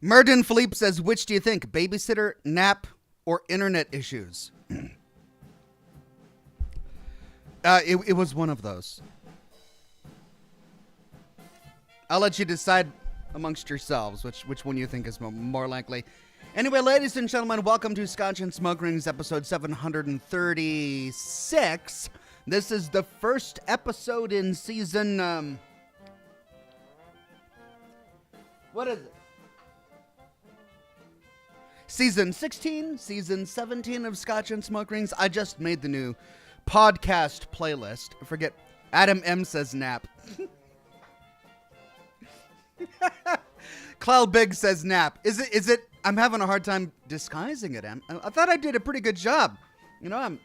Murden Philippe says, which do you think? Babysitter, nap, or internet issues? It was one of those. I'll let you decide amongst yourselves which one you think is more likely. Anyway, ladies and gentlemen, welcome to Scotch and Smoke Rings, episode 736. This is the first episode in season, what is it? Season 16, season 17 of Scotch and Smoke Rings. I just made the new podcast playlist. I forget, Adam M says nap. Cloud Big says nap. Is it? I'm having a hard time disguising it, Em. I thought I did a pretty good job. You know, I'm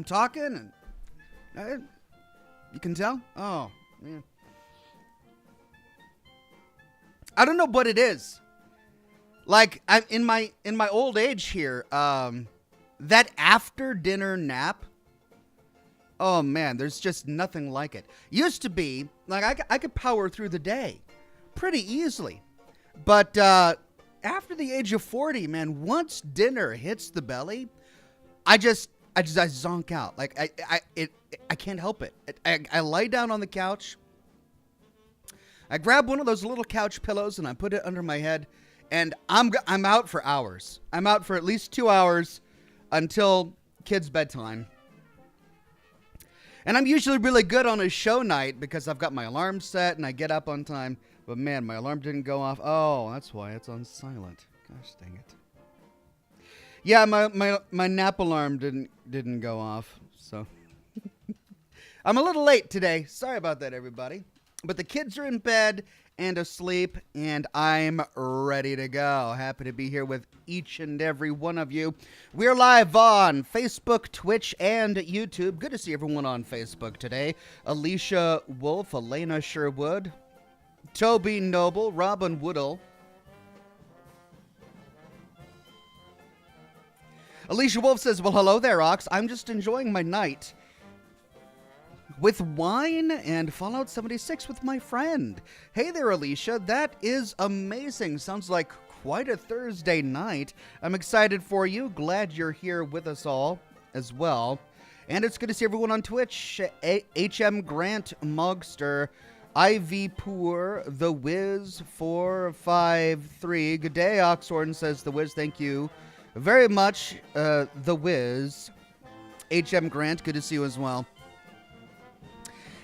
talking, and you can tell. Oh, man. I don't know what it is. Like, I'm in my old age here. That after dinner nap. Oh man, there's just nothing like it. Used to be like I could power through the day pretty easily, but after the age of 40, man, once dinner hits the belly, I zonk out. Like I can't help it. I lie down on the couch. I grab one of those little couch pillows and I put it under my head, and I'm out for hours. I'm out for at least 2 hours until kids' bedtime. And I'm usually really good on a show night because I've got my alarm set and I get up on time. But man, my alarm didn't go off. Oh, that's why it's on silent. Gosh dang it. Yeah, my nap alarm didn't go off. So I'm a little late today. Sorry about that, everybody. But the kids are in bed and asleep, and I'm ready to go. Happy to be here with each and every one of you. We're live on Facebook, Twitch, and YouTube. Good to see everyone on Facebook today. Alicia Wolf, Elena Sherwood, Toby Noble, Robin Woodall. Alicia Wolf says, well, hello there, Ox. I'm just enjoying my night with wine and Fallout 76 with my friend. Hey there, Alicia. That is amazing. Sounds like quite a Thursday night. I'm excited for you. Glad you're here with us all as well. And it's good to see everyone on Twitch. HM Grant Mogster, IV Poor, The Wiz 453. Good day, Oxhorn, says The Wiz. Thank you very much, The Wiz. HM Grant, good to see you as well.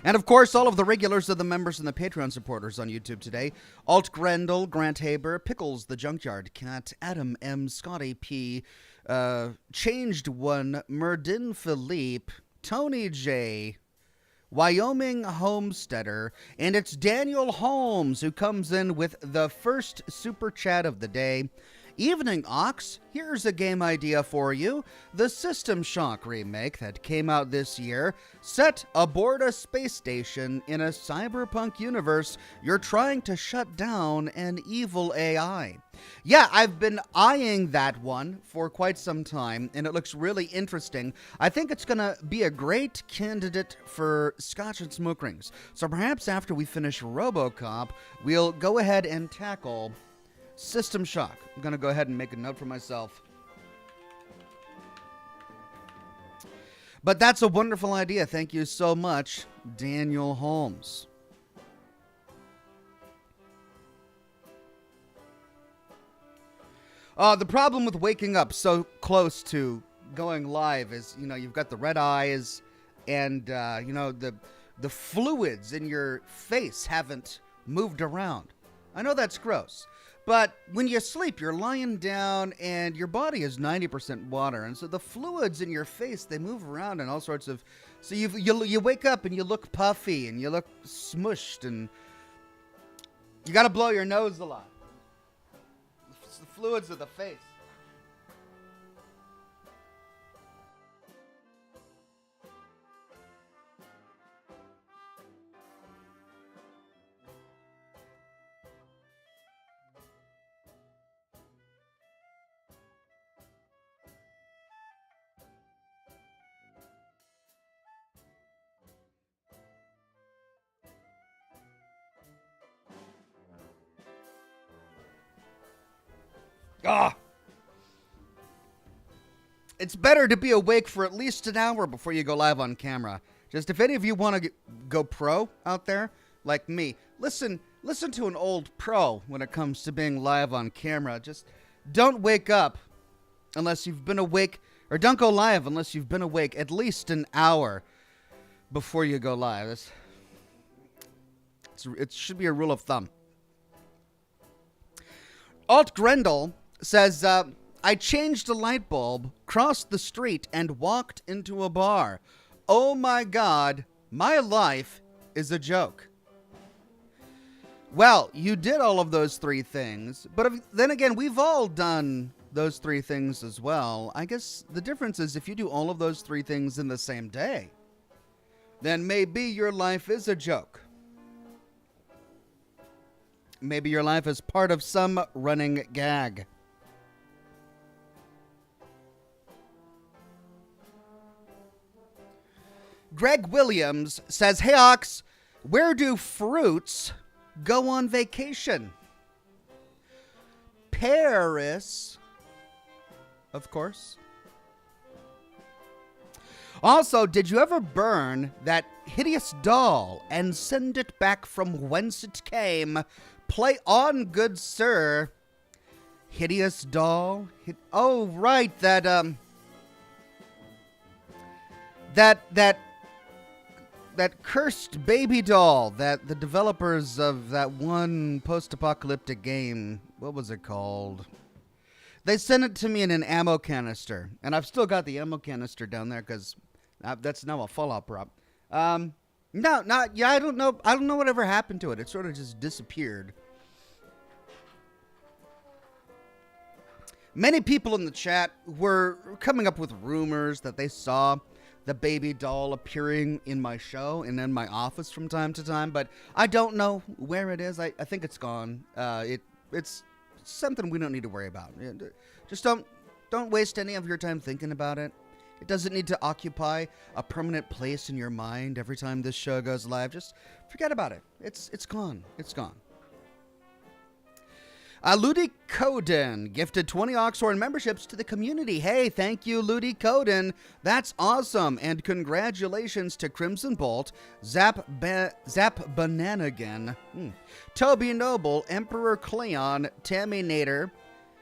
And, of course, all of the regulars of the members and the Patreon supporters on YouTube today. Alt Grendel, Grant Haber, Pickles, The Junkyard Cat, Adam M, Scotty P, Changed One, Merdin Philippe, Tony J, Wyoming Homesteader, and it's Daniel Holmes who comes in with the first super chat of the day. Evening, Ox. Here's a game idea for you. The System Shock remake that came out this year, set aboard a space station in a cyberpunk universe. You're trying to shut down an evil AI. Yeah, I've been eyeing that one for quite some time, and it looks really interesting. I think it's going to be a great candidate for Scotch and Smoke Rings. So perhaps after we finish RoboCop, we'll go ahead and tackle System Shock. I'm going to go ahead and make a note for myself. But that's a wonderful idea. Thank you so much, Daniel Holmes. The problem with waking up so close to going live is, you know, you've got the red eyes and, you know, the fluids in your face haven't moved around. I know that's gross. But when you sleep, you're lying down and your body is 90% water. And so the fluids in your face, they move around and all sorts of... So you wake up and you look puffy and you look smushed and you got to blow your nose a lot. It's the fluids of the face. Ah! It's better to be awake for at least an hour before you go live on camera. Just if any of you want to go pro out there, like me, listen to an old pro when it comes to being live on camera. Just don't wake up unless you've been awake, or don't go live unless you've been awake at least an hour before you go live. It should be a rule of thumb. Alt Grendel says, I changed a light bulb, crossed the street, and walked into a bar. Oh my God, my life is a joke. Well, you did all of those three things, but then again, we've all done those three things as well. I guess the difference is if you do all of those three things in the same day, then maybe your life is a joke. Maybe your life is part of some running gag. Greg Williams says, hey, Ox, where do fruits go on vacation? Paris, of course. Also, did you ever burn that hideous doll and send it back from whence it came? Play on, good sir. Hideous doll? Oh, right, that cursed baby doll that the developers of that one post-apocalyptic game, what was it called? They sent it to me in an ammo canister, and I've still got the ammo canister down there because that's now a Fallout prop. I don't know whatever happened to it. It sort of just disappeared. Many people in the chat were coming up with rumors that they saw the baby doll appearing in my show and in my office from time to time, but I don't know where it is. I think it's gone. It's something we don't need to worry about. Just don't waste any of your time thinking about it. It doesn't need to occupy a permanent place in your mind every time this show goes live. Just forget about it. It's gone. It's gone. Ludi Coden gifted 20 Oxhorn memberships to the community. Hey, thank you, Ludi Coden. That's awesome. And congratulations to Crimson Bolt, Zap Bananagan, Toby Noble, Emperor Cleon, Tammy Nader,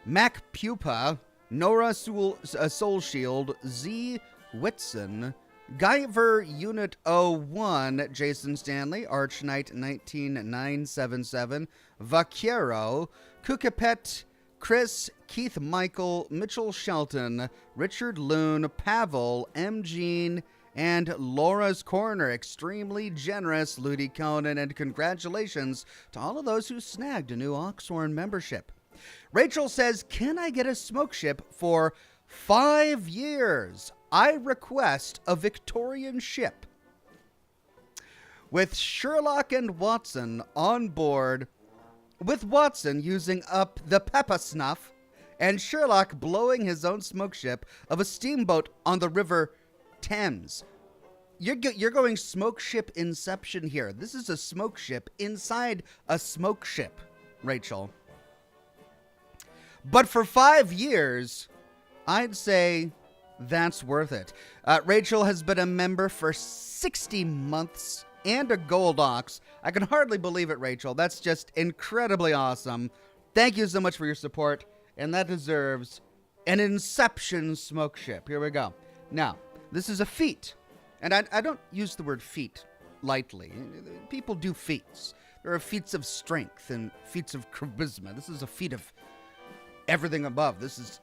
Mac Pupa, Nora Soul Shield, Z Whitson, Guyver Unit 01, Jason Stanley, Arch Knight 19977, Vaquero, Kukapet, Chris, Keith Michael, Mitchell Shelton, Richard Loon, Pavel, M. Jean, and Laura's Corner. Extremely generous, Ludi Conan, and congratulations to all of those who snagged a new Oxhorn membership. Rachel says, can I get a smoke ship for 5 years? I request a Victorian ship with Sherlock and Watson on board, with Watson using up the pepper snuff and Sherlock blowing his own smoke ship of a steamboat on the River Thames. You're going smoke ship inception here. This is a smoke ship inside a smoke ship, Rachel. But for 5 years, I'd say that's worth it. Rachel has been a member for 60 months and a gold ox. I can hardly believe it, Rachel. That's just incredibly awesome. Thank you so much for your support, and that deserves an Inception smoke ship. Here we go. Now, this is a feat, and I don't use the word feat lightly. People do feats. There are feats of strength and feats of charisma. This is a feat of everything above. It's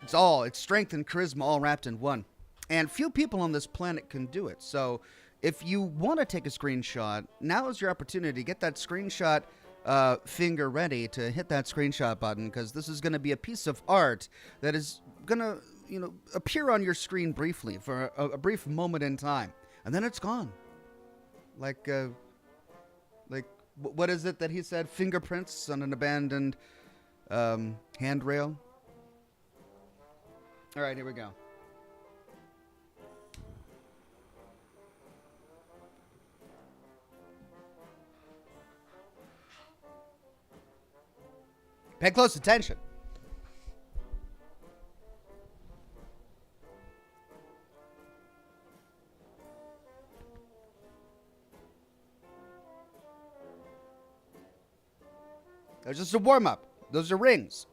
strength and charisma all wrapped in one. And few people on this planet can do it. So if you want to take a screenshot, now is your opportunity. Get that screenshot finger ready to hit that screenshot button, because this is going to be a piece of art that is going to, appear on your screen briefly for a brief moment in time, and then it's gone. Like what is it that he said? Fingerprints on an abandoned handrail. All right, here we go. Pay close attention. That was just a warm-up. Those are rings.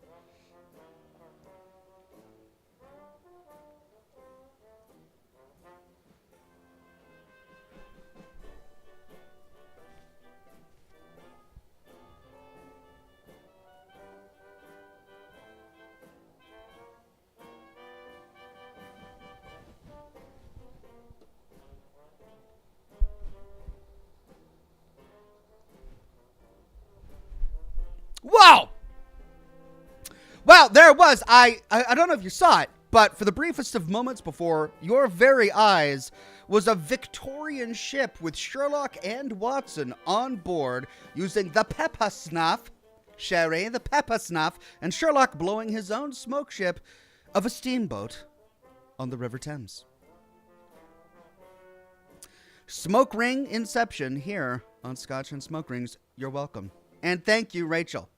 Wow! Well, there it was. I don't know if you saw it, but for the briefest of moments before your very eyes was a Victorian ship with Sherlock and Watson on board using the pepper snuff, Sherry, the pepper snuff, and Sherlock blowing his own smoke ship of a steamboat on the River Thames. Smoke ring inception here on Scotch and Smoke Rings. You're welcome. And thank you, Rachel.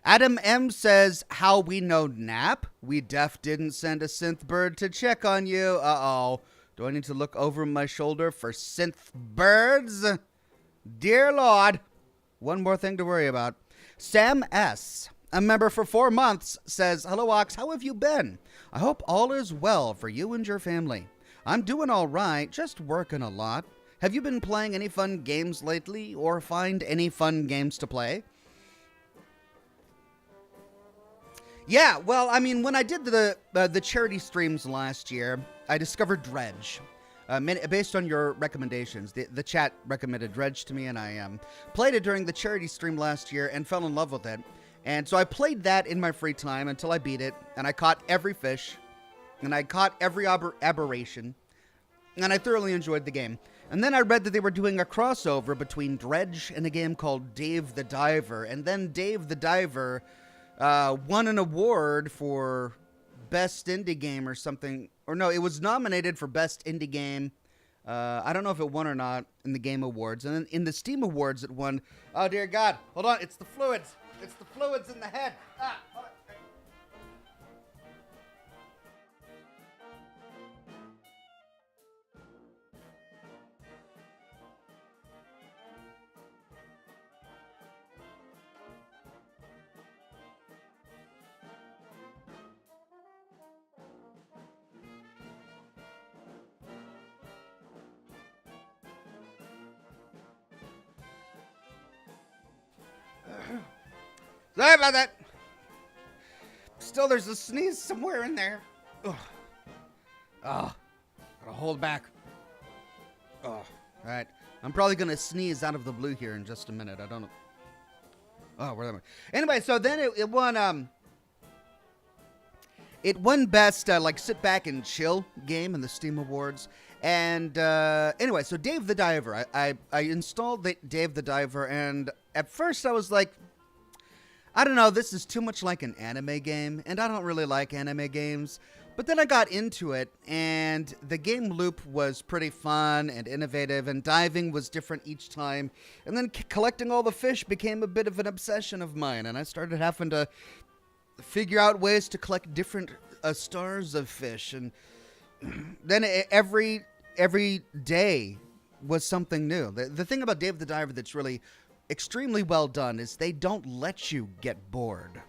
Adam M says, how we know nap? We def didn't send a synth bird to check on you. Uh-oh. Do I need to look over my shoulder for synth birds? Dear Lord. One more thing to worry about. Sam S., a member for 4 months, says, hello, Ox. How have you been? I hope all is well for you and your family. I'm doing all right, just working a lot. Have you been playing any fun games lately or find any fun games to play? Yeah, well, I mean, when I did the charity streams last year, I discovered Dredge. Based on your recommendations. The chat recommended Dredge to me, and I played it during the charity stream last year and fell in love with it. And so I played that in my free time until I beat it, and I caught every fish, and I caught every aberration, and I thoroughly enjoyed the game. And then I read that they were doing a crossover between Dredge and a game called Dave the Diver, and then Dave the Diver won an award for Best Indie Game or something. Or no, it was nominated for Best Indie Game. I don't know if it won or not in the Game Awards. And then in the Steam Awards it won. Oh, dear God. Hold on. It's the fluids. It's the fluids in the head. Ah, hold on. Sorry about that. Still, there's a sneeze somewhere in there. Ugh. Oh, gotta hold back. Oh, all right. I'm probably gonna sneeze out of the blue here in just a minute. I don't know. Oh, where am I? Anyway, so then it won. It won best like sit back and chill game in the Steam Awards. And anyway, so Dave the Diver. I installed Dave the Diver, and at first I was like, I don't know, this is too much like an anime game, and I don't really like anime games. But then I got into it, and the game loop was pretty fun and innovative, and diving was different each time. And then collecting all the fish became a bit of an obsession of mine, and I started having to figure out ways to collect different stars of fish. And then every day was something new. The thing about Dave the Diver that's really extremely well done is they don't let you get bored.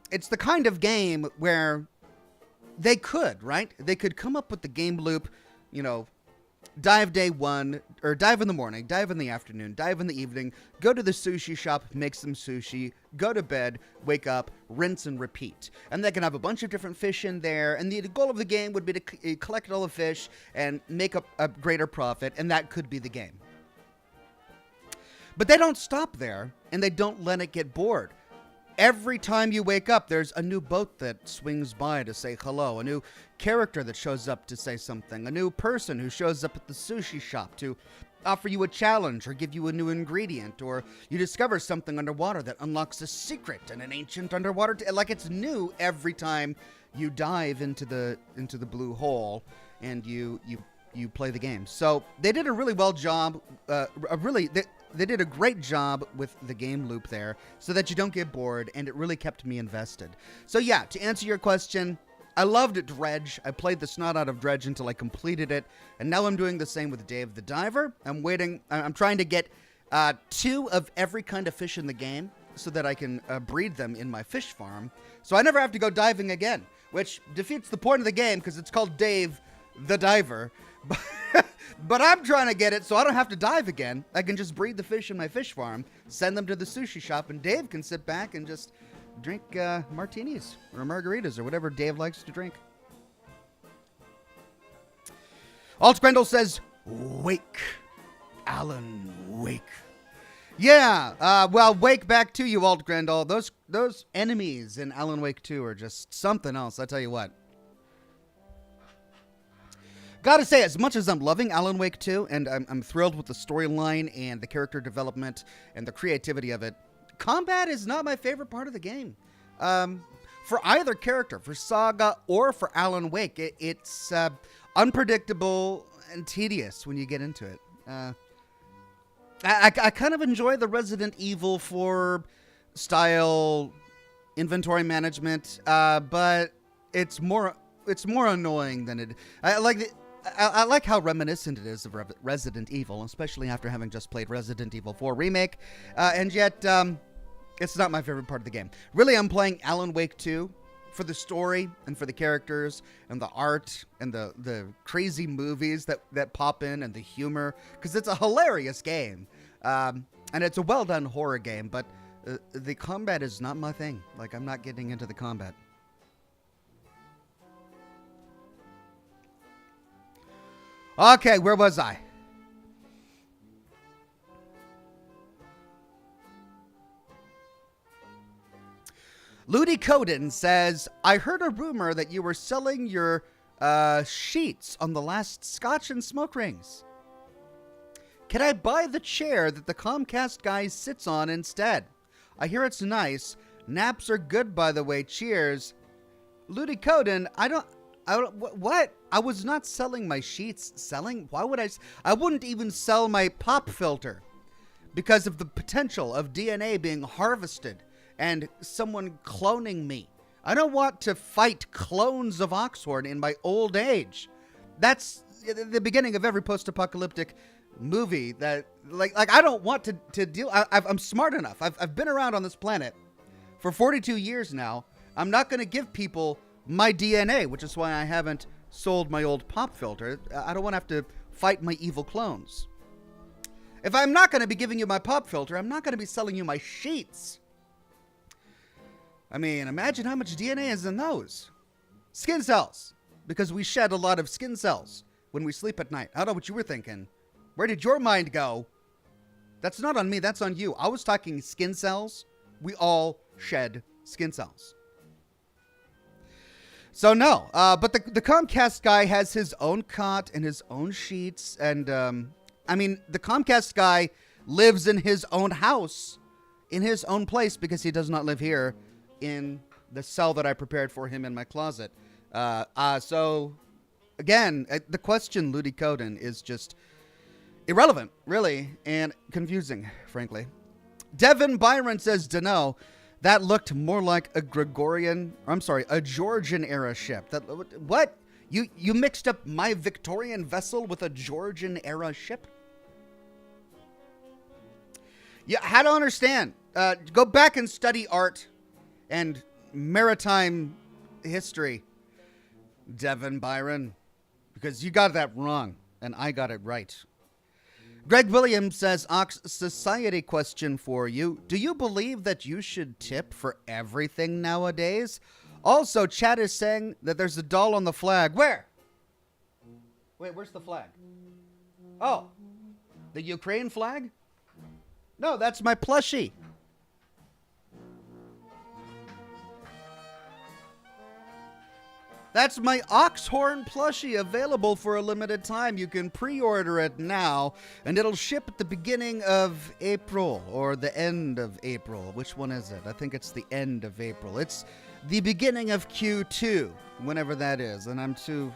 It's the kind of game where they could, right? They could come up with the game loop, you know, dive day one, or dive in the morning, dive in the afternoon, dive in the evening, go to the sushi shop, make some sushi, go to bed, wake up, rinse and repeat. And they can have a bunch of different fish in there, and the goal of the game would be to collect all the fish and make a greater profit, and that could be the game. But they don't stop there, and they don't let it get bored. Every time you wake up, there's a new boat that swings by to say hello, a new character that shows up to say something, a new person who shows up at the sushi shop to offer you a challenge or give you a new ingredient, or you discover something underwater that unlocks a secret in an ancient underwater. Like, it's new every time you dive into the blue hole and you play the game. So they did a really well job, They did a great job with the game loop there so that you don't get bored, and it really kept me invested. So yeah, to answer your question, I loved Dredge. I played the snot out of Dredge until I completed it, and now I'm doing the same with Dave the Diver. I'm trying to get 2 of every kind of fish in the game so that I can breed them in my fish farm. So I never have to go diving again, which defeats the point of the game because it's called Dave the Diver. But I'm trying to get it so I don't have to dive again. I can just breed the fish in my fish farm, send them to the sushi shop, and Dave can sit back and just drink martinis or margaritas or whatever Dave likes to drink. Alt Grendel says, wake. Alan, wake. Yeah, well, wake back to you, Alt Grendel. Those enemies in Alan Wake 2 are just something else, I tell you what. Gotta say, as much as I'm loving Alan Wake 2, and I'm thrilled with the storyline and the character development and the creativity of it, combat is not my favorite part of the game. For either character, for Saga or for Alan Wake, it's unpredictable and tedious when you get into it. I kind of enjoy the Resident Evil 4 style inventory management, but it's more annoying than it. I like how reminiscent it is of Resident Evil, especially after having just played Resident Evil 4 Remake, and yet it's not my favorite part of the game. Really, I'm playing Alan Wake 2 for the story and for the characters and the art and the crazy movies that pop in and the humor, because it's a hilarious game, and it's a well-done horror game, but the combat is not my thing. Like, I'm not getting into the combat. Okay, where was I? Ludi Coden says, I heard a rumor that you were selling your sheets on the last Scotch and smoke rings. Can I buy the chair that the Comcast guy sits on instead? I hear it's nice. Naps are good, by the way. Cheers. Ludi Coden, what? I was not selling my sheets. Selling? Why would I wouldn't even sell my pop filter because of the potential of DNA being harvested and someone cloning me. I don't want to fight clones of Oxhorn in my old age. That's the beginning of every post-apocalyptic movie that, like I don't want to deal. I'm smart enough. I've been around on this planet for 42 years now. I'm not going to give people my DNA, which is why I haven't sold my old pop filter. I don't want to have to fight my evil clones. If I'm not going to be giving you my pop filter, I'm not going to be selling you my sheets. I mean, imagine how much DNA is in those. Skin cells, because we shed a lot of skin cells when we sleep at night. I don't know what you were thinking. Where did your mind go? That's not on me, that's on you. I was talking skin cells. We all shed skin cells. So no, but the Comcast guy has his own cot and his own sheets. And, I mean, the Comcast guy lives in his own house, in his own place, because he does not live here in the cell that I prepared for him in my closet. So, again, the question, Ludi Coden, is just irrelevant, really, and confusing, frankly. Devin Byron says, Dunno. That looked more like a Georgian era ship. What? You mixed up my Victorian vessel with a Georgian era ship? Yeah, how to understand. Go back and study art and maritime history, Devin Byron, because you got that wrong and I got it right. Greg Williams says, Ox, society question for you. Do you believe that you should tip for everything nowadays? Also, chat is saying that there's a doll on the flag. Where? Wait, where's the flag? Oh, the Ukraine flag? No, that's my plushie. That's my Oxhorn plushie, available for a limited time. You can pre-order it now, and it'll ship at the beginning of April, or the end of April. Which one is it? I think it's the end of April. It's the beginning of Q2, whenever that is, and I'm too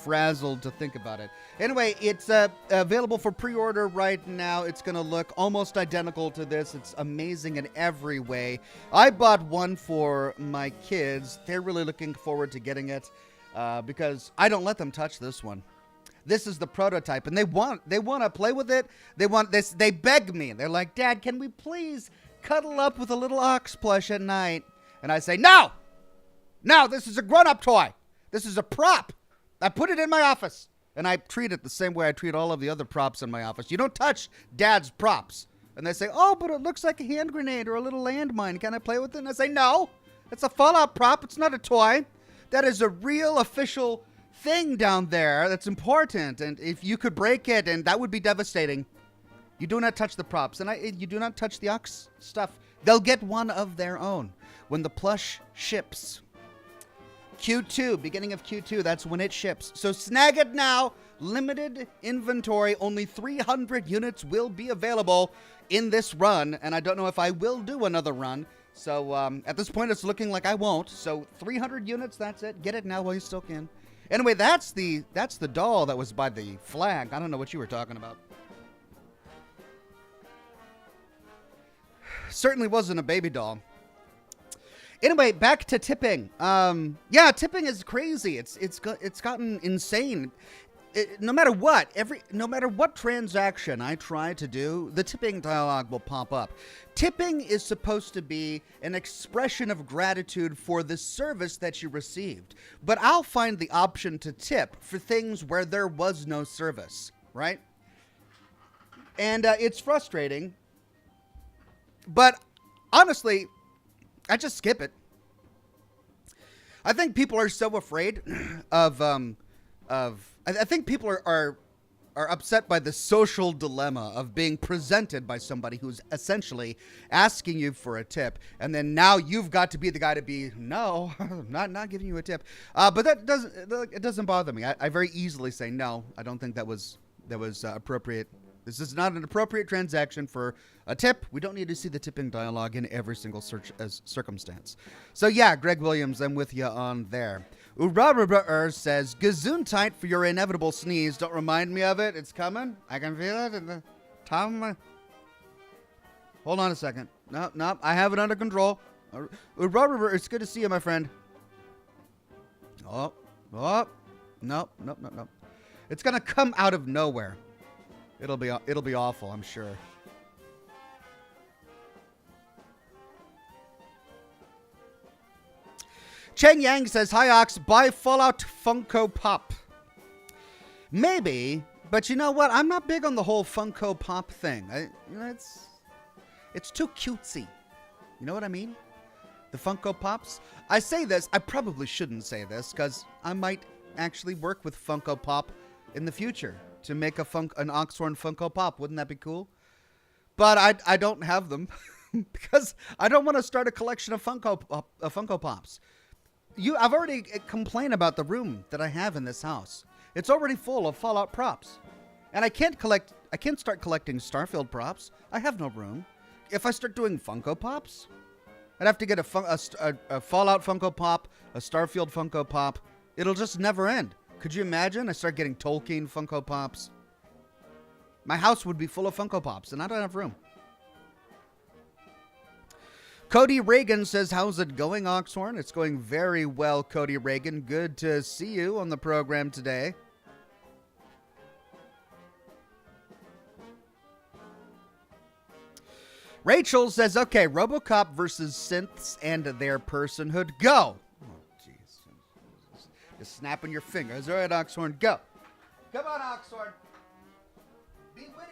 frazzled to think about it. Anyway, it's available for pre-order right now. It's going to look almost identical to this. It's amazing in every way. I bought one for my kids. They're really looking forward to getting it because I don't let them touch this one. This is the prototype, and they want to play with it. They want this. They beg me. They're like, Dad, can we please cuddle up with a little ox plush at night? And I say, no, this is a grown-up toy. This is a prop. I put it in my office, and I treat it the same way I treat all of the other props in my office. You don't touch Dad's props. And they say, oh, but it looks like a hand grenade or a little landmine. Can I play with it? And I say, no, it's a Fallout prop. It's not a toy. That is a real official thing down there that's important. And if you could break it, and that would be devastating. You do not touch the props. And you do not touch the Ox stuff. They'll get one of their own when the plush ships. Q2, beginning of Q2, that's when it ships. So snag it now. Limited inventory. Only 300 units will be available in this run. And I don't know if I will do another run. So at this point, it's looking like I won't. So 300 units, that's it. Get it now while you still can. Anyway, that's the doll that was by the flag. I don't know what you were talking about. Certainly wasn't a baby doll. Anyway, back to tipping. Yeah, tipping is crazy. It's gotten insane. No matter what transaction I try to do, the tipping dialog will pop up. Tipping is supposed to be an expression of gratitude for the service that you received. But I'll find the option to tip for things where there was no service, right? And it's frustrating. But honestly, I just skip it. I think people are so afraid of I think people are upset by the social dilemma of being presented by somebody who's essentially asking you for a tip, and then now you've got to be the guy to be, no, not giving you a tip. But it doesn't bother me. I very easily say, no, I don't think that was appropriate. This is not an appropriate transaction for a tip. We don't need to see the tipping dialogue in every single circumstance. So yeah, Greg Williams, I'm with you on there. Urabra says, Gesundheit for your inevitable sneeze. Don't remind me of it. It's coming. I can feel it in the top of my... Hold on a second. No, I have it under control. Urabra, it's good to see you, my friend. Oh, no. It's going to come out of nowhere. It'll be awful, I'm sure. Cheng Yang says, hi, Ox, buy Fallout Funko Pop. Maybe, but you know what? I'm not big on the whole Funko Pop thing. It's too cutesy. You know what I mean? The Funko Pops. I say this, I probably shouldn't say this, because I might actually work with Funko Pop in the future to make an Oxhorn Funko Pop. Wouldn't that be cool? But I don't have them because I don't want to start a collection of Funko Pops. I've already complained about the room that I have in this house. It's already full of Fallout props. And I can't start collecting Starfield props. I have no room. If I start doing Funko Pops, I'd have to get a Fallout Funko Pop, a Starfield Funko Pop. It'll just never end. Could you imagine? I start getting Tolkien Funko Pops. My house would be full of Funko Pops, and I don't have room. Cody Reagan says, how's it going, Oxhorn? It's going very well, Cody Reagan. Good to see you on the program today. Rachel says, okay, RoboCop versus synths and their personhood. Go! Just snapping your fingers. All right, Oxhorn, go. Come on, Oxhorn. Be witty.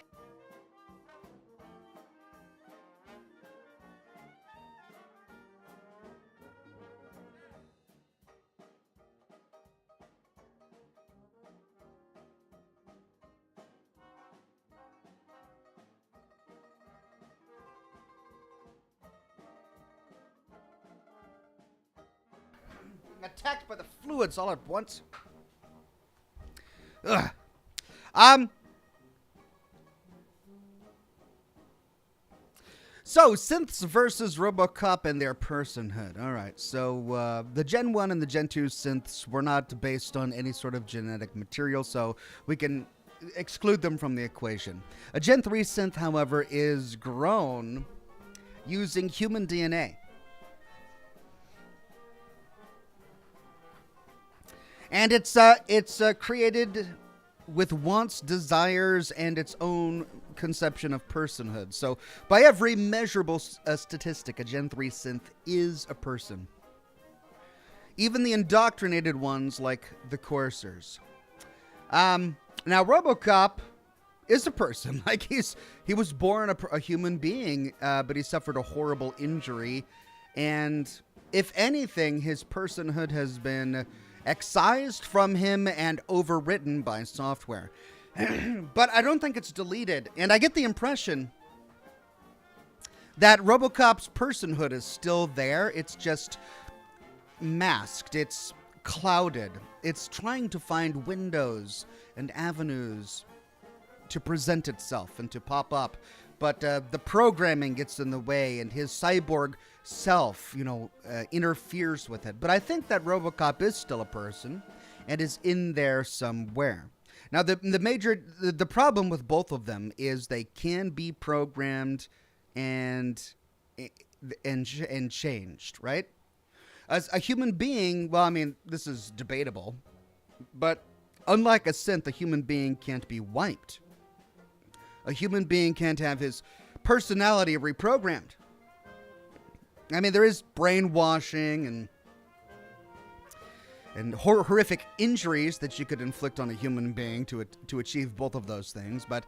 Attacked by the fluids all at once. Ugh. So, synths versus RoboCop and their personhood. All right, so the Gen 1 and the Gen 2 synths were not based on any sort of genetic material, so we can exclude them from the equation. A Gen 3 synth, however, is grown using human DNA. And it's created with wants, desires, and its own conception of personhood. So, by every measurable statistic, a Gen 3 synth is a person. Even the indoctrinated ones like the coursers. Now, RoboCop is a person. Like, he was born a human being, but he suffered a horrible injury. And if anything, his personhood has been excised from him and overwritten by software. But I don't think it's deleted. And I get the impression that RoboCop's personhood is still there. It's just masked. It's clouded. It's trying to find windows and avenues to present itself and to pop up. But the programming gets in the way, and his cyborg self, interferes with it. But I think that RoboCop is still a person and is in there somewhere. Now, the problem with both of them is they can be programmed and changed, right? As a human being, well, I mean, this is debatable, but unlike a synth, a human being can't be wiped. A human being can't have his personality reprogrammed. I mean, there is brainwashing and horrific injuries that you could inflict on a human being to achieve both of those things, but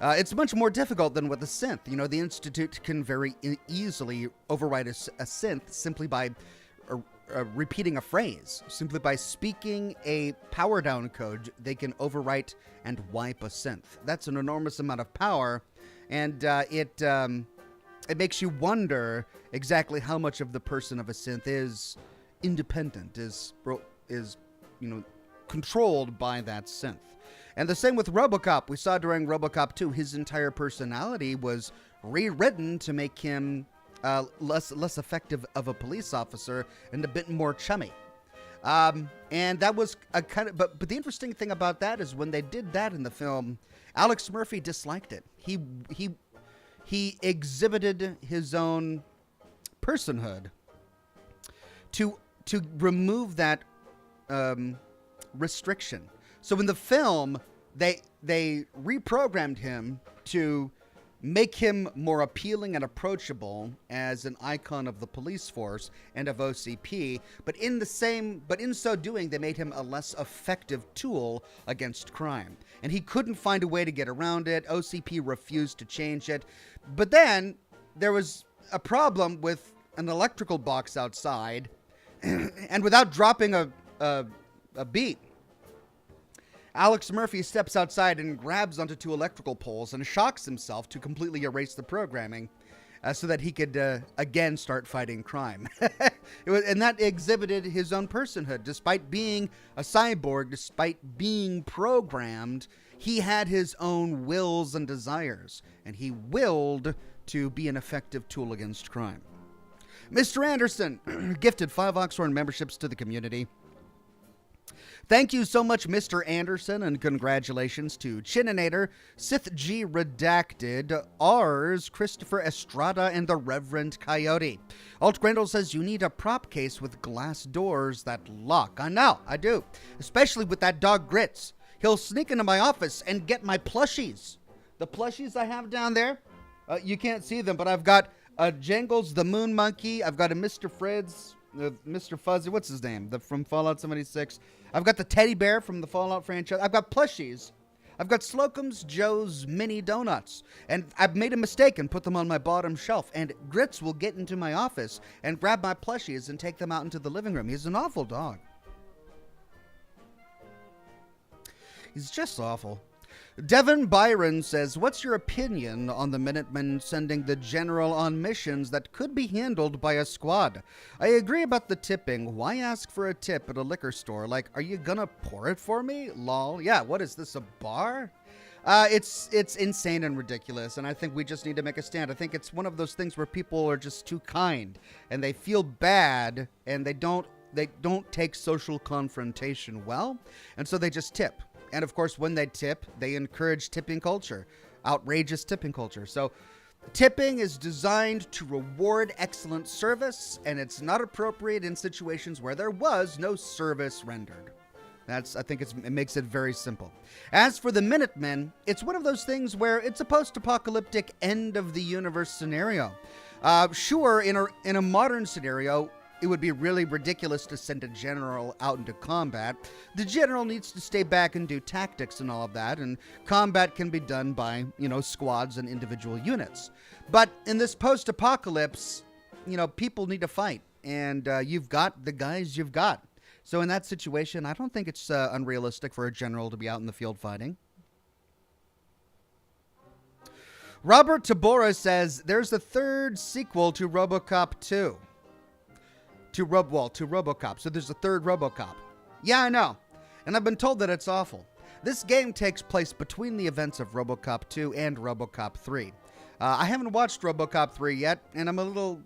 it's much more difficult than with a synth. The Institute can very easily override a synth simply by repeating a phrase. Simply by speaking a power down code, they can overwrite and wipe a synth. That's an enormous amount of power, and it makes you wonder exactly how much of the person of a synth is independent, is controlled by that synth. And the same with RoboCop. We saw during RoboCop 2, his entire personality was rewritten to make him less effective of a police officer and a bit more chummy. And that was a kind of, but the interesting thing about that is when they did that in the film, Alex Murphy disliked it. He exhibited his own personhood to remove that restriction. So in the film, they reprogrammed him to make him more appealing and approachable as an icon of the police force and of OCP, but in so doing, they made him a less effective tool against crime. And he couldn't find a way to get around it. OCP refused to change it. But then there was a problem with an electrical box outside, and without dropping a beat, Alex Murphy steps outside and grabs onto two electrical poles and shocks himself to completely erase the programming so that he could, again, start fighting crime. And that exhibited his own personhood. Despite being a cyborg, despite being programmed, he had his own wills and desires, and he willed to be an effective tool against crime. Mr. Anderson gifted 5 Oxhorn memberships to the community. Thank you so much, Mr. Anderson, and congratulations to Chininator, Sith G Redacted, Rs, Christopher Estrada, and the Reverend Coyote. Alt Grendel says you need a prop case with glass doors that lock. I know, I do. Especially with that dog Grits. He'll sneak into my office and get my plushies. The plushies I have down there, you can't see them, but I've got Jangles the Moon Monkey. I've got a Mr. Fred's, Mr. Fuzzy, what's his name? From Fallout 76. I've got the teddy bear from the Fallout franchise. I've got plushies. I've got Slocum's Joe's mini donuts. And I've made a mistake and put them on my bottom shelf. And Grits will get into my office and grab my plushies and take them out into the living room. He's an awful dog. He's just awful. Devin Byron says, what's your opinion on the Minutemen sending the general on missions that could be handled by a squad? I agree about the tipping. Why ask for a tip at a liquor store? Like, are you gonna pour it for me? Lol. Yeah, what is this, a bar? It's insane and ridiculous, and I think we just need to make a stand. I think it's one of those things where people are just too kind, and they feel bad, and they don't take social confrontation well, and so they just tip. And of course, when they tip, they encourage tipping culture, outrageous tipping culture. So tipping is designed to reward excellent service, and it's not appropriate in situations where there was no service rendered. I think it makes it very simple. As for the Minutemen, it's one of those things where it's a post-apocalyptic end-of-the-universe scenario. Sure, in a modern scenario, it would be really ridiculous to send a general out into combat. The general needs to stay back and do tactics and all of that, and combat can be done by, squads and individual units. But in this post-apocalypse, people need to fight, and you've got the guys you've got. So in that situation, I don't think it's unrealistic for a general to be out in the field fighting. Robert Tabora says there's a third sequel to RoboCop 2. To RoboCop. So there's a third RoboCop. Yeah, I know. And I've been told that it's awful. This game takes place between the events of RoboCop 2 and RoboCop 3. I haven't watched RoboCop 3 yet, and I don't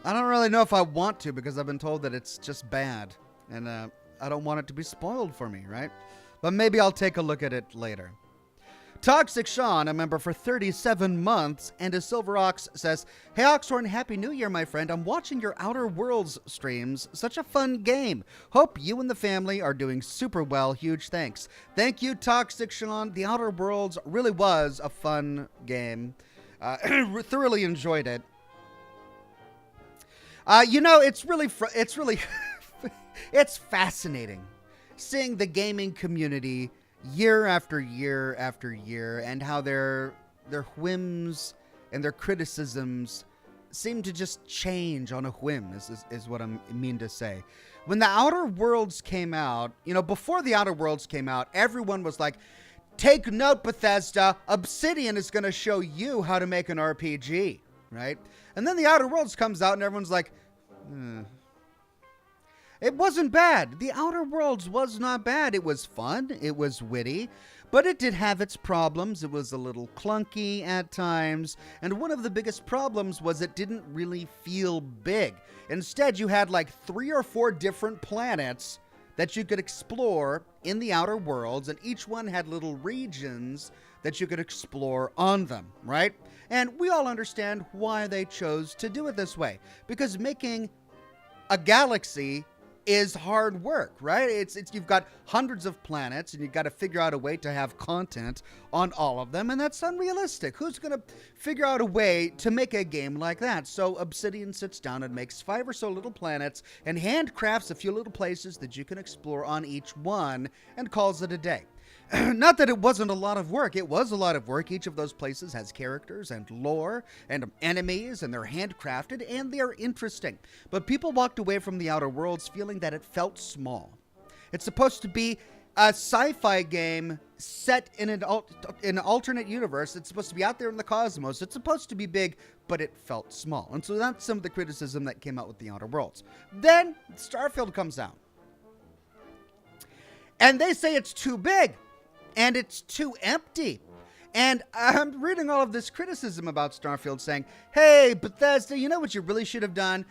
really know if I want to because I've been told that it's just bad. And I don't want it to be spoiled for me, right? But maybe I'll take a look at it later. Toxic Sean, a member for 37 months, and a Silver Ox says, "Hey Oxhorn, Happy New Year, my friend. I'm watching your Outer Worlds streams. Such a fun game. Hope you and the family are doing super well. Huge thanks." Thank you, Toxic Sean. The Outer Worlds really was a fun game. Thoroughly enjoyed it. It's really it's fascinating seeing the gaming community year after year after year and how their whims and their criticisms seem to just change on a whim is what I mean to say. When the Outer Worlds came out, before the Outer Worlds came out, everyone was like, take note, Bethesda, Obsidian is going to show you how to make an RPG, right? And then the Outer Worlds comes out and everyone's like, It wasn't bad. The Outer Worlds was not bad. It was fun. It was witty. But it did have its problems. It was a little clunky at times. And one of the biggest problems was it didn't really feel big. Instead, you had like 3 or 4 different planets that you could explore in the Outer Worlds. And each one had little regions that you could explore on them, right? And we all understand why they chose to do it this way. Because making a galaxy is hard work, right? It's you've got hundreds of planets and you've got to figure out a way to have content on all of them, and that's unrealistic. Who's going to figure out a way to make a game like that? So Obsidian sits down and makes 5 or so little planets and handcrafts a few little places that you can explore on each one and calls it a day. Not that it wasn't a lot of work. It was a lot of work. Each of those places has characters and lore and enemies, and they're handcrafted, and they're interesting. But people walked away from the Outer Worlds feeling that it felt small. It's supposed to be a sci-fi game set in an alternate universe. It's supposed to be out there in the cosmos. It's supposed to be big, but it felt small. And so that's some of the criticism that came out with the Outer Worlds. Then Starfield comes out. And they say it's too big. And it's too empty. And I'm reading all of this criticism about Starfield saying, hey, Bethesda, you know what you really should have done?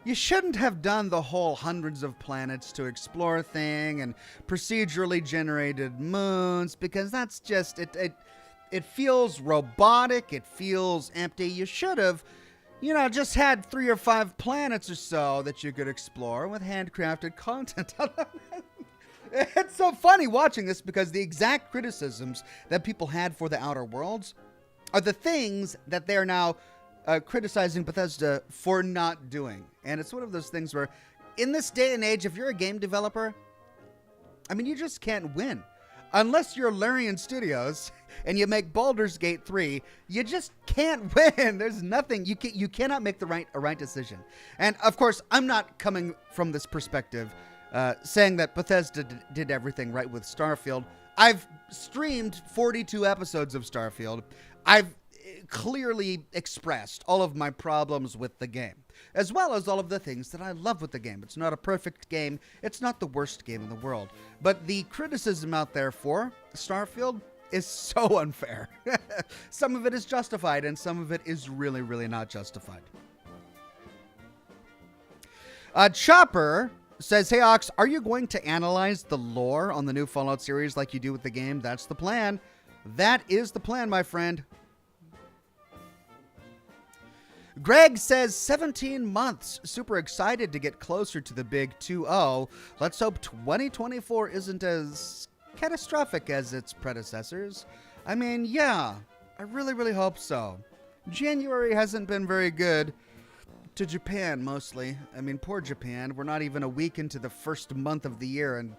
You shouldn't have done the whole hundreds of planets to explore thing and procedurally generated moons, because that's just, it feels robotic. It feels empty. You should have, just had 3 or 5 planets or so that you could explore with handcrafted content. It's so funny watching this because the exact criticisms that people had for the Outer Worlds are the things that they're now criticizing Bethesda for not doing. And it's one of those things where, in this day and age, if you're a game developer, you just can't win. Unless you're Larian Studios and you make Baldur's Gate 3, you just can't win. There's nothing. You cannot make a right decision. And, of course, I'm not coming from this perspective saying that Bethesda did everything right with Starfield. I've streamed 42 episodes of Starfield. I've clearly expressed all of my problems with the game, as well as all of the things that I love with the game. It's not a perfect game. It's not the worst game in the world. But the criticism out there for Starfield is so unfair. Some of it is justified, and some of it is really, really not justified. Chopper says, hey Ox, are you going to analyze the lore on the new Fallout series like you do with the game? That's the plan. That is the plan, my friend. Greg says 17 months. Super excited to get closer to the big 2-0. Let's hope 2024 isn't as catastrophic as its predecessors. I mean, yeah, I really, really hope so. January hasn't been very good to Japan, mostly. I mean, poor Japan. We're not even a week into the first month of the year, and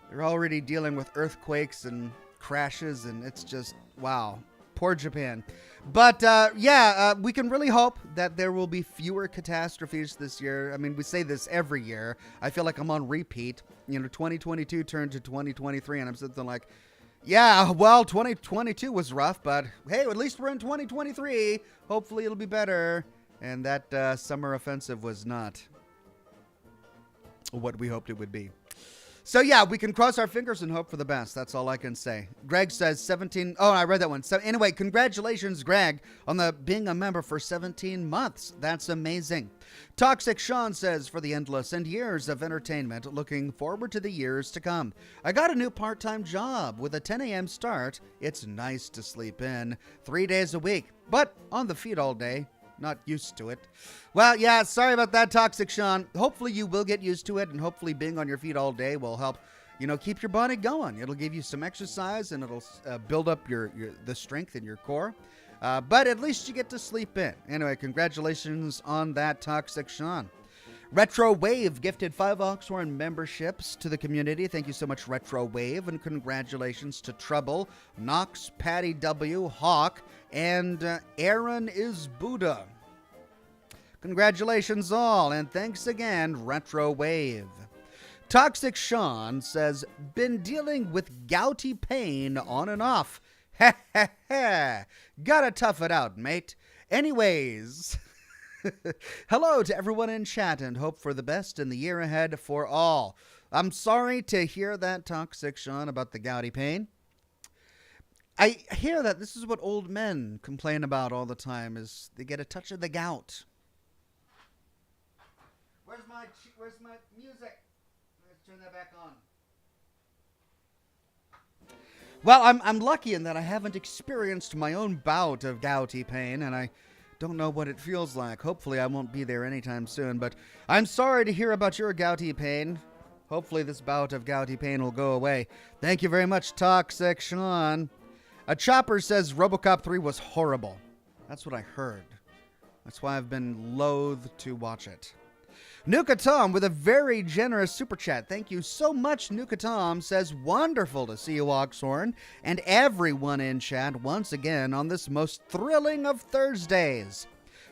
they're already dealing with earthquakes and crashes, and it's just, wow. Poor Japan. But, we can really hope that there will be fewer catastrophes this year. I mean, we say this every year. I feel like I'm on repeat. 2022 turned to 2023, and I'm sitting like, yeah, well, 2022 was rough, but hey, at least we're in 2023. Hopefully it'll be better. And that summer offensive was not what we hoped it would be. So, yeah, we can cross our fingers and hope for the best. That's all I can say. Greg says 17. Oh, I read that one. So, anyway, congratulations, Greg, on being a member for 17 months. That's amazing. Toxic Sean says, for the endless and years of entertainment, looking forward to the years to come. I got a new part-time job with a 10 a.m. start. It's nice to sleep in 3 days a week, but on the feet all day. Not used to it. Well, yeah, sorry about that, Toxic Sean. Hopefully you will get used to it, and hopefully being on your feet all day will help, keep your body going. It'll give you some exercise, and it'll build up the strength in your core. But at least you get to sleep in. Anyway, congratulations on that, Toxic Sean. Retro Wave gifted 5 Oxhorn memberships to the community. Thank you so much, Retro Wave, and congratulations to Trouble, Knox, Patty W, Hawk, and Aaron is Buddha. Congratulations all, and thanks again, Retro Wave. Toxic Sean says, been dealing with gouty pain on and off. Ha ha ha. Gotta tough it out, mate. Anyways, hello to everyone in chat and hope for the best in the year ahead for all. I'm sorry to hear that, Toxic Sean, about the gouty pain. I hear that this is what old men complain about all the time, is they get a touch of the gout. Where's my music? Let's turn that back on. Well, I'm lucky in that I haven't experienced my own bout of gouty pain, and I don't know what it feels like. Hopefully I won't be there anytime soon, but I'm sorry to hear about your gouty pain. Hopefully this bout of gouty pain will go away. Thank you very much, Toxic Sean. A Chopper says RoboCop 3 was horrible. That's what I heard. That's why I've been loath to watch it. Nuka Tom with a very generous super chat. Thank you so much, Nuka Tom. Says, wonderful to see you, Oxhorn, and everyone in chat once again on this most thrilling of Thursdays.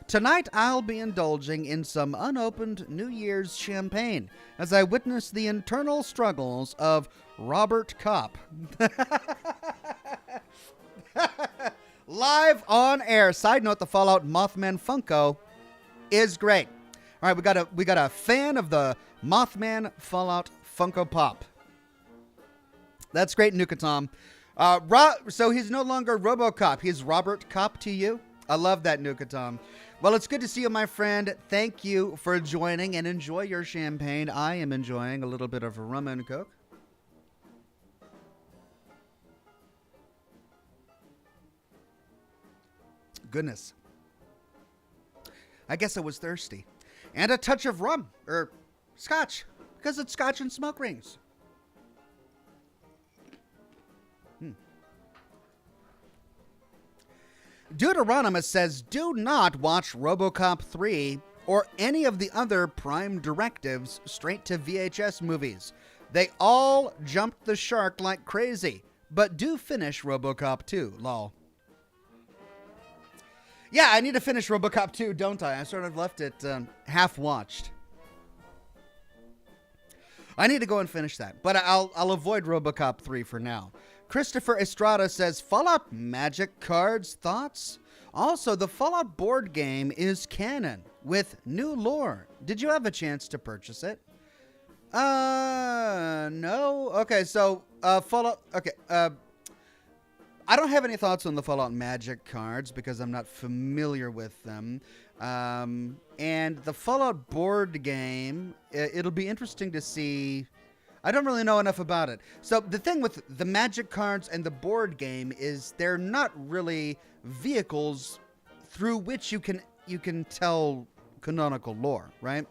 Tonight, I'll be indulging in some unopened New Year's champagne as I witness the internal struggles of RoboCop. Live on air. Side note, the Fallout Mothman Funko is great. All right, we got a fan of the Mothman Fallout Funko Pop. That's great, Nuka Tom. So he's no longer RoboCop. He's Robert Cop to you. I love that, Nuka Tom. Well, it's good to see you, my friend. Thank you for joining, and enjoy your champagne. I am enjoying a little bit of rum and coke. Goodness. I guess I was thirsty. And a touch of rum, or scotch, because it's scotch and smoke rings. Deuteronomus says, do not watch RoboCop 3 or any of the other Prime directives straight to VHS movies. They all jumped the shark like crazy, but do finish RoboCop 2, lol. Yeah, I need to finish RoboCop 2, don't I? I sort of left it half-watched. I need to go and finish that, but I'll avoid RoboCop 3 for now. Christopher Estrada says, Fallout Magic Cards thoughts? Also, the Fallout board game is canon with new lore. Did you have a chance to purchase it? No. Okay, so Fallout. Okay, I don't have any thoughts on the Fallout Magic cards because I'm not familiar with them. And the Fallout board game, it'll be interesting to see. I don't really know enough about it. So the thing with the Magic cards and the board game is they're not really vehicles through which you can you can tell canonical lore, right?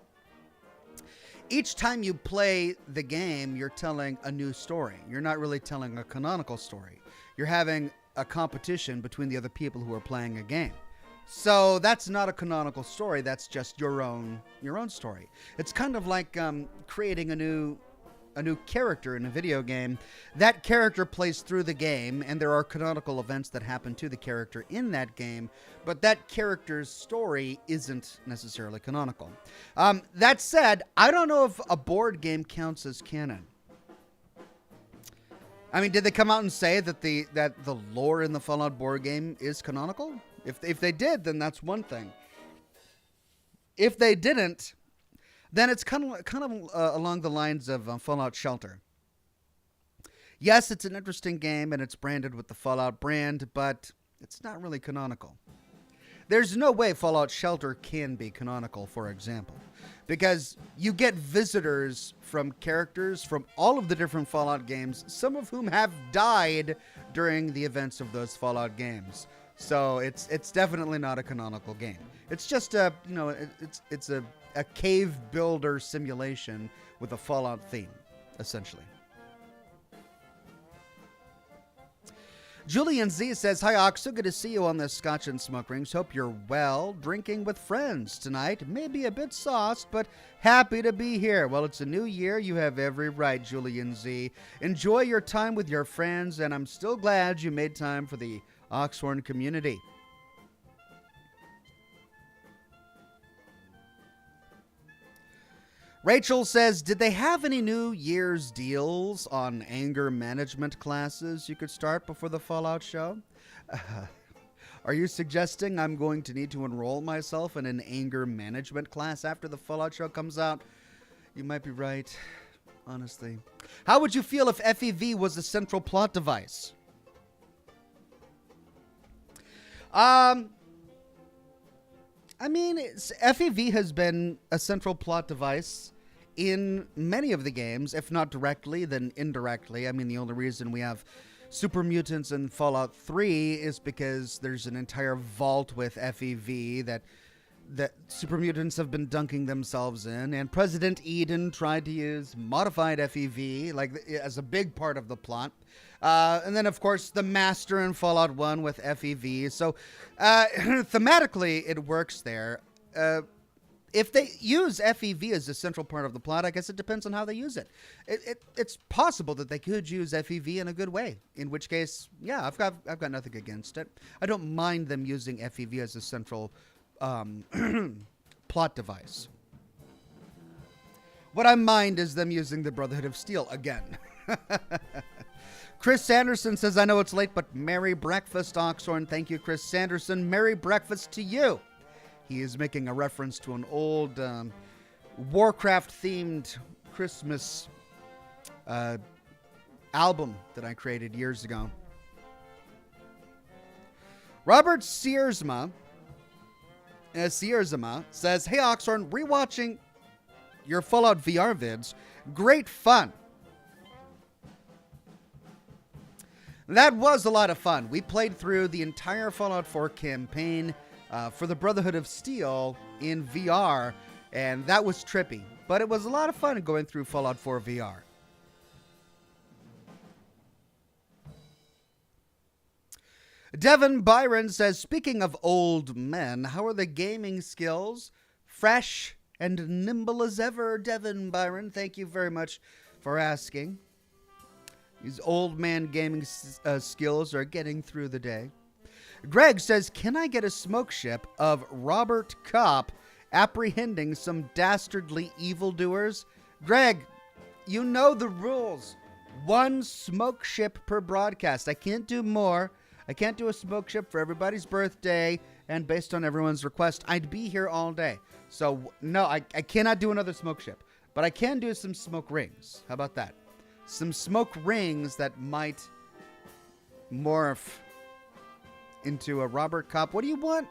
Each time you play the game, you're telling a new story. You're not really telling a canonical story. You're having a competition between the other people who are playing a game. So that's not a canonical story. That's just your own story. It's kind of like creating a new character in a video game. That character plays through the game, and there are canonical events that happen to the character in that game, but that character's story isn't necessarily canonical. That said, I don't know if a board game counts as canon. I mean, did they come out and say that the lore in the Fallout board game is canonical? If they did, then that's one thing. If they didn't, then it's kind of along the lines of Fallout Shelter. Yes, it's an interesting game, and it's branded with the Fallout brand, but it's not really canonical. There's no way Fallout Shelter can be canonical, for example, because you get visitors from characters from all of the different Fallout games, some of whom have died during the events of those Fallout games. So it's definitely not a canonical game. It's just it's a cave builder simulation with a Fallout theme, essentially. Julian Z says, "Hi Ox, so good to see you on the Scotch and Smoke Rings. Hope you're well. Drinking with friends tonight. Maybe a bit sauced, but happy to be here." Well, it's a new year. You have every right, Julian Z. Enjoy your time with your friends, and I'm still glad you made time for the Oxhorn community. Rachel says, "Did they have any New Year's deals on anger management classes you could start before the Fallout show?" Are you suggesting I'm going to need to enroll myself in an anger management class after the Fallout show comes out? You might be right, honestly. How would you feel if FEV was a central plot device? I mean, FEV has been a central plot device in many of the games, if not directly, then indirectly. I mean, the only reason we have super mutants in Fallout 3 is because there's an entire vault with FEV that super mutants have been dunking themselves in, and President Eden tried to use modified FEV as a big part of the plot. And then, of course, the Master in Fallout 1 with FEV. So, thematically, it works there. If they use FEV as a central part of the plot, I guess it depends on how they use it. It's possible that they could use FEV in a good way, in which case, yeah, I've got nothing against it. I don't mind them using FEV as a central plot device. What I mind is them using the Brotherhood of Steel again. Chris Sanderson says, "I know it's late, but Merry Breakfast, Oxhorn." Thank you, Chris Sanderson. Merry breakfast to you. He is making a reference to an old Warcraft-themed Christmas album that I created years ago. Robert Searsma says, "Hey, Oxhorn, rewatching your Fallout VR vids. Great fun." That was a lot of fun. We played through the entire Fallout 4 campaign for the Brotherhood of Steel in VR, and that was trippy. But it was a lot of fun going through Fallout 4 VR. Devin Byron says, "Speaking of old men, how are the gaming skills? Fresh and nimble as ever." Devin Byron, thank you very much for asking. These old man gaming skills are getting through the day. Greg says, "Can I get a smoke ship of Robert Kopp apprehending some dastardly evildoers?" Greg, you know the rules. One smoke ship per broadcast. I can't do more. I can't do a smoke ship for everybody's birthday and based on everyone's request. I'd be here all day. So, no, I cannot do another smoke ship. But I can do some smoke rings. How about that? Some smoke rings that might morph into a Robert Kopp. What do you want?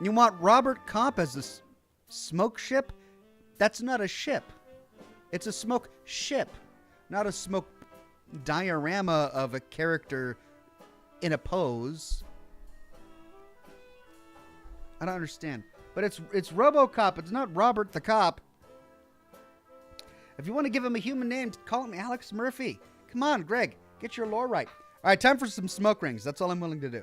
You want Robert Kopp as a smoke ship? That's not a ship. It's a smoke ship, not a smoke diorama of a character in a pose. I don't understand. But it's RoboCop. It's not Robert the Cop. If you want to give him a human name, call him Alex Murphy. Come on, Greg. Get your lore right. All right, time for some smoke rings. That's all I'm willing to do.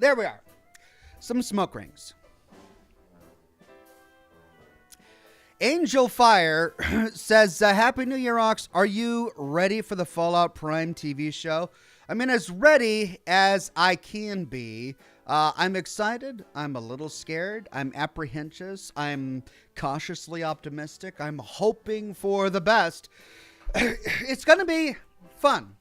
There we are. Some smoke rings. Angel Fire says, Happy New Year, Ox. Are you ready for the Fallout Prime TV show? I mean, as ready as I can be. I'm excited. I'm a little scared. I'm apprehensive. I'm cautiously optimistic. I'm hoping for the best. It's going to be fun.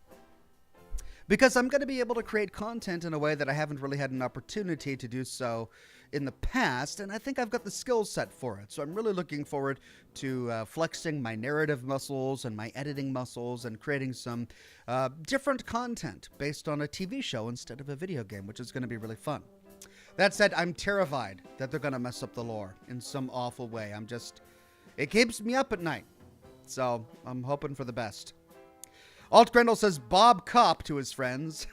Because I'm going to be able to create content in a way that I haven't really had an opportunity to do so in the past, and I think I've got the skill set for it. So I'm really looking forward to flexing my narrative muscles and my editing muscles and creating some different content based on a TV show instead of a video game, which is going to be really fun. That said, I'm terrified that they're going to mess up the lore in some awful way. It keeps me up at night. So I'm hoping for the best. Alt Grendel says Bob Cop to his friends.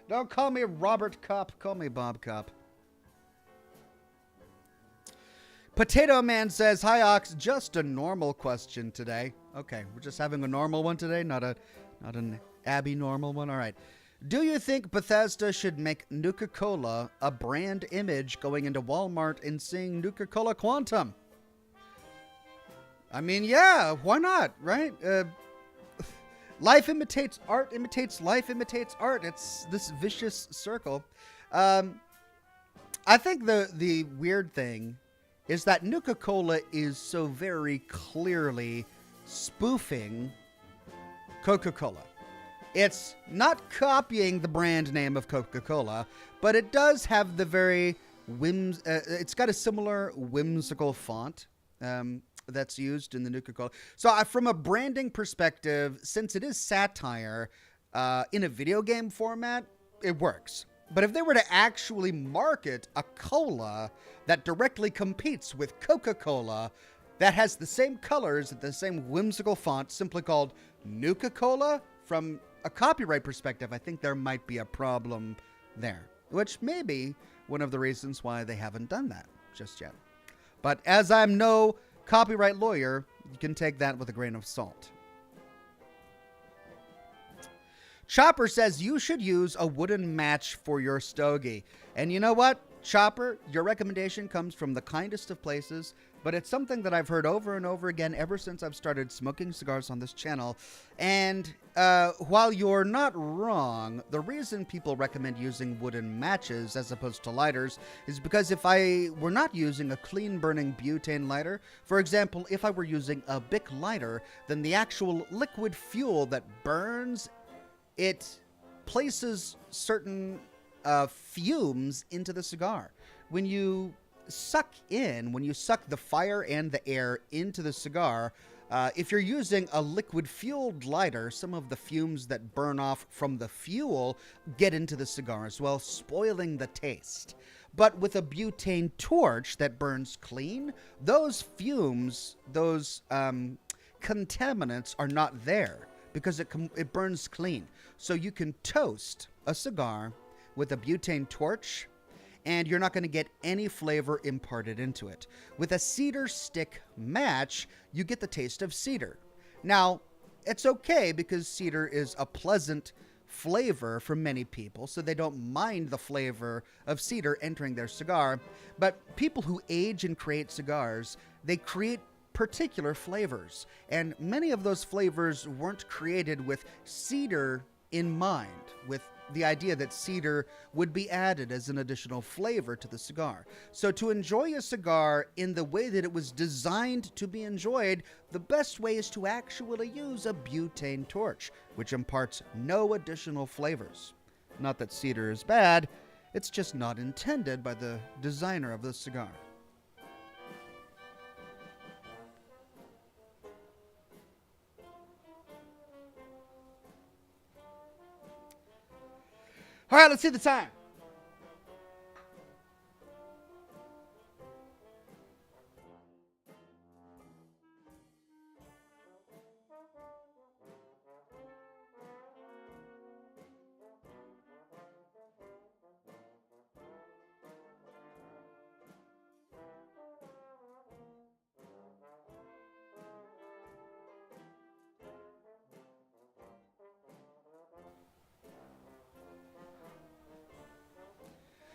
Don't call me Robert Cop. Call me Bob Cop. Potato Man says, Hi, Ox. Just a normal question today. Okay, we're just having a normal one today, not an abby-normal one. All right. Do you think Bethesda should make Nuka-Cola a brand image going into Walmart and seeing Nuka-Cola Quantum? I mean, yeah, why not, right? Life imitates art, imitates life, imitates art. It's this vicious circle. I think the weird thing is that Nuka-Cola is so very clearly spoofing Coca-Cola. It's not copying the brand name of Coca-Cola, but it does have the very it's got a similar whimsical font. That's used in the Nuka-Cola. So from a branding perspective, since it is satire in a video game format, it works. But if they were to actually market a cola that directly competes with Coca-Cola, that has the same colors, the same whimsical font, simply called Nuka-Cola, from a copyright perspective, I think there might be a problem there, which may be one of the reasons why they haven't done that just yet. But as I'm no copyright lawyer, you can take that with a grain of salt. Chopper says you should use a wooden match for your stogie. And you know what, Chopper, your recommendation comes from the kindest of places, but it's something that I've heard over and over again ever since I've started smoking cigars on this channel. And while you're not wrong, the reason people recommend using wooden matches as opposed to lighters is because if I were not using a clean burning butane lighter, for example, if I were using a Bic lighter, then the actual liquid fuel that burns, it places certain fumes into the cigar. When you suck the fire and the air into the cigar, if you're using a liquid fueled lighter, some of the fumes that burn off from the fuel get into the cigar as well, spoiling the taste. But with a butane torch that burns clean, those fumes, those contaminants are not there because it burns clean. So you can toast a cigar with a butane torch, and you're not going to get any flavor imparted into it. With a cedar stick match, you get the taste of cedar. Now, it's okay because cedar is a pleasant flavor for many people, so they don't mind the flavor of cedar entering their cigar. But people who age and create cigars, they create particular flavors, and many of those flavors weren't created with cedar in mind, with the idea that cedar would be added as an additional flavor to the cigar. So to enjoy a cigar in the way that it was designed to be enjoyed, the best way is to actually use a butane torch, which imparts no additional flavors. Not that cedar is bad, it's just not intended by the designer of the cigar. All right, let's see the time.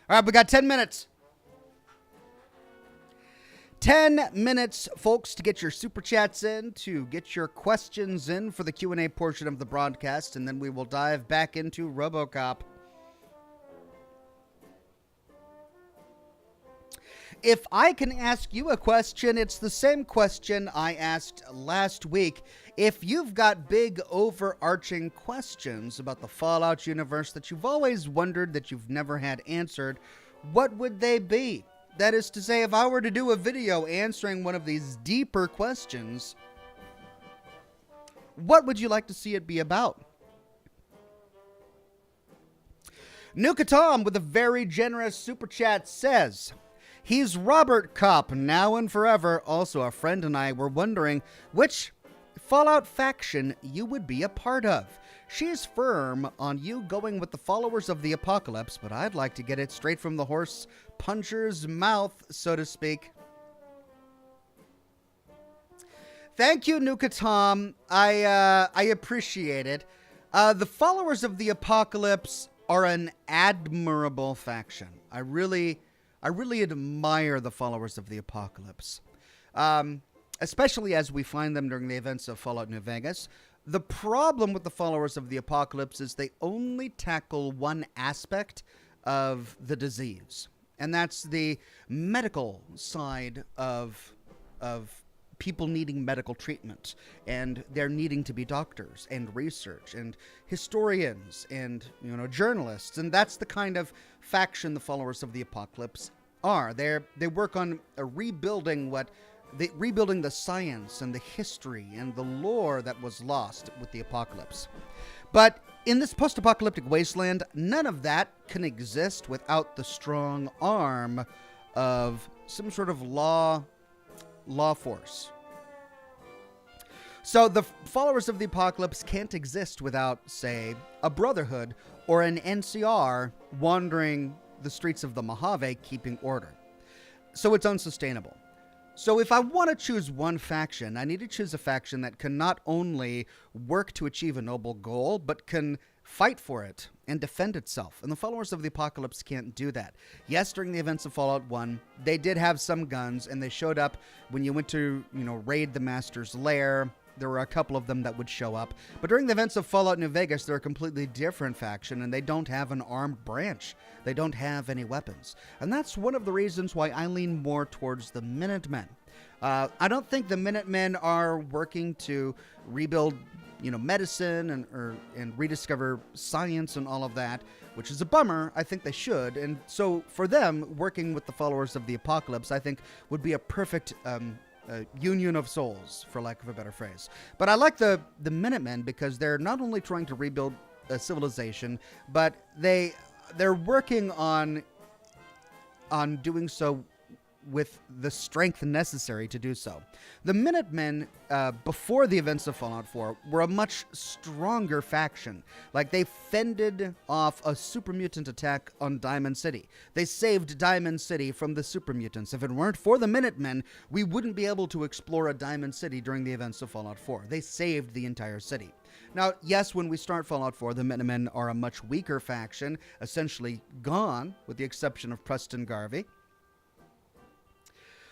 All right, we got 10 minutes. 10 minutes, folks, to get your super chats in, to get your questions in for the Q&A portion of the broadcast, and then we will dive back into RoboCop. If I can ask you a question, it's the same question I asked last week. If you've got big overarching questions about the Fallout universe that you've always wondered that you've never had answered, what would they be? That is to say, if I were to do a video answering one of these deeper questions, what would you like to see it be about? Nuka Tom with a very generous super chat says, he's Robert Cop, now and forever. Also, a friend and I were wondering which Fallout faction you would be a part of. She's firm on you going with the followers of the apocalypse, but I'd like to get it straight from the horse puncher's mouth, so to speak. Thank you, Nuka Tom. I appreciate it. The followers of the apocalypse are an admirable faction. I really admire the followers of the apocalypse, especially as we find them during the events of Fallout New Vegas. The problem with the followers of the apocalypse is they only tackle one aspect of the disease, and that's the medical side of people needing medical treatment, and there needing to be doctors and research and historians and journalists, and that's the kind of faction the followers of the apocalypse are. They work on rebuilding the science and the history and the lore that was lost with the apocalypse. But in this post-apocalyptic wasteland, none of that can exist without the strong arm of some sort of law force. So the followers of the apocalypse can't exist without, say, a brotherhood or an NCR wandering the streets of the Mojave keeping order. So it's unsustainable. So if I want to choose one faction, I need to choose a faction that can not only work to achieve a noble goal, but can fight for it and defend itself. And the followers of the apocalypse can't do that. Yes, during the events of Fallout 1, they did have some guns, and they showed up when you went to, raid the Master's lair. There were a couple of them that would show up. But during the events of Fallout New Vegas, they're a completely different faction, and they don't have an armed branch. They don't have any weapons. And that's one of the reasons why I lean more towards the Minutemen. I don't think the Minutemen are working to rebuild, medicine and rediscover science and all of that, which is a bummer. I think they should. And so for them, working with the followers of the apocalypse, I think would be a perfect union of souls, for lack of a better phrase. But I like the Minutemen because they're not only trying to rebuild a civilization, but they're working on doing so with the strength necessary to do so. The Minutemen, before the events of Fallout 4, were a much stronger faction. Like, they fended off a super mutant attack on Diamond City. They saved Diamond City from the super mutants. If it weren't for the Minutemen, we wouldn't be able to explore a Diamond City during the events of Fallout 4. They saved the entire city. Now, yes, when we start Fallout 4, the Minutemen are a much weaker faction, essentially gone, with the exception of Preston Garvey.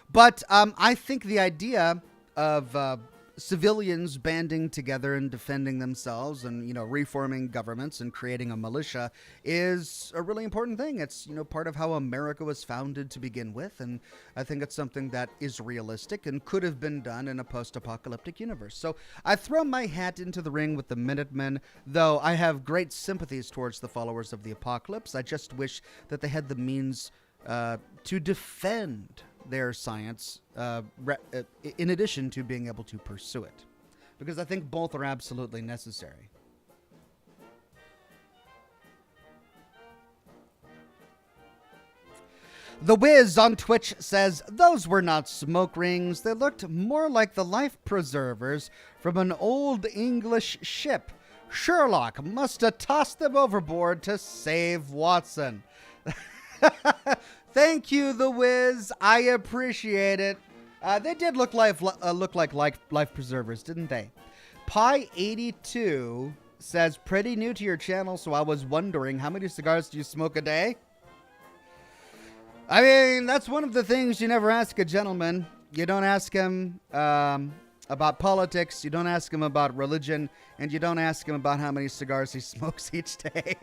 But I think the idea of civilians banding together and defending themselves and, reforming governments and creating a militia is a really important thing. It's, part of how America was founded to begin with. And I think it's something that is realistic and could have been done in a post-apocalyptic universe. So I throw my hat into the ring with the Minutemen, though I have great sympathies towards the followers of the apocalypse. I just wish that they had the means to defend their science in addition to being able to pursue it, because I think both are absolutely necessary. The Wiz on Twitch says, those were not smoke rings. They looked more like the life preservers from an old English ship. Sherlock must have tossed them overboard to save Watson. Thank you, The Wiz. I appreciate it. They did look like life preservers, didn't they? Pi82 says, pretty new to your channel, so I was wondering, how many cigars do you smoke a day? I mean, that's one of the things you never ask a gentleman. You don't ask him about politics, you don't ask him about religion, and you don't ask him about how many cigars he smokes each day.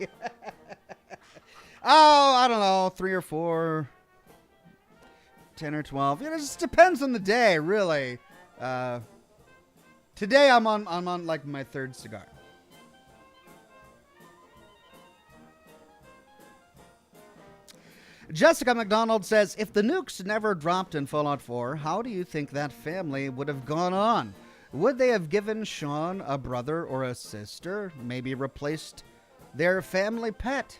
Oh, I don't know, 3 or 4, 10 or 12. It just depends on the day, really. Today I'm on like my 3rd cigar. Jessica McDonald says, if the nukes never dropped in Fallout 4, how do you think that family would have gone on? Would they have given Sean a brother or a sister? Maybe replaced their family pet?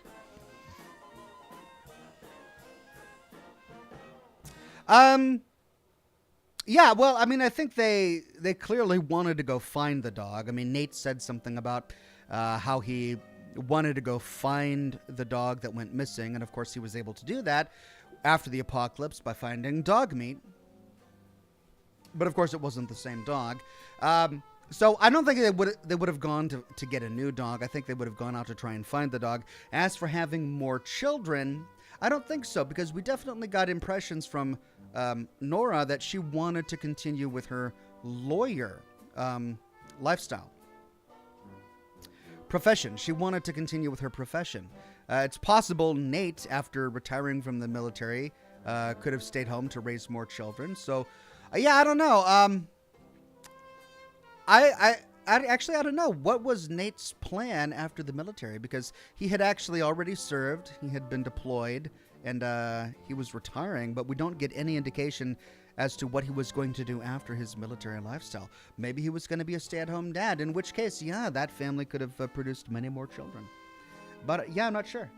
Yeah, well, I mean, I think they clearly wanted to go find the dog. I mean, Nate said something about how he wanted to go find the dog that went missing, and of course he was able to do that after the apocalypse by finding dog meat. But of course it wasn't the same dog. So I don't think they would have gone to get a new dog. I think they would have gone out to try and find the dog. As for having more children, I don't think so, because we definitely got impressions from Nora that she wanted to continue with her lawyer lifestyle. Profession. She wanted to continue with her profession. It's possible Nate, after retiring from the military, could have stayed home to raise more children. So, yeah, I don't know. I don't know. What was Nate's plan after the military? Because he had actually already served. He had been deployed, and he was retiring, but we don't get any indication as to what he was going to do after his military lifestyle. Maybe he was going to be a stay-at-home dad, in which case, yeah, that family could have produced many more children. But, yeah, I'm not sure.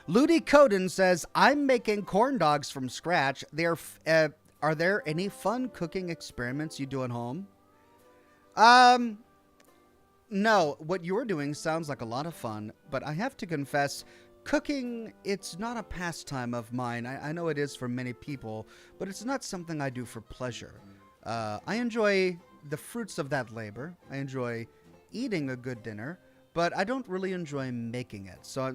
Ludi Coden says, I'm making corn dogs from scratch. Are there any fun cooking experiments you do at home? No, what you're doing sounds like a lot of fun, but I have to confess, cooking, it's not a pastime of mine. I know it is for many people, but it's not something I do for pleasure. I enjoy the fruits of that labor. I enjoy eating a good dinner, but I don't really enjoy making it. So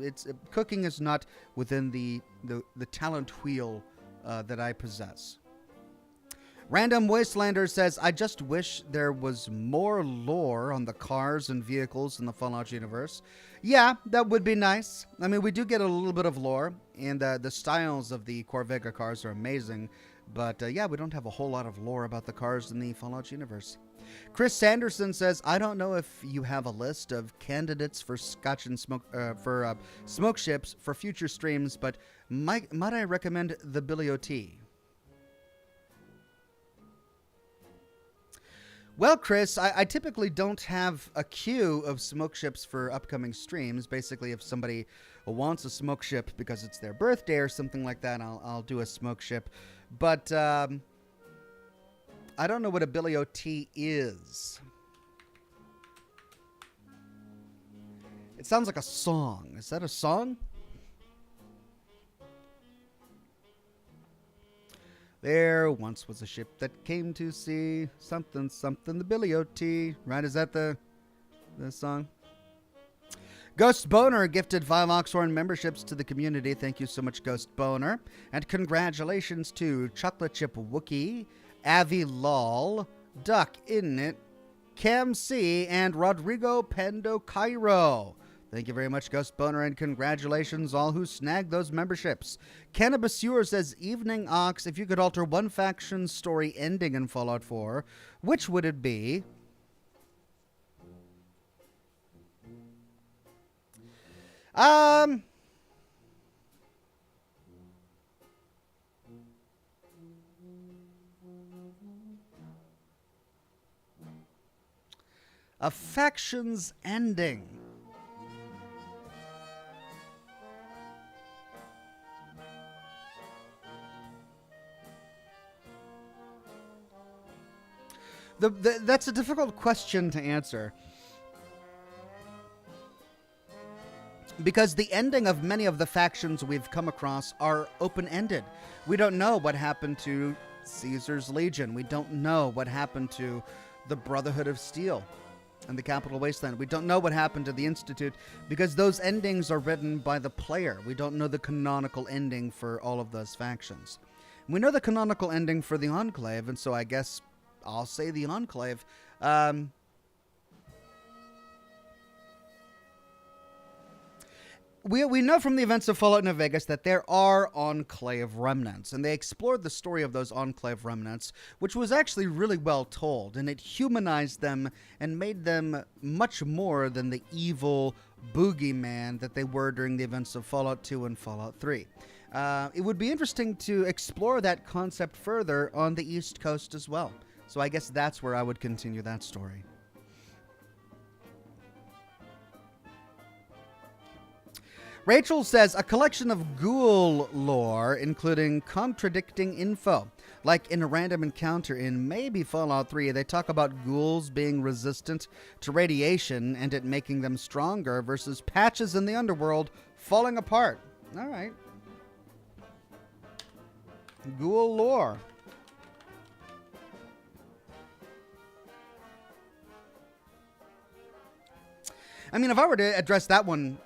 cooking is not within the talent wheel that I possess. Random Wastelander says, I just wish there was more lore on the cars and vehicles in the Fallout universe. Yeah, that would be nice. I mean, we do get a little bit of lore, and the styles of the Corvega cars are amazing. But yeah, we don't have a whole lot of lore about the cars in the Fallout universe. Chris Sanderson says, I don't know if you have a list of candidates for Scotch and smoke ships for future streams, but might I recommend the Billy O.T.? Well, Chris, I typically don't have a queue of smoke ships for upcoming streams. Basically, if somebody wants a smoke ship because it's their birthday or something like that, I'll do a smoke ship. But I don't know what a Billy O.T. is. It sounds like a song. Is that a song? There once was a ship that came to sea, something, something, the Billy O.T. Right, is that the song? Ghost Boner gifted 5 Oxhorn memberships to the community. Thank you so much, Ghost Boner. And congratulations to Chocolate Chip Wookie, Avi Lol, Duck Innit, Cam C, and Rodrigo Pendo Cairo. Thank you very much, Ghost Boner, and congratulations all who snagged those memberships. Cannabisure says, Evening Ox, if you could alter one faction's story ending in Fallout 4, which would it be? A faction's ending. That's a difficult question to answer. Because the ending of many of the factions we've come across are open-ended. We don't know what happened to Caesar's Legion. We don't know what happened to the Brotherhood of Steel and the Capital Wasteland. We don't know what happened to the Institute because those endings are written by the player. We don't know the canonical ending for all of those factions. We know the canonical ending for the Enclave, and so I guess I'll say the Enclave. We know from the events of Fallout New Vegas that there are Enclave remnants, and they explored the story of those Enclave remnants, which was actually really well told, and it humanized them and made them much more than the evil boogeyman that they were during the events of Fallout 2 and Fallout 3. It would be interesting to explore that concept further on the East Coast as well, so I guess that's where I would continue that story. Rachel says, a collection of ghoul lore, including contradicting info. Like in a random encounter in maybe Fallout 3, they talk about ghouls being resistant to radiation and it making them stronger versus patches in the underworld falling apart. All right. Ghoul lore. I mean, if I were to address that one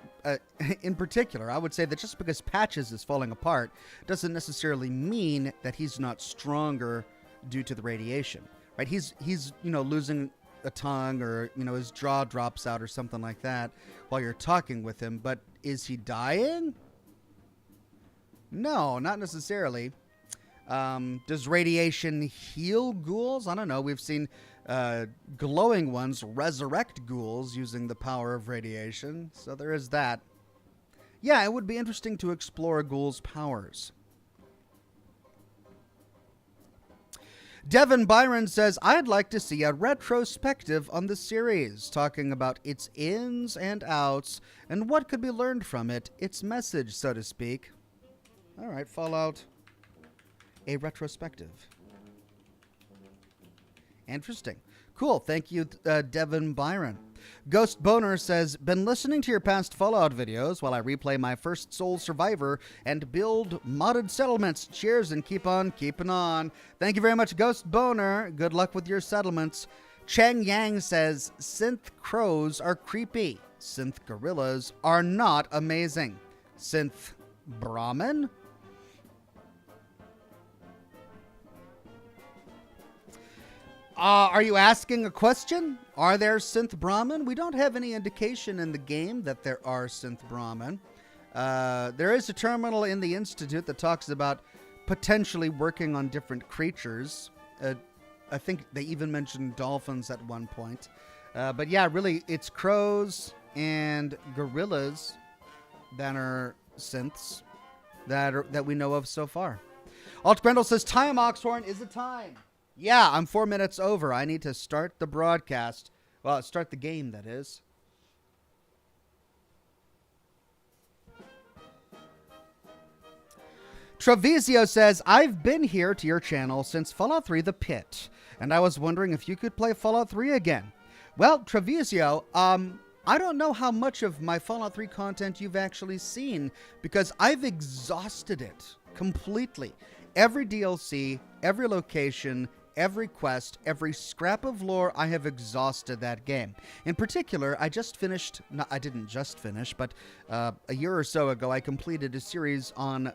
in particular, I would say that just because Patches is falling apart doesn't necessarily mean that he's not stronger due to the radiation, right? He's losing a tongue, or his jaw drops out or something like that while you're talking with him. But is he dying? No, not necessarily. Does radiation heal ghouls? I don't know. We've seen glowing ones resurrect ghouls using the power of radiation, so there is that. Yeah, it would be interesting to explore a ghoul's powers. Devin Byron says, I'd like to see a retrospective on the series, talking about its ins and outs and what could be learned from it, its message, so to speak. All right, Fallout, a retrospective. Interesting. Cool. Thank you, Devin Byron. Ghost Boner says, been listening to your past Fallout videos while I replay my first Soul Survivor and build modded settlements. Cheers and keep on keeping on. Thank you very much, Ghost Boner. Good luck with your settlements. Chang Yang says, synth crows are creepy. Synth gorillas are not amazing. Synth Brahmin? Are you asking a question? Are there synth Brahmin? We don't have any indication in the game that there are synth Brahmin. There is a terminal in the Institute that talks about potentially working on different creatures. I think they even mentioned dolphins at one point. But yeah, really, it's crows and gorillas that are synths that we know of so far. Alt Grendel says, time, Oxhorn. Is it time? Yeah, I'm 4 minutes over. I need to start the broadcast. Well, start the game, that is. Trevisio says, I've been here to your channel since Fallout 3 The Pit, and I was wondering if you could play Fallout 3 again. Well, Trevisio, I don't know how much of my Fallout 3 content you've actually seen, because I've exhausted it completely. Every DLC, every location, every quest, every scrap of lore. I have exhausted that game. In particular, I didn't just finish, but a year or so ago, I completed a series on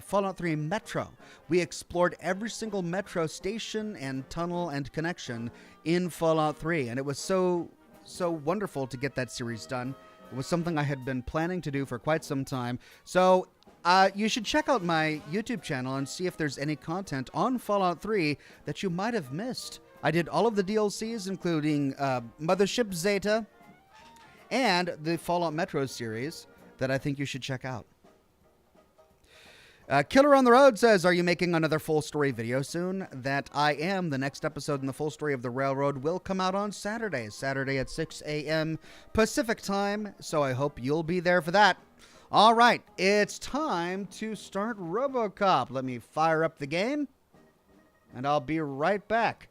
Fallout 3 Metro. We explored every single metro station and tunnel and connection in Fallout 3, and it was so wonderful to get that series done. It was something I had been planning to do for quite some time. So you should check out my YouTube channel and see if there's any content on Fallout 3 that you might have missed. I did all of the DLCs, including Mothership Zeta and the Fallout Metro series that I think you should check out. Killer on the Road says, are you making another full story video soon? That I am. The next episode in the full story of the Railroad will come out on Saturday at 6 a.m. Pacific time, so I hope you'll be there for that. All right, it's time to start RoboCop. Let me fire up the game, and I'll be right back.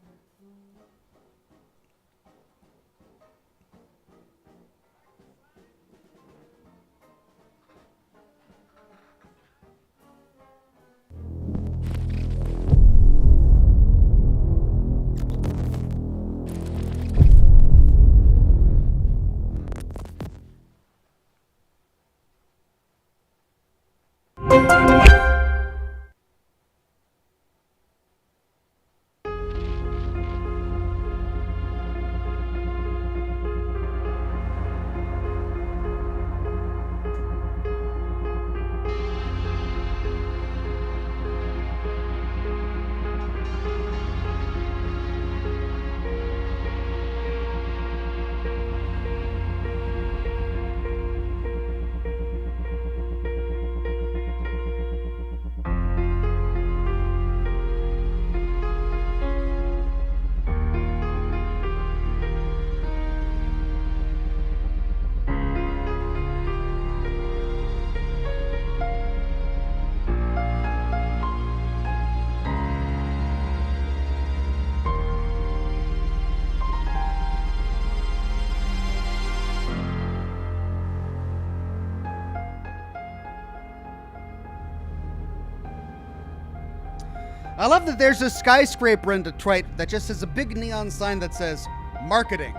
I love that there's a skyscraper in Detroit that just has a big neon sign that says marketing.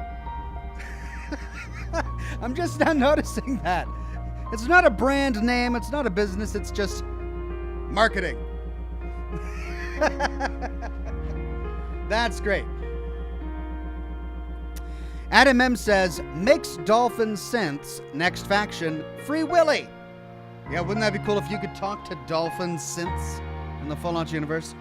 I'm just not noticing that. It's not a brand name, it's not a business, it's just marketing. That's great. Adam M says, makes dolphin synths, next faction, Free Willy. Yeah, wouldn't that be cool if you could talk to dolphin synths in the Fallout universe?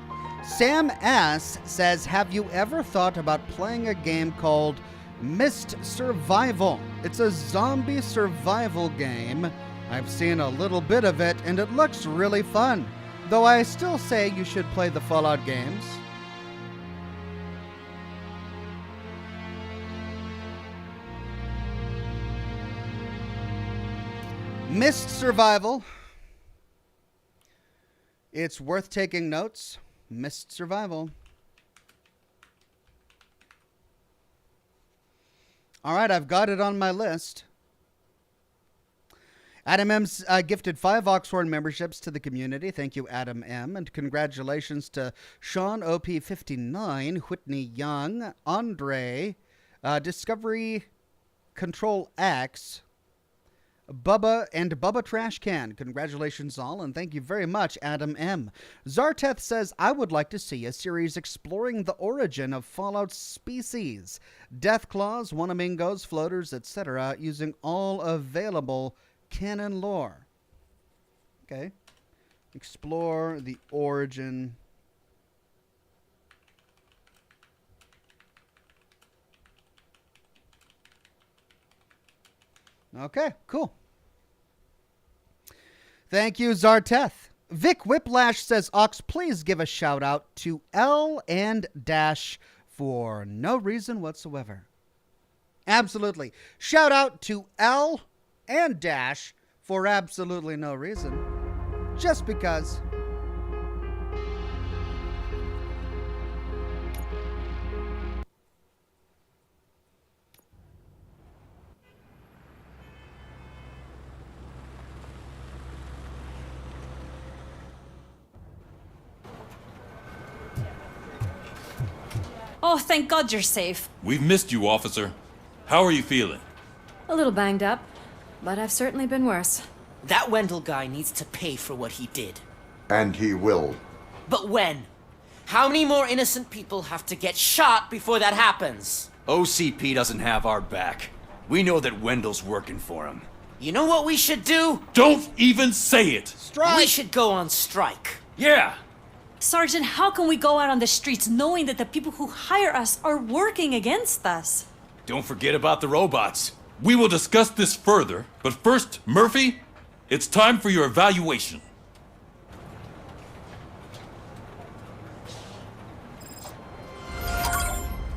Sam S. says, have you ever thought about playing a game called Mist Survival? It's a zombie survival game. I've seen a little bit of it, and it looks really fun. Though I still say you should play the Fallout games. Mist Survival. It's worth taking notes. Mist Survival. All right, I've got it on my list. Adam M's gifted 5 Oxhorn memberships to the community. Thank you, Adam M. And congratulations to Sean OP59, Whitney Young, Andre, Discovery Control X, Bubba and Bubba Trash Can. Congratulations all, and thank you very much, Adam M. Zarteth says, I would like to see a series exploring the origin of Fallout species, Deathclaws, Wanamingos, floaters, etc., using all available canon lore. Okay. Explore the origin. Okay, cool. Thank you, Zarteth. Vic Whiplash says, Ox, please give a shout out to L and Dash for no reason whatsoever. Absolutely. Shout out to L and Dash for absolutely no reason. Just because. Oh, thank God you're safe. We've missed you, officer. How are you feeling? A little banged up, but I've certainly been worse. That Wendell guy needs to pay for what he did. And he will. But when? How many more innocent people have to get shot before that happens? OCP doesn't have our back. We know that Wendell's working for him. You know what we should do? Don't even say it! Strike! We should go on strike. Yeah! Sergeant, how can we go out on the streets knowing that the people who hire us are working against us? Don't forget about the robots. We will discuss this further, but first, Murphy, it's time for your evaluation.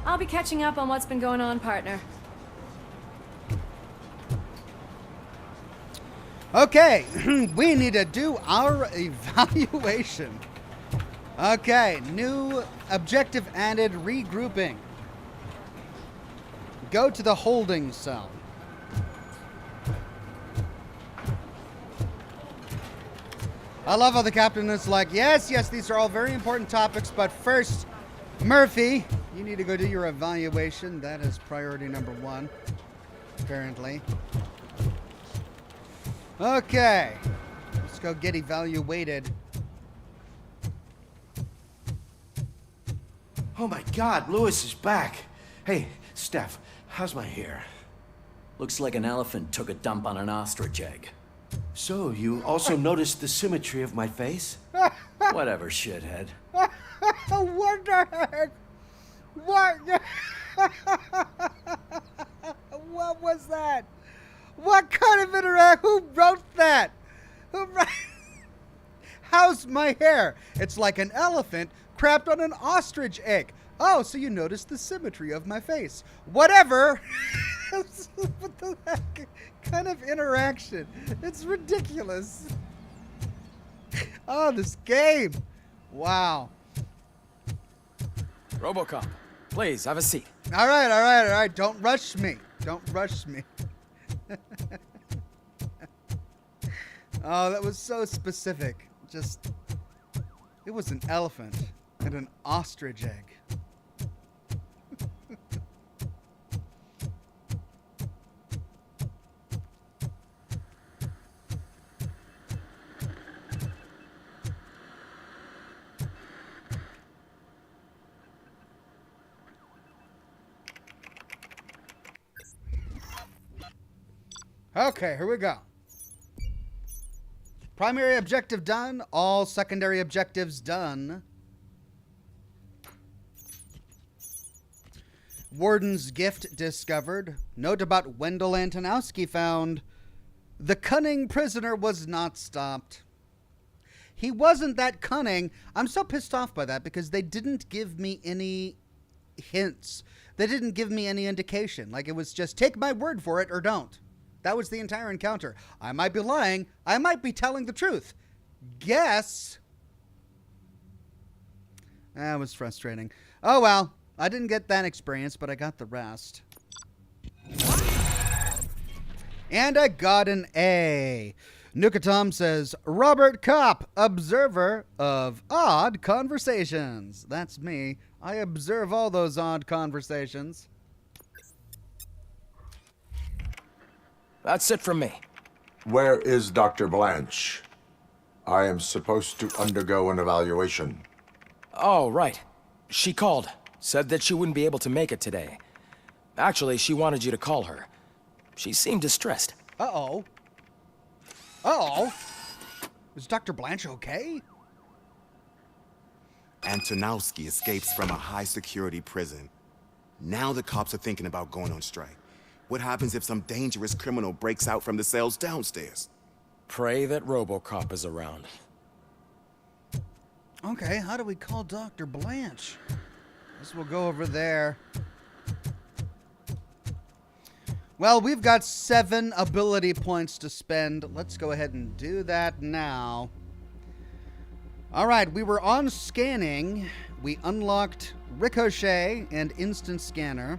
I'll be catching up on what's been going on, partner. Okay, we need to do our evaluation. Okay, new objective added, regrouping. Go to the holding cell. I love how the captain is like, yes, these are all very important topics, but first, Murphy, you need to go do your evaluation. That is priority number 1, apparently. Okay, let's go get evaluated. Oh my God, Lewis is back. Hey, Steph, how's my hair? Looks like an elephant took a dump on an ostrich egg. So, you also noticed the symmetry of my face? Whatever, shithead. What the heck? What? What was that? What kind of interact? Who wrote that? How's my hair? It's like an elephant crapped on an ostrich egg. Oh, so you noticed the symmetry of my face. Whatever. What the heck kind of interaction? It's ridiculous. Oh, this game. Wow. RoboCop, please, have a seat. All right. Don't rush me. Don't rush me. Oh, that was so specific. Just, it was an elephant and an ostrich egg. Okay, here we go. Primary objective done. All secondary objectives done. Warden's gift discovered. Note about Wendell Antonowski found. The cunning prisoner was not stopped. He wasn't that cunning. I'm so pissed off by that because they didn't give me any hints. They didn't give me any indication. Like, it was just take my word for it or don't. That was the entire encounter. I might be lying. I might be telling the truth. Guess. That was frustrating. Oh, well. I didn't get that experience, but I got the rest. And I got an A. Nukatom says, Robert Kopp, observer of odd conversations. That's me. I observe all those odd conversations. That's it from me. Where is Dr. Blanche? I am supposed to undergo an evaluation. Oh, right. She called. Said that she wouldn't be able to make it today. Actually, she wanted you to call her. She seemed distressed. Uh-oh. Uh-oh. Is Dr. Blanche okay? Antonowski escapes from a high-security prison. Now the cops are thinking about going on strike. What happens if some dangerous criminal breaks out from the cells downstairs? Pray that RoboCop is around. Okay, how do we call Dr. Blanche? Guess we'll go over there. Well, we've got 7 ability points to spend. Let's go ahead and do that now. All right, we were on scanning. We unlocked Ricochet and Instant Scanner.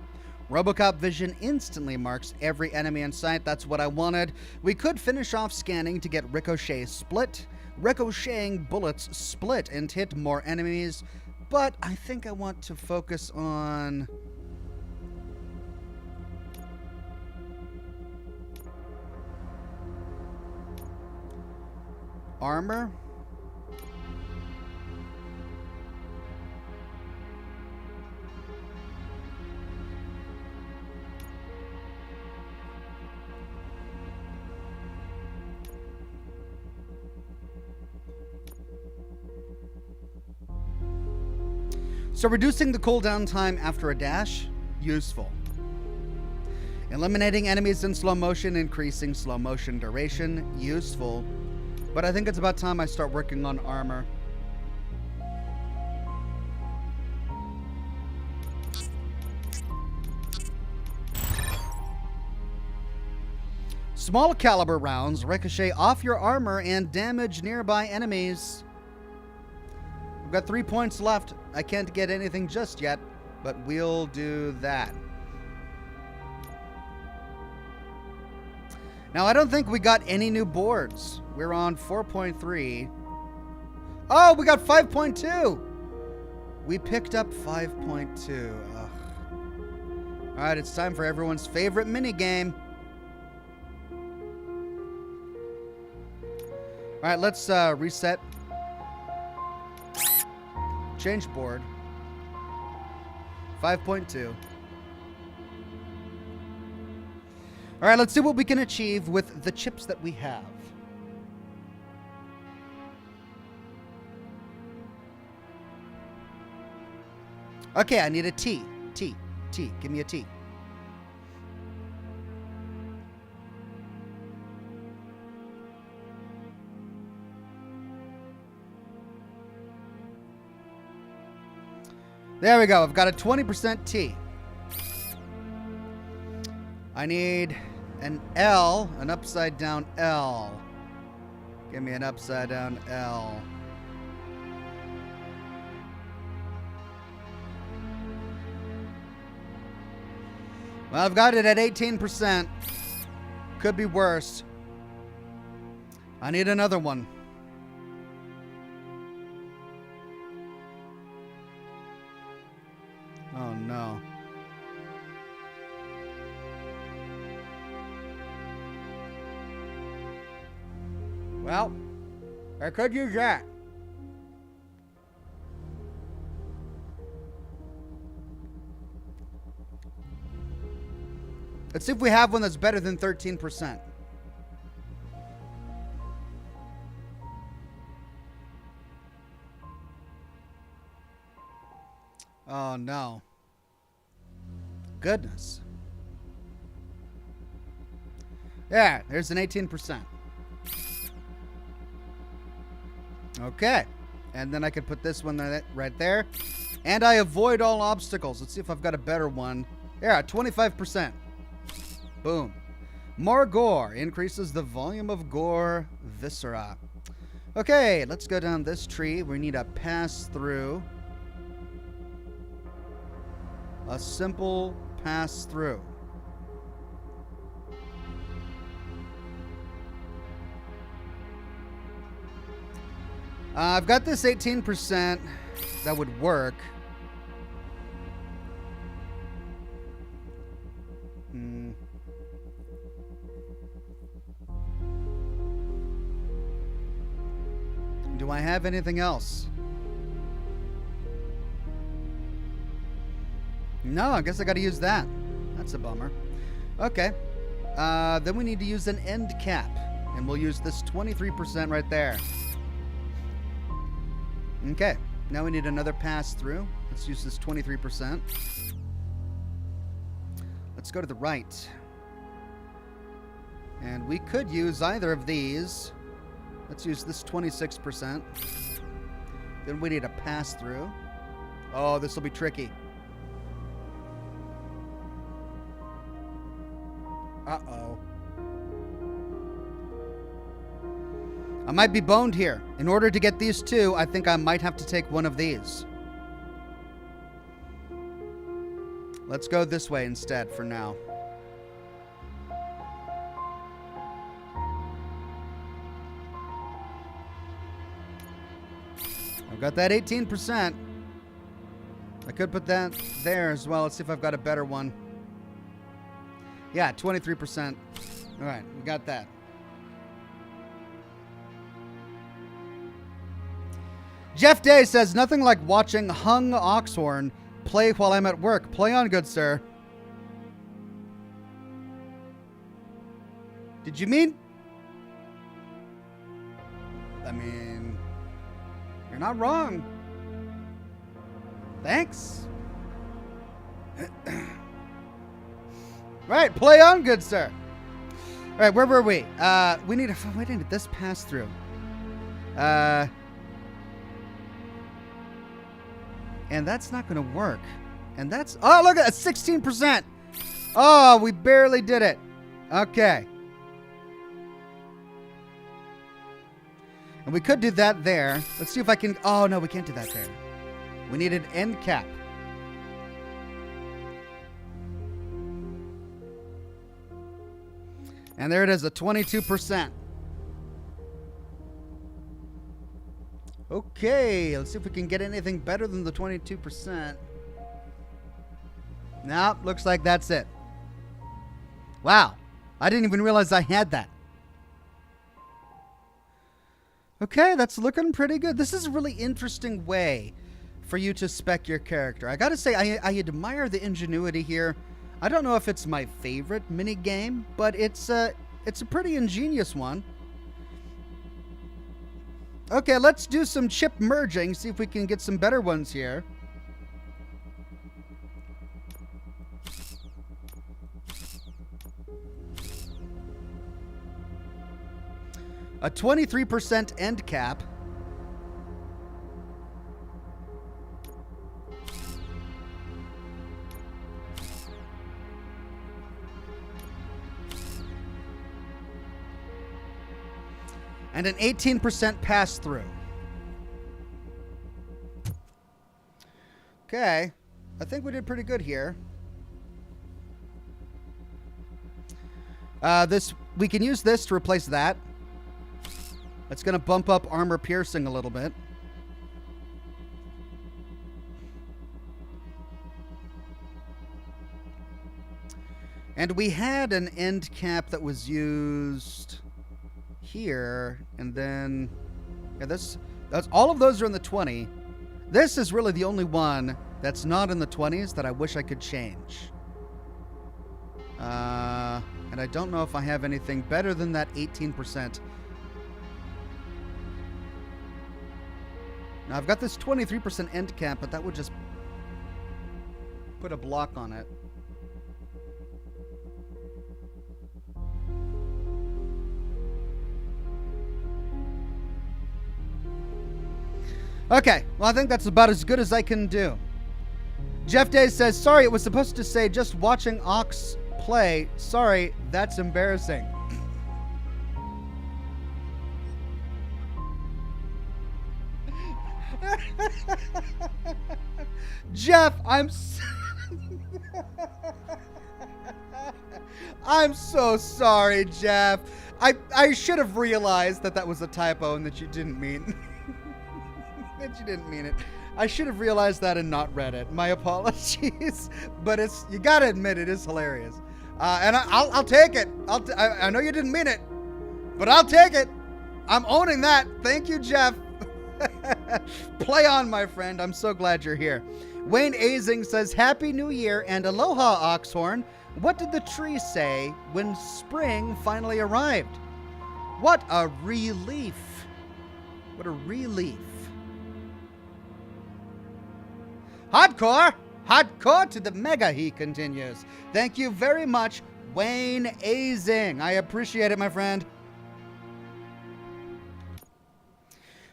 RoboCop vision instantly marks every enemy in sight. That's what I wanted. We could finish off scanning to get Ricochet split. Ricocheting bullets split and hit more enemies. But I think I want to focus on... armor. So reducing the cooldown time after a dash, useful. Eliminating enemies in slow motion, increasing slow motion duration, useful. But I think it's about time I start working on armor. Small caliber rounds ricochet off your armor and damage nearby enemies. I've got 3 points left. I can't get anything just yet, but we'll do that. Now, I don't think we got any new boards. We're on 4.3. Oh, we got 5.2. We picked up 5.2. Ugh. All right, it's time for everyone's favorite minigame. All right, let's reset. Change board. 5.2. All right, let's see what we can achieve with the chips that we have. Okay, I need a T. T. T. Give me a T. There we go. I've got a 20% T. I need an L, an upside down L. Give me an upside down L. Well, I've got it at 18%. Could be worse. I need another one. Oh no. Well, I could use that. Let's see if we have one that's better than 13%. Oh no. Goodness. Yeah, there's an 18%. Okay. And then I could put this one right there. And I avoid all obstacles. Let's see if I've got a better one. Yeah, 25%. Boom. More gore. Increases the volume of gore viscera. Okay, let's go down this tree. We need a pass through. A simple pass through. I've got this 18% that would work. Do I have anything else? No, I guess I gotta use that. That's a bummer. Okay. Then we need to use an end cap. And we'll use this 23% right there. Okay. Now we need another pass through. Let's use this 23%. Let's go to the right. And we could use either of these. Let's use this 26%. Then we need a pass through. Oh, this will be tricky. Uh-oh. I might be boned here. In order to get these two, I think I might have to take one of these. Let's go this way instead for now. I've got that 18%. I could put that there as well. Let's see if I've got a better one. Yeah, 23%. All right, we got that. Jeff Day says, nothing like watching hung Oxhorn play while I'm at work. Play on, good sir. Did you mean? I mean, you're not wrong. Thanks. Right, play on, good sir. All right, where were we? We need this pass through. And that's not going to work. And that's, oh, look at that, 16%. Oh, we barely did it. Okay. And we could do that there. Let's see if I can, oh no, we can't do that there. We need an end cap. And there it is, a 22%. Okay, let's see if we can get anything better than the 22%. Nope, looks like that's it. Wow, I didn't even realize I had that. Okay, that's looking pretty good. This is a really interesting way for you to spec your character. I gotta say, I admire the ingenuity here. I don't know if it's my favorite mini game, but it's a pretty ingenious one. Okay, let's do some chip merging, see if we can get some better ones here. A 23% end cap. And an 18% pass through. Okay, I think we did pretty good here. We can use this to replace that. That's going to bump up armor piercing a little bit. And we had an end cap that was used here, and then yeah, that's all of those are in the 20. This is really the only one that's not in the 20s that I wish I could change. And I don't know if I have anything better than that 18%. Now I've got this 23% end cap, but that would just put a block on it. Okay, well, I think that's about as good as I can do. Jeff Day says, sorry, it was supposed to say just watching Ox play. Sorry, that's embarrassing. Jeff, I'm so sorry, Jeff. I should have realized that was a typo and that you didn't mean that you didn't mean it. I should have realized that and not read it. My apologies. But you gotta admit it is hilarious. And I'll take it. I know you didn't mean it, but I'll take it. I'm owning that. Thank you, Jeff. Play on, my friend. I'm so glad you're here. Wayne Azing says, Happy New Year and aloha, Oxhorn. What did the tree say when spring finally arrived? What a relief. What a relief. Hardcore! Hardcore to the mega, he continues. Thank you very much, Wayne Azing. I appreciate it, my friend.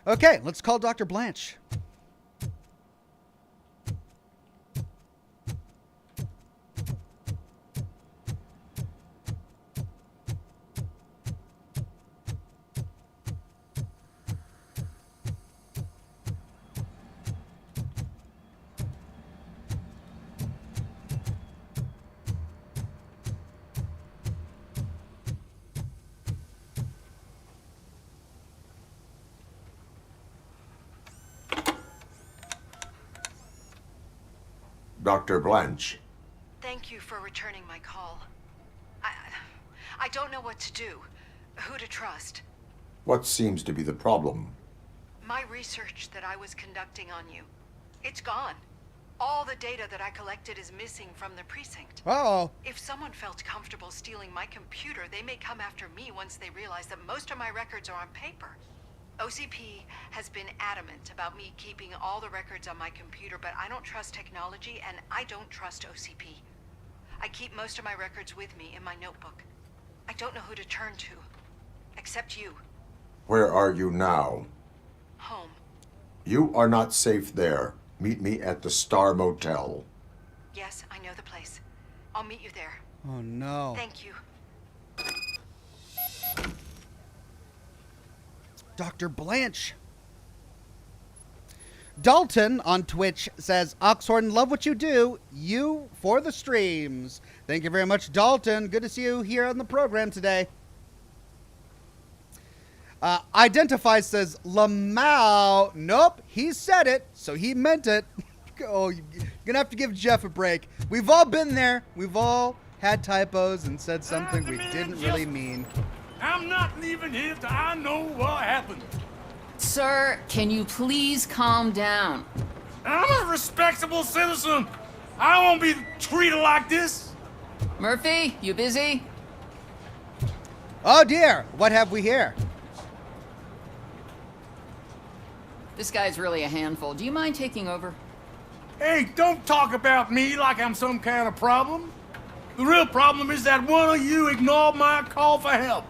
Okay, let's call Dr. Blanche. Dr. Blanche. Thank you for returning my call. I don't know what to do, who to trust. What seems to be the problem? My research that I was conducting on you, it's gone. All the data that I collected is missing from the precinct. Uh-oh. If someone felt comfortable stealing my computer, they may come after me once they realize that most of my records are on paper. OCP has been adamant about me keeping all the records on my computer, but I don't trust technology and I don't trust OCP. I keep most of my records with me in my notebook. I don't know who to turn to, except you. Where are you now? Home. You are not safe there. Meet me at the Star Motel. Yes, I know the place. I'll meet you there. Oh, no. Thank you. Dr. Blanche. Dalton on Twitch says, Oxhorn, love what you do. You for the streams. Thank you very much, Dalton. Good to see you here on the program today. Identify says, Lamau. Nope, he said it, so he meant it. Oh, you're gonna have to give Jeff a break. We've all been there. We've all had typos and said something we didn't really mean. I'm not leaving here till I know what happened. Sir, can you please calm down? I'm a respectable citizen. I won't be treated like this. Murphy, you busy? Oh dear, what have we here? This guy's really a handful. Do you mind taking over? Hey, don't talk about me like I'm some kind of problem. The real problem is that one of you ignored my call for help.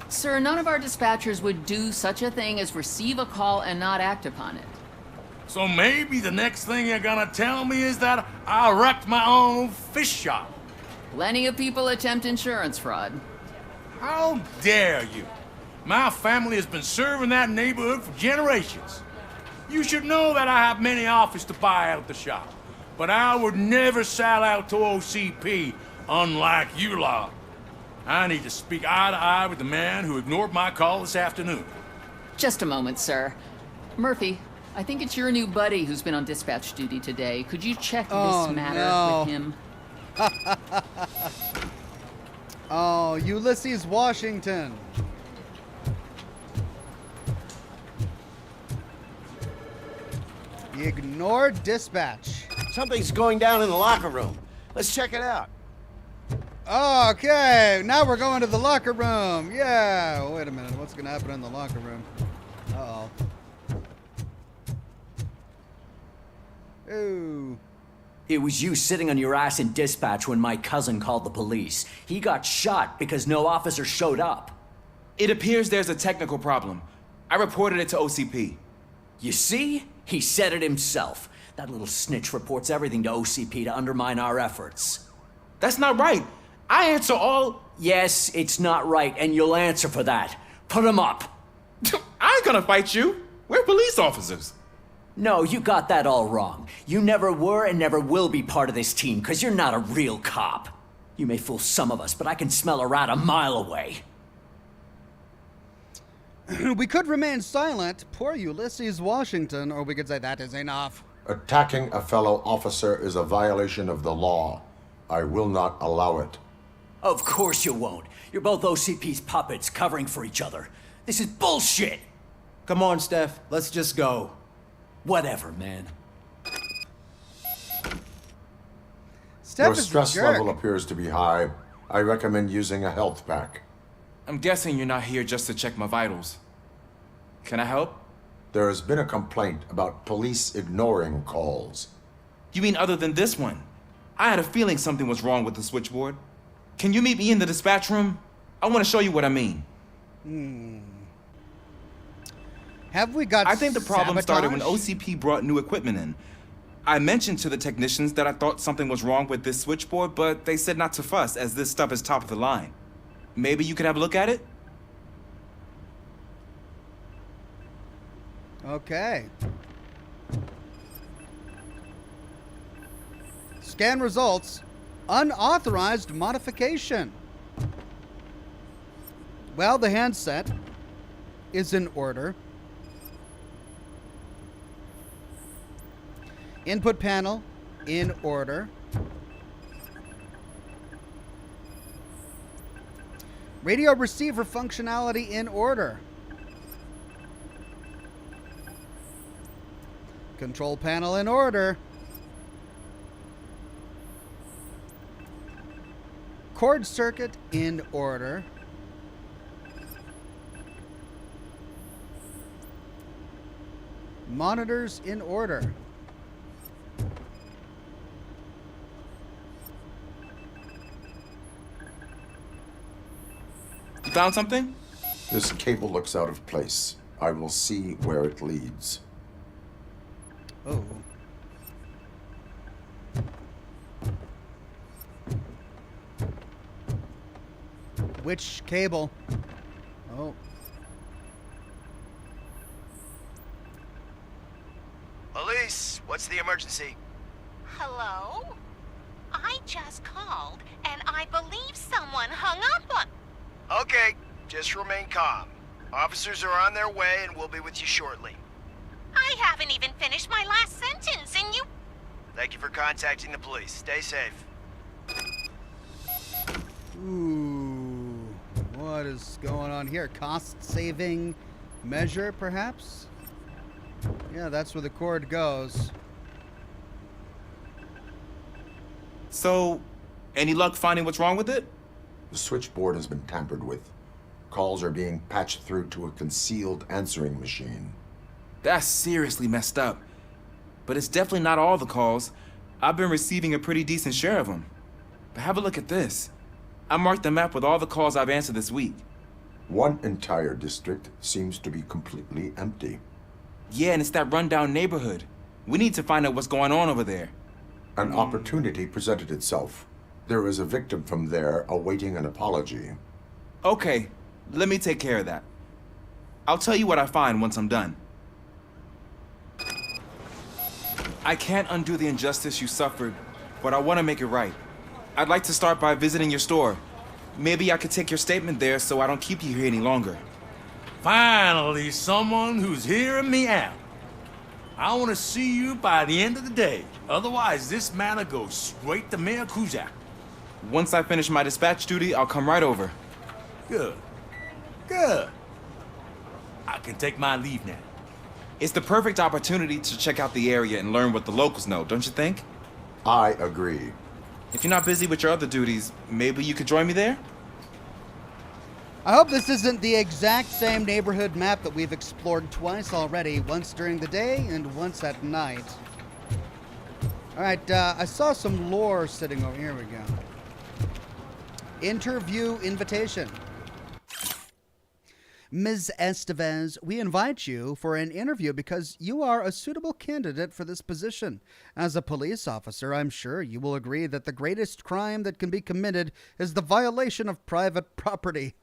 Sir, none of our dispatchers would do such a thing as receive a call and not act upon it. So maybe the next thing you're gonna tell me is that I wrecked my own fish shop. Plenty of people attempt insurance fraud. How dare you? My family has been serving that neighborhood for generations. You should know that I have many offers to buy out the shop, but I would never sell out to OCP, unlike you lot. I need to speak eye to eye with the man who ignored my call this afternoon. Just a moment, sir. Murphy, I think it's your new buddy who's been on dispatch duty today. Could you check this matter with him? Oh, Ulysses Washington. Ignored dispatch. Something's going down in the locker room. Let's check it out. Okay, now we're going to the locker room. Yeah, wait a minute. What's going to happen in the locker room? Uh-oh. Ooh. It was you sitting on your ass in dispatch when my cousin called the police. He got shot because no officer showed up. It appears there's a technical problem. I reported it to OCP. You see? He said it himself. That little snitch reports everything to OCP to undermine our efforts. That's not right. I answer all... Yes, it's not right, and you'll answer for that. Put him up. I ain't gonna fight you. We're police officers. No, you got that all wrong. You never were and never will be part of this team, because you're not a real cop. You may fool some of us, but I can smell a rat a mile away. We could remain silent, poor Ulysses Washington, or we could say that is enough. Attacking a fellow officer is a violation of the law. I will not allow it. Of course you won't. You're both OCP's puppets covering for each other. This is bullshit! Come on, Steph. Let's just go. Whatever, man. Your stress level appears to be high. I recommend using a health pack. I'm guessing you're not here just to check my vitals. Can I help? There has been a complaint about police ignoring calls. You mean other than this one? I had a feeling something was wrong with the switchboard. Can you meet me in the dispatch room? I want to show you what I mean. Have we got I think the problem started when sabotage? OCP brought new equipment in. I mentioned to the technicians that I thought something was wrong with this switchboard, but they said not to fuss, as this stuff is top of the line. Maybe you could have a look at it? Okay. Scan results. Unauthorized modification. Well, the handset is in order. Input panel in order. Radio receiver functionality in order. Control panel in order. Cord circuit in order. Monitors in order. You found something? This cable looks out of place. I will see where it leads. Oh. Which cable? Oh. Elise, what's the emergency? Hello? I just called, and I believe someone hung up on... Okay, just remain calm. Officers are on their way, and we'll be with you shortly. I haven't even finished my last sentence, and you... Thank you for contacting the police. Stay safe. Ooh. What is going on here? Cost-saving measure, perhaps? Yeah, that's where the cord goes. So, any luck finding what's wrong with it? The switchboard has been tampered with. Calls are being patched through to a concealed answering machine. That's seriously messed up. But it's definitely not all the calls. I've been receiving a pretty decent share of them. But have a look at this. I marked the map with all the calls I've answered this week. One entire district seems to be completely empty. Yeah, and it's that rundown neighborhood. We need to find out what's going on over there. An opportunity presented itself. There is a victim from there awaiting an apology. Okay, let me take care of that. I'll tell you what I find once I'm done. I can't undo the injustice you suffered, but I want to make it right. I'd like to start by visiting your store. Maybe I could take your statement there so I don't keep you here any longer. Finally, someone who's hearing me out. I want to see you by the end of the day. Otherwise, this matter goes straight to Mayor Kuzak. Once I finish my dispatch duty, I'll come right over. Good. Good. I can take my leave now. It's the perfect opportunity to check out the area and learn what the locals know, don't you think? I agree. If you're not busy with your other duties, maybe you could join me there? I hope this isn't the exact same neighborhood map that we've explored twice already, once during the day and once at night. Alright, I saw some lore sitting over here. We go. Interview invitation. Ms. Estevez, we invite you for an interview because you are a suitable candidate for this position. As a police officer, I'm sure you will agree that the greatest crime that can be committed is the violation of private property.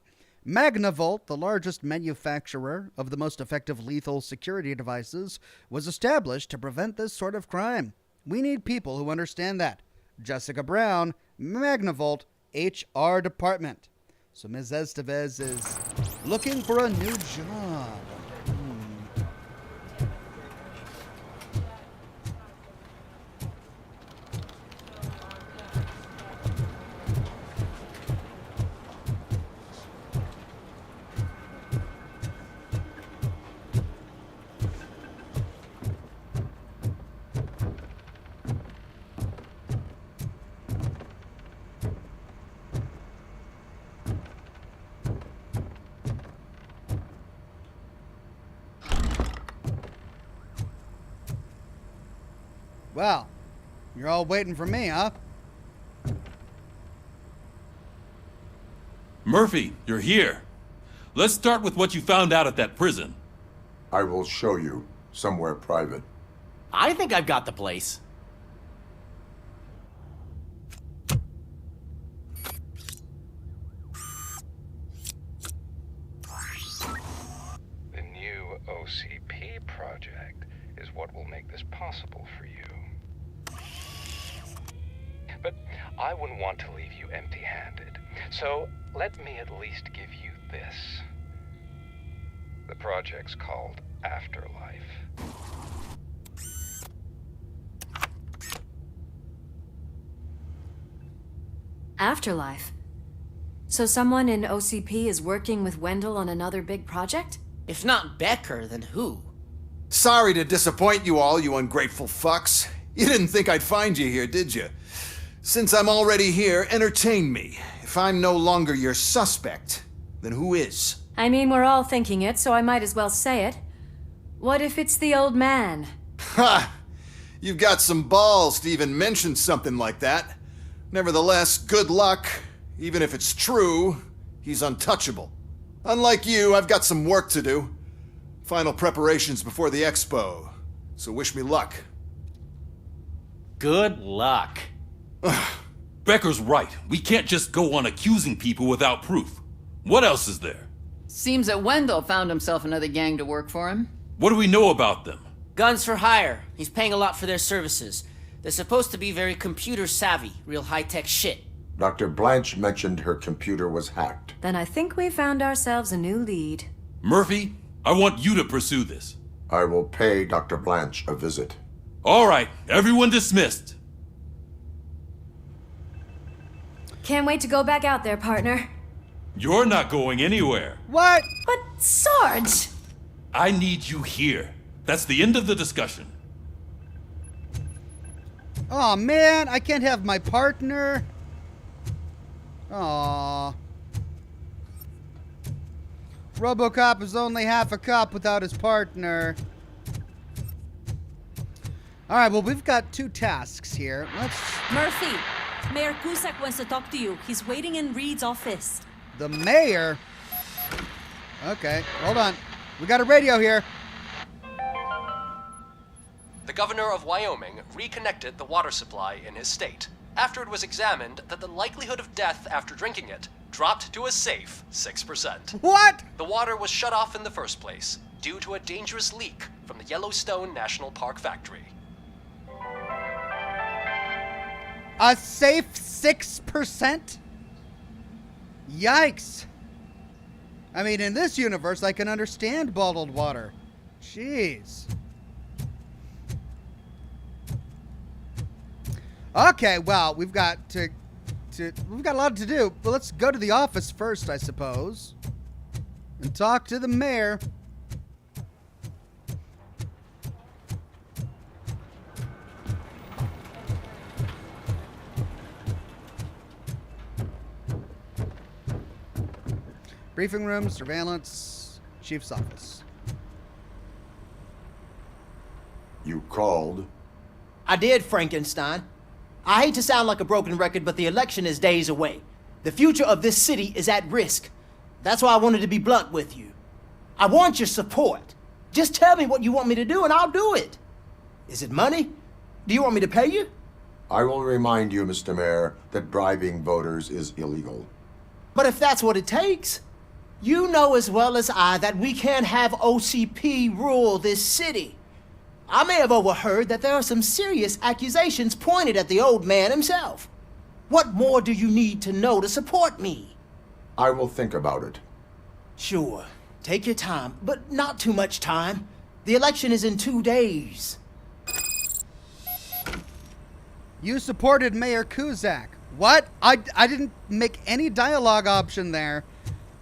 Magnavolt, the largest manufacturer of the most effective lethal security devices, was established to prevent this sort of crime. We need people who understand that. Jessica Brown, Magnavolt, HR Department. So Ms. Estevez is looking for a new job. Well, you're all waiting for me, huh? Murphy, you're here. Let's start with what you found out at that prison. I will show you somewhere private. I think I've got the place. The new OCP project is what will make this possible for you. But I wouldn't want to leave you empty-handed, so let me at least give you this. The project's called Afterlife. Afterlife? So someone in OCP is working with Wendell on another big project? If not Becker, then who? Sorry to disappoint you all, you ungrateful fucks. You didn't think I'd find you here, did you? Since I'm already here, entertain me. If I'm no longer your suspect, then who is? I mean, we're all thinking it, so I might as well say it. What if it's the old man? Ha! You've got some balls to even mention something like that. Nevertheless, good luck. Even if it's true, he's untouchable. Unlike you, I've got some work to do. Final preparations before the expo. So wish me luck. Good luck. Becker's right. We can't just go on accusing people without proof. What else is there? Seems that Wendell found himself another gang to work for him. What do we know about them? Guns for hire. He's paying a lot for their services. They're supposed to be very computer savvy, real high-tech shit. Dr. Blanche mentioned her computer was hacked. Then I think we found ourselves a new lead. Murphy, I want you to pursue this. I will pay Dr. Blanche a visit. All right, everyone dismissed. Can't wait to go back out there, partner. You're not going anywhere. What? But Sarge! I need you here. That's the end of the discussion. Oh man, I can't have my partner. Aww. RoboCop is only half a cop without his partner. Alright, well, we've got 2 tasks here. Let's... Murphy, Mayor Cusack wants to talk to you. He's waiting in Reed's office. The mayor? Okay, hold on. We got a radio here. The governor of Wyoming reconnected the water supply in his state after it was examined that the likelihood of death after drinking it dropped to a safe 6%. What? The water was shut off in the first place due to a dangerous leak from the Yellowstone National Park factory. A safe 6%? Yikes. I mean, in this universe, I can understand bottled water. Jeez. Okay, well, we've got we've got a lot to do. But let's go to the office first, I suppose, and talk to the mayor. Briefing room, surveillance, chief's office. You called? I did, Frankenstein. I hate to sound like a broken record, but the election is days away. The future of this city is at risk. That's why I wanted to be blunt with you. I want your support. Just tell me what you want me to do and I'll do it. Is it money? Do you want me to pay you? I will remind you, Mr. Mayor, that bribing voters is illegal. But if that's what it takes, you know as well as I that we can't have OCP rule this city. I may have overheard that there are some serious accusations pointed at the old man himself. What more do you need to know to support me? I will think about it. Sure. Take your time, but not too much time. The election is in 2 days. You supported Mayor Cusack. What? I didn't make any dialogue option there.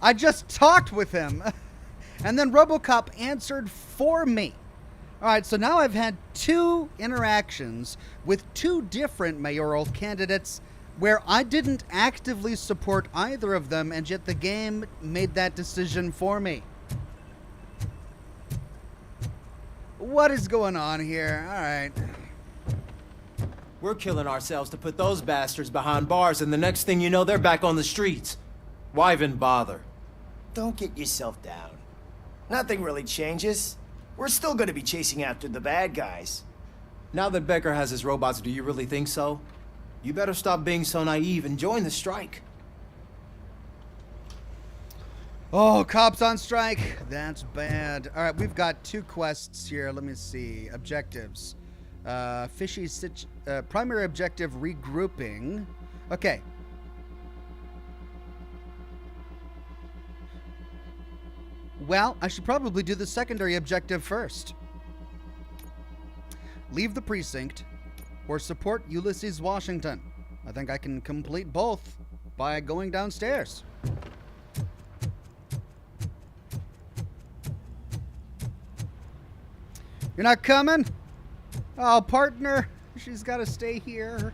I just talked with him. And then RoboCop answered for me. Alright, so now I've had 2 interactions with 2 different mayoral candidates where I didn't actively support either of them, and yet the game made that decision for me. What is going on here? Alright. We're killing ourselves to put those bastards behind bars, and the next thing you know, they're back on the streets. Why even bother? Don't get yourself down. Nothing really changes. We're still gonna be chasing after the bad guys. Now that Becker has his robots, do you really think so? You better stop being so naive and join the strike. Oh, cops on strike. That's bad. All right, we've got 2 quests here. Let me see. Objectives. Primary objective, regrouping. Okay. Well, I should probably do the secondary objective first. Leave the precinct or support Ulysses Washington. I think I can complete both. by going downstairs. You're not coming? Oh, partner. She's got to stay here.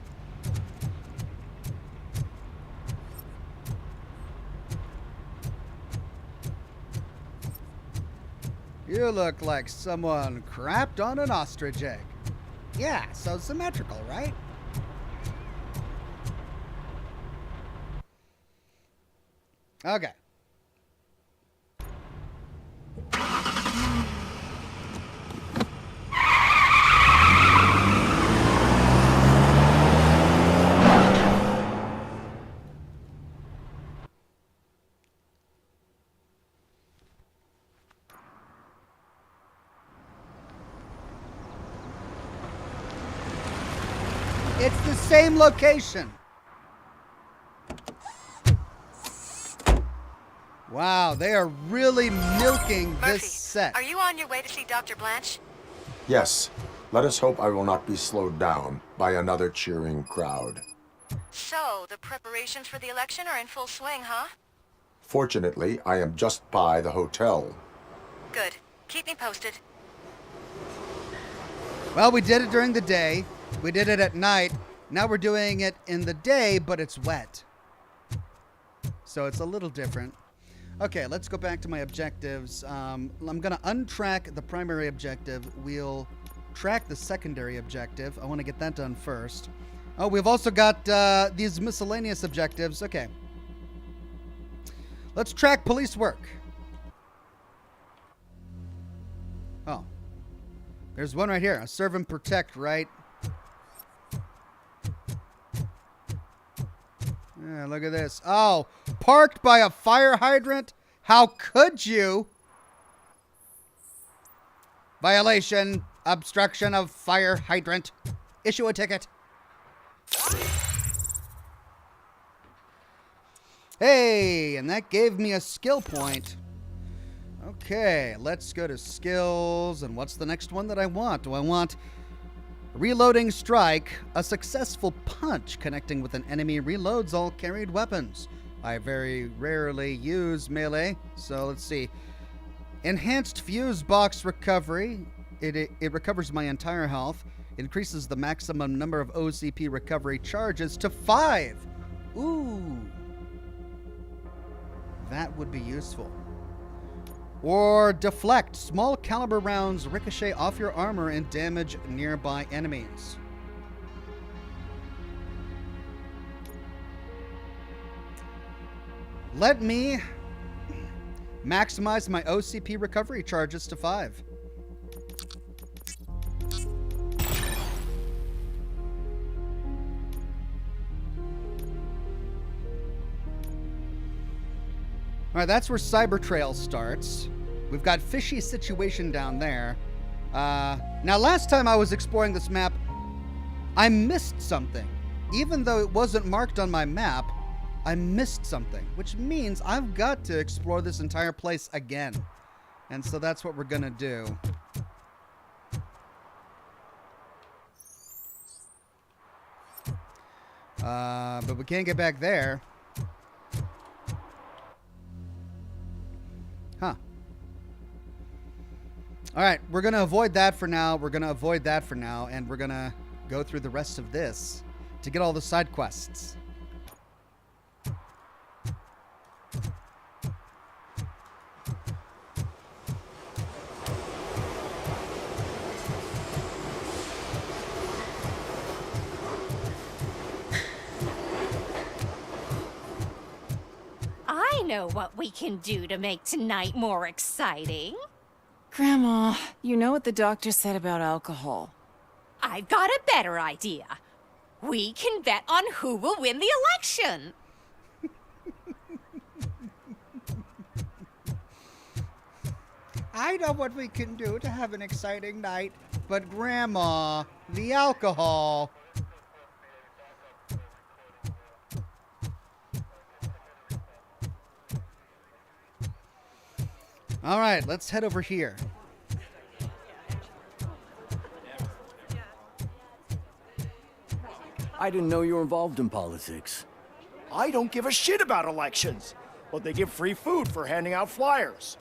You look like someone crapped on an ostrich egg. Yeah, so symmetrical, right? Okay. It's the same location. Wow, they are really milking this set. Are you on your way to see Dr. Blanche? Yes. Let us hope I will not be slowed down by another cheering crowd. So, the preparations for the election are in full swing, huh? Fortunately, I am just by the hotel. Good. Keep me posted. Well, we did it during the day. We did it at night. Now we're doing it in the day, but it's wet. So it's a little different. Okay, let's go back to my objectives. I'm going to untrack the primary objective. We'll track the secondary objective. I want to get that done first. Oh, we've also got these miscellaneous objectives. Okay. Let's track police work. Oh. There's one right here. Serve and protect, right? Yeah, look at this. Oh, parked by a fire hydrant? How could you? Violation, obstruction of fire hydrant. Issue a ticket. Hey, and that gave me a skill point. Okay, let's go to skills. And what's the next one that I want? Do I want reloading strike? A successful punch connecting with an enemy reloads all carried weapons. I very rarely use melee, so let's see. Enhanced fuse box recovery. It recovers my entire health. Increases the maximum number of OCP recovery charges to 5. Ooh. That would be useful. Or deflect. Small caliber rounds ricochet off your armor and damage nearby enemies. Let me maximize my OCP recovery charges to 5. All right, that's where Cyber Trail starts. We've got Fishy Situation down there. Now, last time I was exploring this map, I missed something. Even though it wasn't marked on my map, I missed something, which means I've got to explore this entire place again. And so that's what we're gonna do. But we can't get back there. Huh. All right, we're going to avoid that for now. We're going to avoid that for now, and we're going to go through the rest of this to get all the side quests. I know what we can do to make tonight more exciting. Grandma, you know what the doctor said about alcohol. I've got a better idea. We can bet on who will win the election. I know what we can do to have an exciting night, but Grandma, the alcohol. All right, let's head over here. I didn't know you were involved in politics. I don't give a shit about elections, but they give free food for handing out flyers.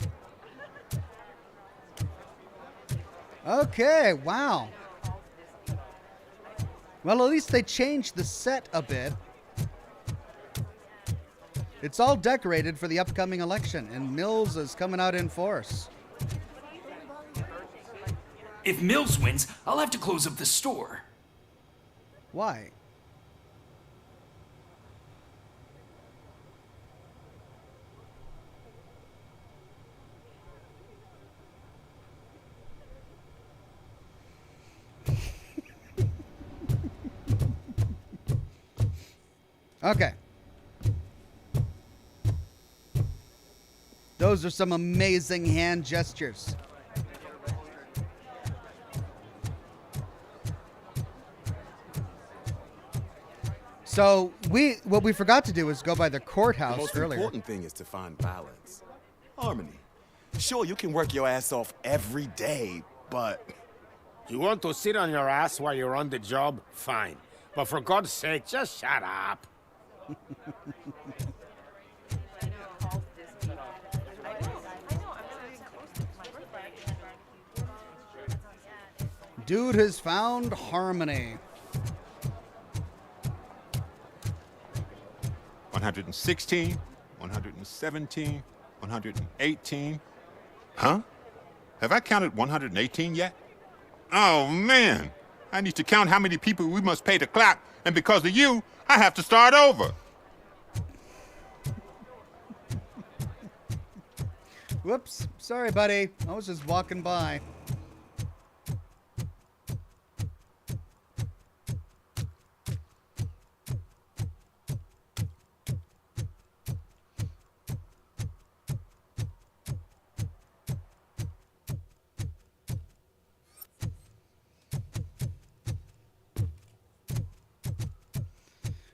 Okay, wow. Well, at least they changed the set a bit. It's all decorated for the upcoming election, and Mills is coming out in force. If Mills wins, I'll have to close up the store. Why? Okay. Those are some amazing hand gestures. So what we forgot to do is go by the courthouse The most earlier. important thing is to find balance. Harmony. Sure, you can work your ass off every day, but... You want to sit on your ass while you're on the job? Fine. But for God's sake, just shut up. Dude has found harmony. 116, 117, 118. Huh? Have I counted 118 yet? Oh, man. I need to count how many people we must pay to clap, and because of you, I have to start over. Whoops. Sorry, buddy. I was just walking by.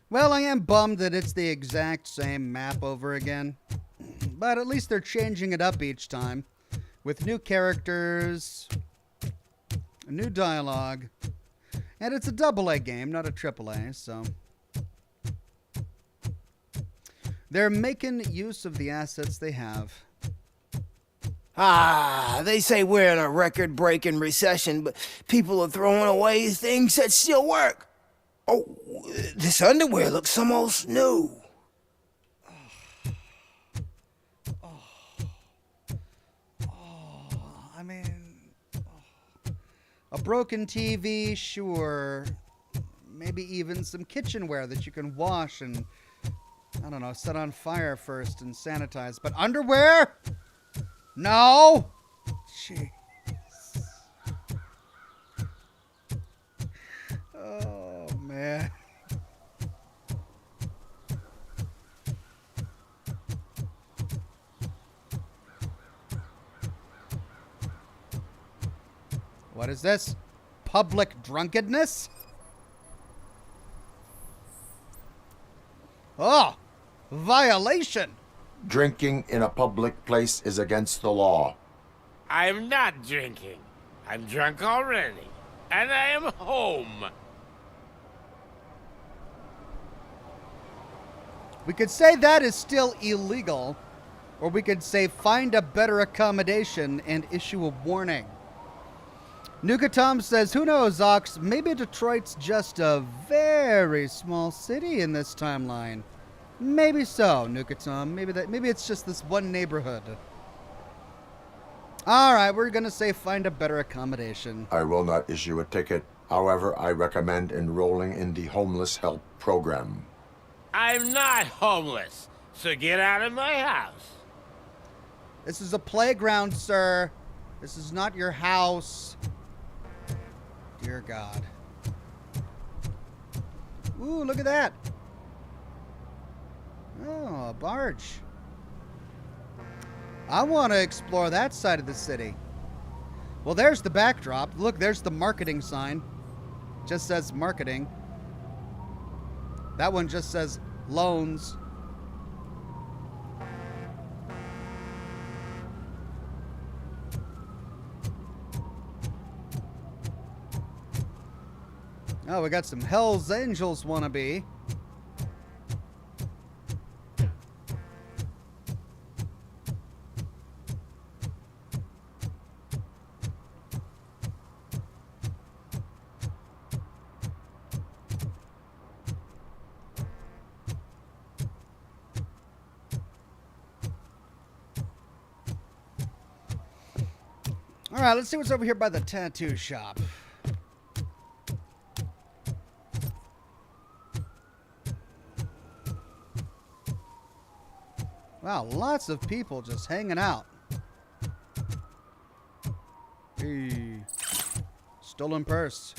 Well, I am bummed that it's the exact same map over again. But at least they're changing it up each time. With new characters, new dialogue. And it's a AA game, not a AAA, so... They're making use of the assets they have. Ah, they say we're in a record-breaking recession, but people are throwing away things that still work. Oh, this underwear looks almost new. I mean... A broken TV, sure. Maybe even some kitchenware that you can wash and, I don't know, set on fire first and sanitize. But underwear? No! Jeez. Oh, man. What is this? Public drunkenness? Oh, violation. Drinking in a public place is against the law. I'm not drinking. I'm drunk already. And I am home. We could say that is still illegal, or we could say find a better accommodation and issue a warning. Nuka Tom says, who knows, Ox, maybe Detroit's just a very small city in this timeline. Maybe so, Nuka Tom. Maybe it's just this one neighborhood. All right, we're going to say find a better accommodation. I will not issue a ticket. However, I recommend enrolling in the homeless help program. I'm not homeless, so get out of my house. This is a playground, sir. This is not your house. Dear God. Ooh, look at that. Oh, a barge. I want to explore that side of the city. Well, there's the backdrop. Look, there's the marketing sign. Just says marketing. That one just says loans. Oh, we got some Hell's Angels wannabe. Alright, let's see what's over here by the tattoo shop. Wow, lots of people just hanging out. Hey. Stolen purse.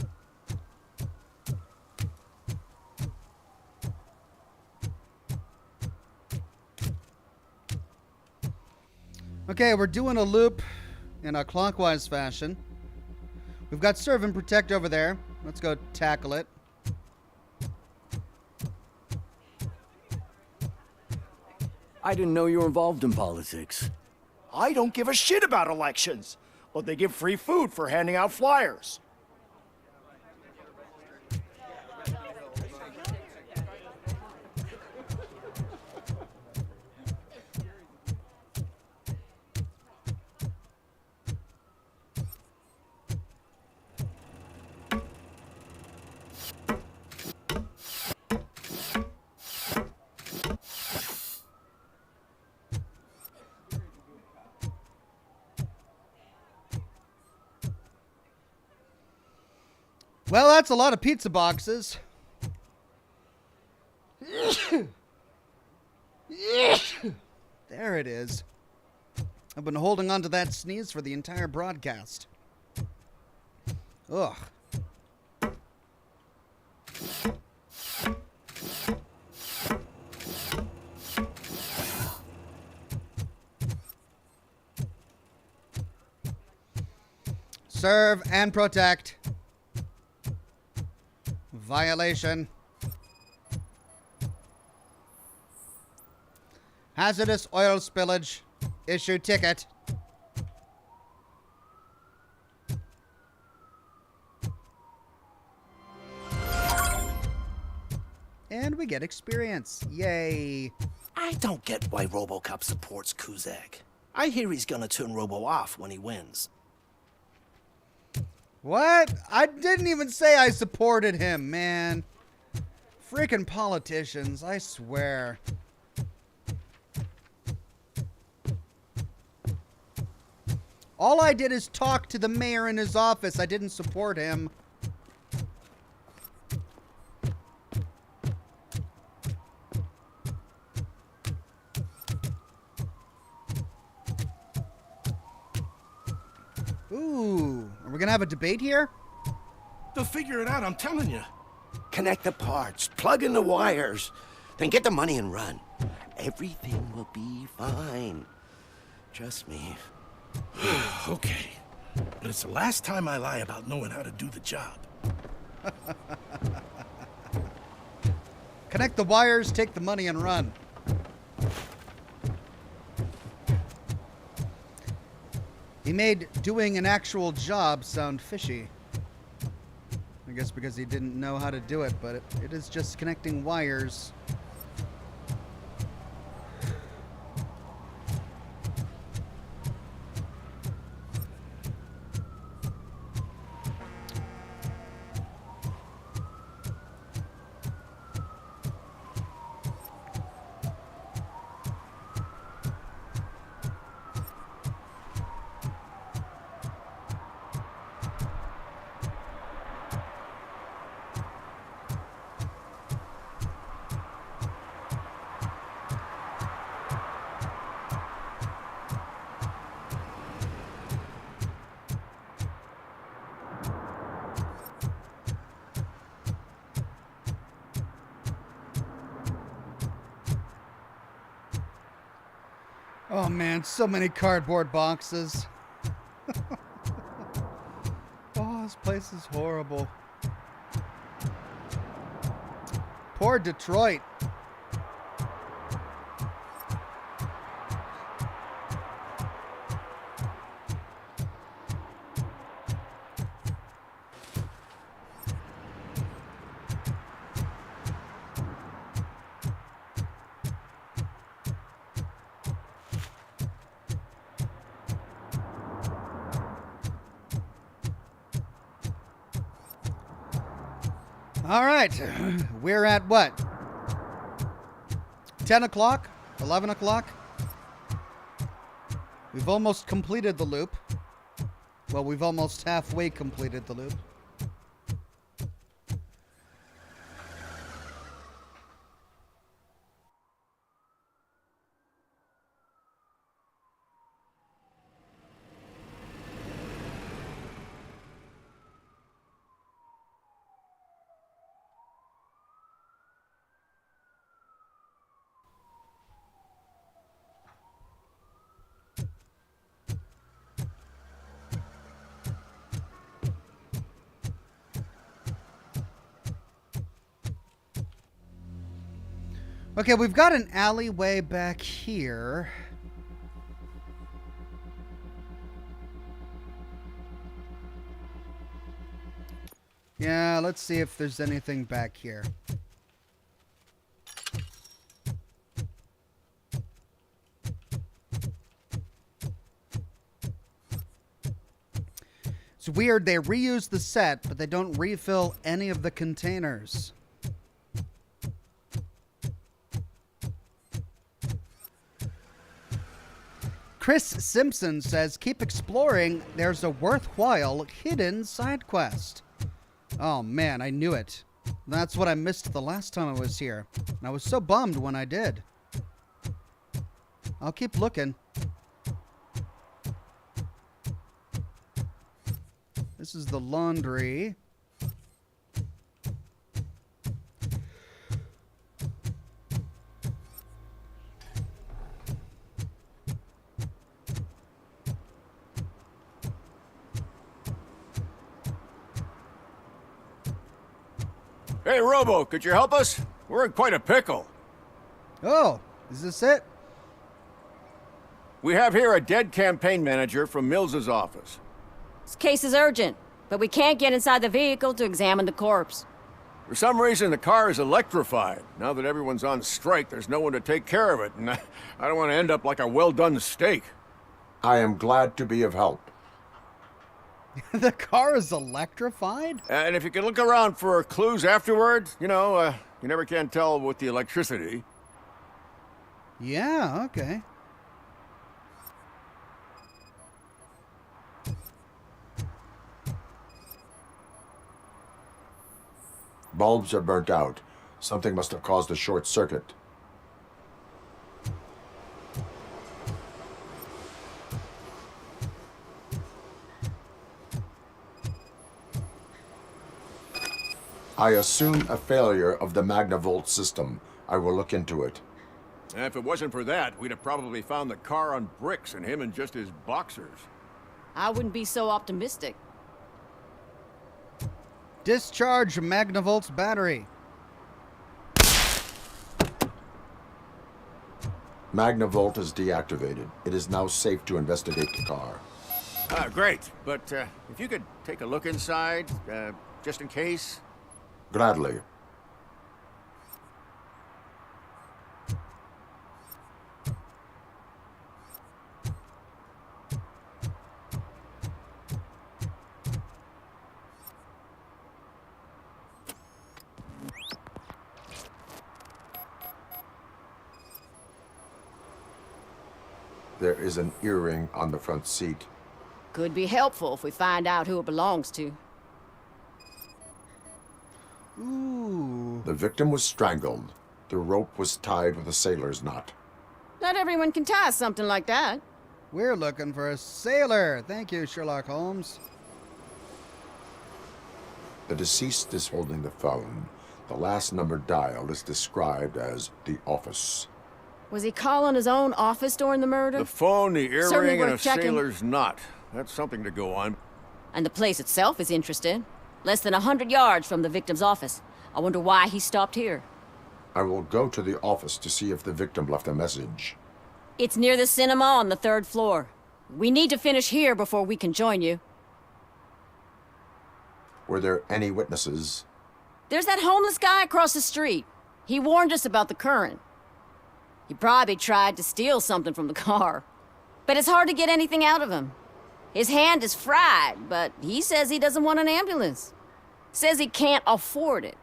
Okay, we're doing a loop in a clockwise fashion. We've got serve and protect over there. Let's go tackle it. I didn't know you were involved in politics. I don't give a shit about elections, but they give free food for handing out flyers. Well, that's a lot of pizza boxes. There it is. I've been holding on to that sneeze for the entire broadcast. Ugh. Serve and protect. Violation. Hazardous oil spillage. Issue ticket. And we get experience. Yay. I don't get why RoboCop supports Kuzak. I hear he's gonna turn Robo off when he wins. What? I didn't even say I supported him, man. Freaking politicians, I swear. All I did is talk to the mayor in his office. I didn't support him. Ooh, are we gonna have a debate here? They'll figure it out, I'm telling you. Connect the parts, plug in the wires, then get the money and run. Everything will be fine. Trust me. Okay. But it's the last time I lie about knowing how to do the job. Connect the wires, take the money, and run. He made doing an actual job sound fishy. I guess because he didn't know how to do it, but it is just connecting wires. Oh man, so many cardboard boxes. Oh, this place is horrible. Poor Detroit. All right, we're at what? 10 o'clock? 11 o'clock? We've almost completed the loop. Well, we've almost halfway completed the loop. Okay, we've got an alleyway back here. Yeah, let's see if there's anything back here. It's weird, they reuse the set, but they don't refill any of the containers. Chris Simpson says, keep exploring, there's a worthwhile hidden side quest. Oh man, I knew it. That's what I missed the last time I was here. And I was so bummed when I did. I'll keep looking. This is the laundry. Hey, Robo, could you help us? We're in quite a pickle. Oh, is this it? We have here a dead campaign manager from Mills's office. This case is urgent, but we can't get inside the vehicle to examine the corpse. For some reason, the car is electrified. Now that everyone's on strike, there's no one to take care of it, and I don't want to end up like a well-done steak. I am glad to be of help. The car is electrified? And if you can look around for clues afterwards, you know, you never can tell with the electricity. Yeah, okay. Bulbs are burnt out. Something must have caused a short circuit. I assume a failure of the Magnavolt system. I will look into it. And if it wasn't for that, we'd have probably found the car on bricks and him in just his boxers. I wouldn't be so optimistic. Discharge Magnavolt battery. Magnavolt is deactivated. It is now safe to investigate the car. Great. But if you could take a look inside, just in case. Gladly. There is an earring on the front seat. Could be helpful if we find out who it belongs to. Ooh. The victim was strangled. The rope was tied with a sailor's knot. Not everyone can tie something like that. We're looking for a sailor. Thank you, Sherlock Holmes. The deceased is holding the phone. The last number dialed is described as the office. Was he calling his own office during the murder? The phone, the Certainly earring, and a worth checking. sailor's knot. That's something to go on. And the place itself is interesting. Less than 100 yards from the victim's office. I wonder why he stopped here. I will go to the office to see if the victim left a message. It's near the cinema on the 3rd floor. We need to finish here before we can join you. Were there any witnesses? There's that homeless guy across the street. He warned us about the current. He probably tried to steal something from the car. But it's hard to get anything out of him. His hand is fried, but he says he doesn't want an ambulance. Says he can't afford it.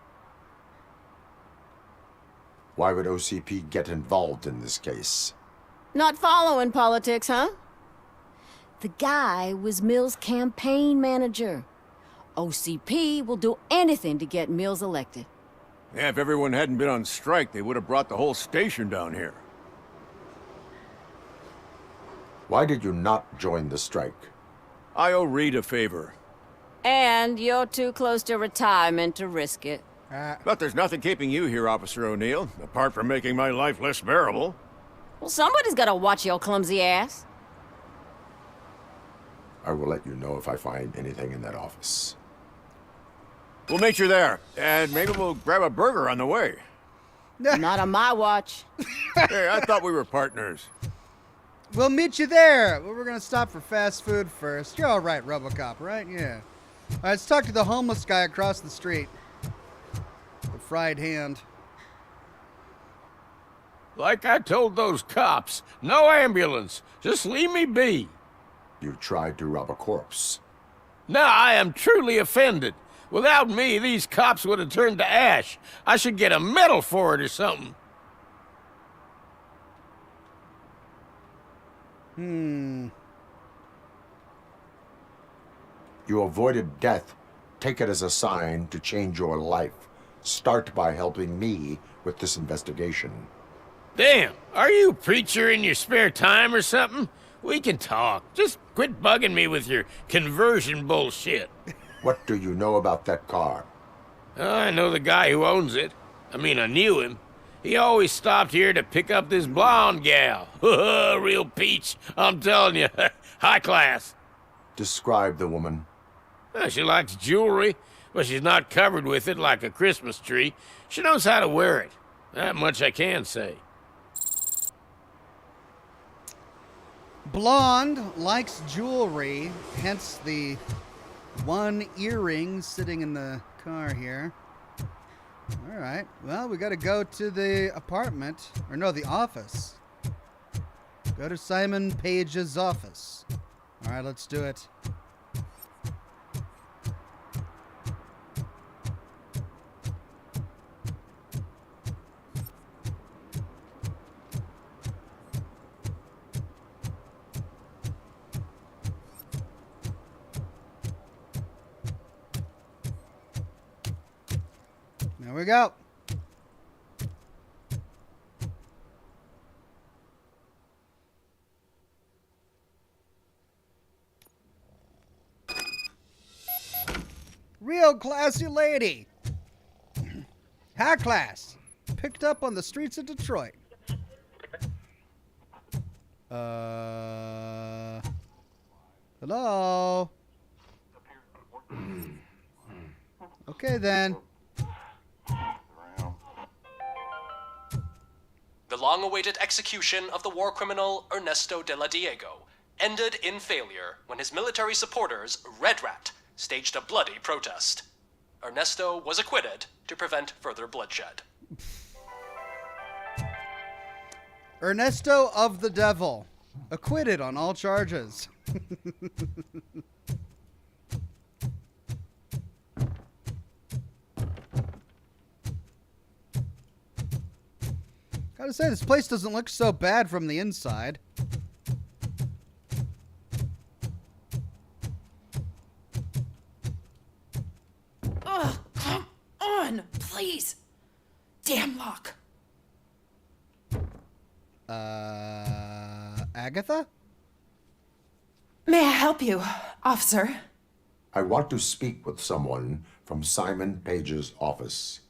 Why would OCP get involved in this case? Not following politics, huh? The guy was Mills' campaign manager. OCP will do anything to get Mills elected. Yeah, if everyone hadn't been on strike, they would have brought the whole station down here. Why did you not join the strike? I owe Reed a favor. And you're too close to retirement to risk it. But there's nothing keeping you here, Officer O'Neill, apart from making my life less bearable. Well, somebody's gotta watch your clumsy ass. I will let you know if I find anything in that office. We'll meet you there, and maybe we'll grab a burger on the way. Not on my watch. Hey, I thought we were partners. We'll meet you there. Well, we're gonna stop for fast food first. You're all right, RoboCop, right? Yeah. All right, let's talk to the homeless guy across the street. The fried hand. Like I told those cops, no ambulance. Just leave me be. You tried to rob a corpse. Now I am truly offended. Without me, these cops would have turned to ash. I should get a medal for it or something. You avoided death. Take it as a sign to change your life. Start by helping me with this investigation. Damn, are you a preacher in your spare time or something? We can talk. Just quit bugging me with your conversion bullshit. What do you know about that car? I know the guy who owns it. I mean, I knew him. He always stopped here to pick up this blonde gal. Real peach, I'm telling you. High class. Describe the woman. She likes jewelry, but she's not covered with it like a Christmas tree. She knows how to wear it. That much I can say. Blonde likes jewelry, hence the one earring sitting in the car here. All right. Well, we got to go to the apartment. Or no, the office. Go to Simon Page's office. All right, let's do it. There we go. Real classy lady. High class. Picked up on the streets of Detroit. Hello? Okay then. The long-awaited execution of the war criminal Ernesto de la Diego ended in failure when his military supporters, Red Rat, staged a bloody protest. Ernesto was acquitted to prevent further bloodshed. Ernesto of the Devil. Acquitted on all charges. Gotta say, this place doesn't look so bad from the inside. Ugh, come on, please. Damn lock. Agatha? May I help you, officer? I want to speak with someone from Simon Page's office.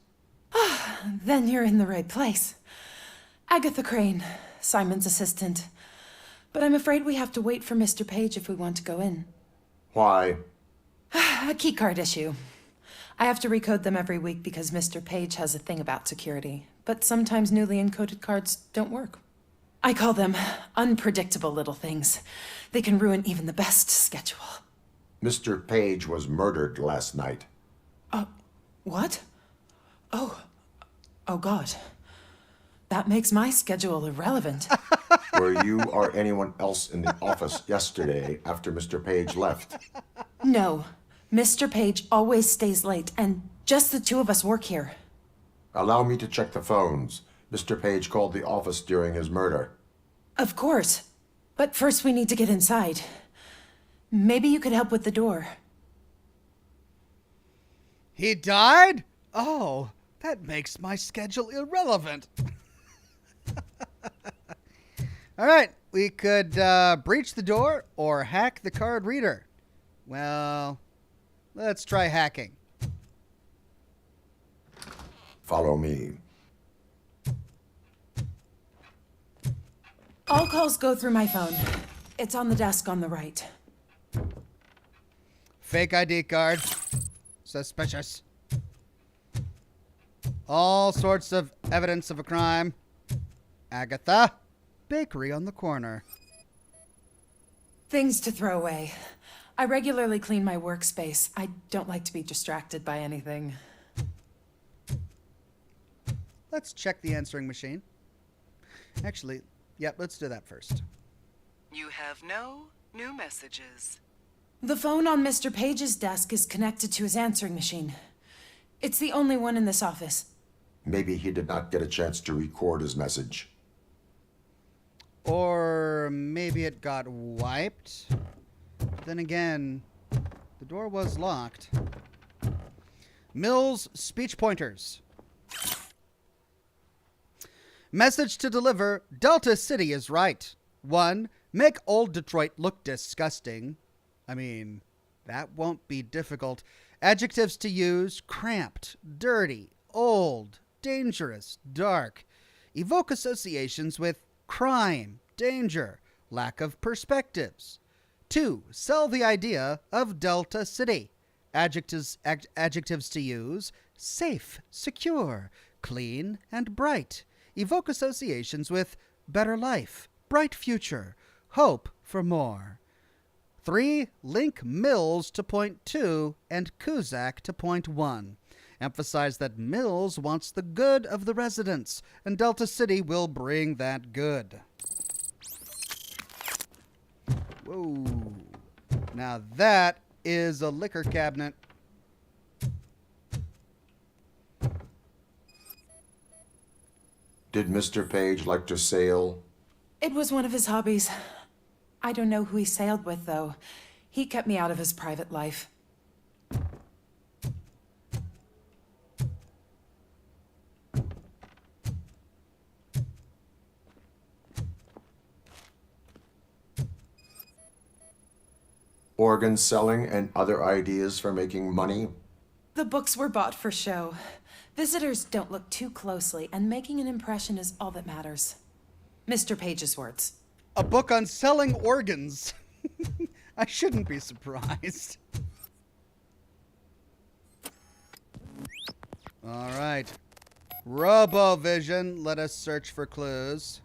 Then you're in the right place. Agatha Crane, Simon's assistant. But I'm afraid we have to wait for Mr. Page if we want to go in. Why? A keycard issue. I have to recode them every week because Mr. Page has a thing about security. But sometimes newly encoded cards don't work. I call them unpredictable little things. They can ruin even the best schedule. Mr. Page was murdered last night. What? Oh God. That makes my schedule irrelevant. Were you or anyone else in the office yesterday after Mr. Page left? No. Mr. Page always stays late, and just the two of us work here. Allow me to check the phones. Mr. Page called the office during his murder. Of course. But first we need to get inside. Maybe you could help with the door. He died? Oh, that makes my schedule irrelevant. All right, we could breach the door or hack the card reader. Well, let's try hacking. Follow me. All calls go through my phone. It's on the desk on the right. Fake ID card. Suspicious. All sorts of evidence of a crime. Agatha. Bakery on the corner. Things to throw away. I regularly clean my workspace. I don't like to be distracted by anything. Let's check the answering machine. Actually, yep, let's do that first. You have no new messages. The phone on Mr. Page's desk is connected to his answering machine. It's the only one in this office. Maybe he did not get a chance to record his message. Or maybe it got wiped. Then again, the door was locked. Mills speech pointers. Message to deliver. Delta City is right. 1. Make old Detroit look disgusting. I mean, that won't be difficult. Adjectives to use. Cramped, dirty, old, dangerous, dark. Evoke associations with crime, danger, lack of perspectives. 2. Sell the idea of Delta City. Adjectives to use. Safe, secure, clean, and bright. Evoke associations with better life, bright future, hope for more. 3. Link Mills to point 2 and Cusack to point 1. Emphasize that Mills wants the good of the residents, and Delta City will bring that good. Whoa. Now that is a liquor cabinet. Did Mr. Page like to sail? It was one of his hobbies. I don't know who he sailed with, though. He kept me out of his private life. Organ selling and other ideas for making money? The books were bought for show. Visitors don't look too closely, and making an impression is all that matters. Mr. Page's words. A book on selling organs. I shouldn't be surprised. All right. RoboVision, let us search for clues.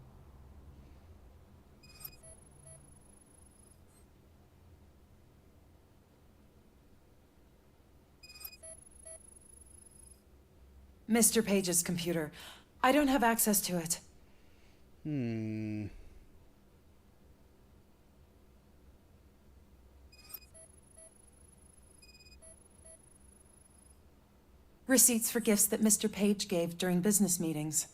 Mr. Page's computer. I don't have access to it. Receipts for gifts that Mr. Page gave during business meetings.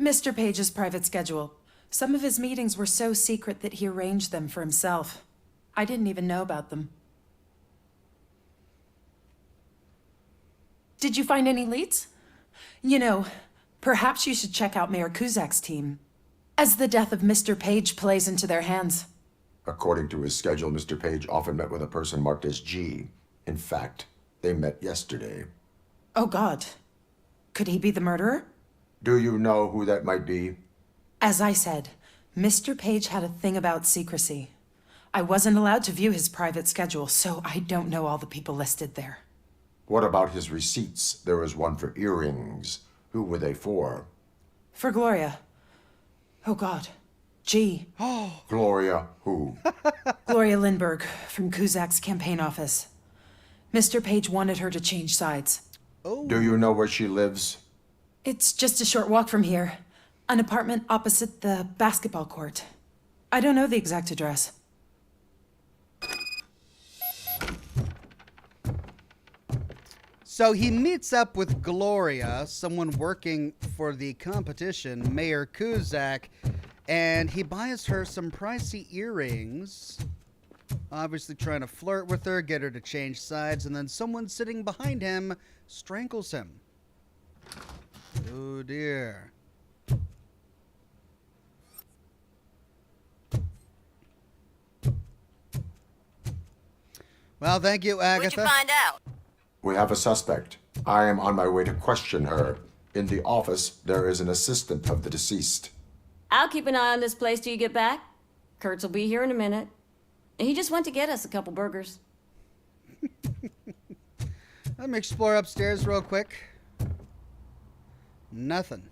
Mr. Page's private schedule. Some of his meetings were so secret that he arranged them for himself. I didn't even know about them. Did you find any leads? You know, perhaps you should check out Mayor Cusack's team, as the death of Mr. Page plays into their hands. According to his schedule, Mr. Page often met with a person marked as G. In fact, they met yesterday. Oh, God. Could he be the murderer? Do you know who that might be? As I said, Mr. Page had a thing about secrecy. I wasn't allowed to view his private schedule, so I don't know all the people listed there. What about his receipts? There was one for earrings. Who were they for? For Gloria. Oh, God. G. Oh. Gloria who? Gloria Lindbergh, from Cusack's campaign office. Mr. Page wanted her to change sides. Oh. Do you know where she lives? It's just a short walk from here. An apartment opposite the basketball court. I don't know the exact address. So he meets up with Gloria, someone working for the competition, Mayor Cusack, And he buys her some pricey earrings. Obviously trying to flirt with her, get her to change sides, and then someone sitting behind him strangles him. Oh dear. Well, thank you, Agatha. What'd you find out? We have a suspect. I am on my way to question her. In the office, there is an assistant of the deceased. I'll keep an eye on this place till you get back. Kurtz will be here in a minute. He just went to get us a couple burgers. Let me explore upstairs real quick. Nothing.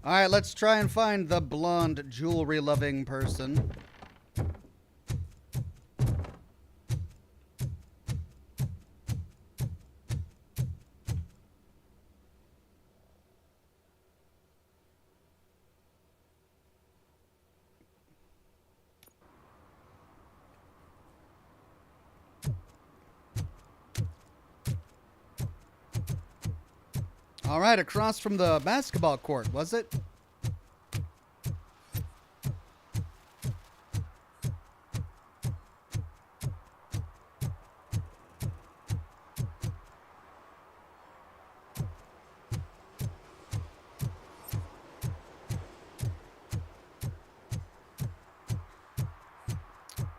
All right, let's try and find the blonde, jewelry-loving person. All right, across from the basketball court, was it?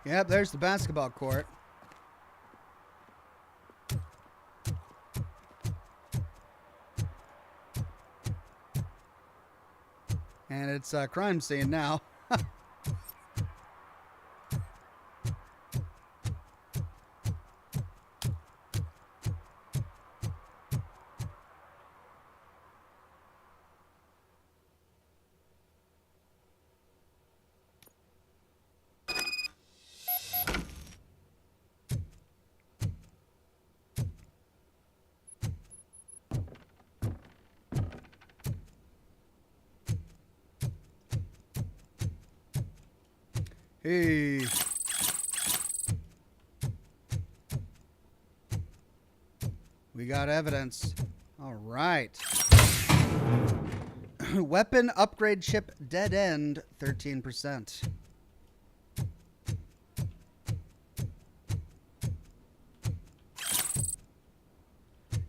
Yep, there's the basketball court. And it's a crime scene now. Hey. We got evidence. All right. Weapon upgrade chip dead end, 13%.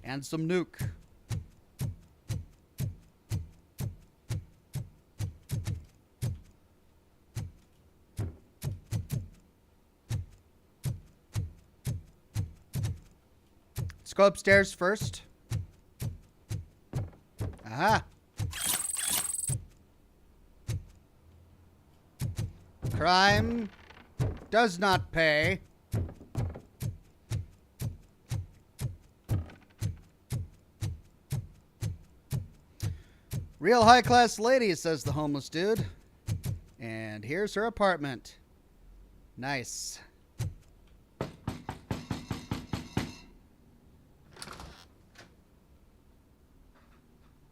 And some nuke. Go upstairs first. Aha. Crime does not pay. Real high-class lady, says the homeless dude. And here's her apartment. Nice.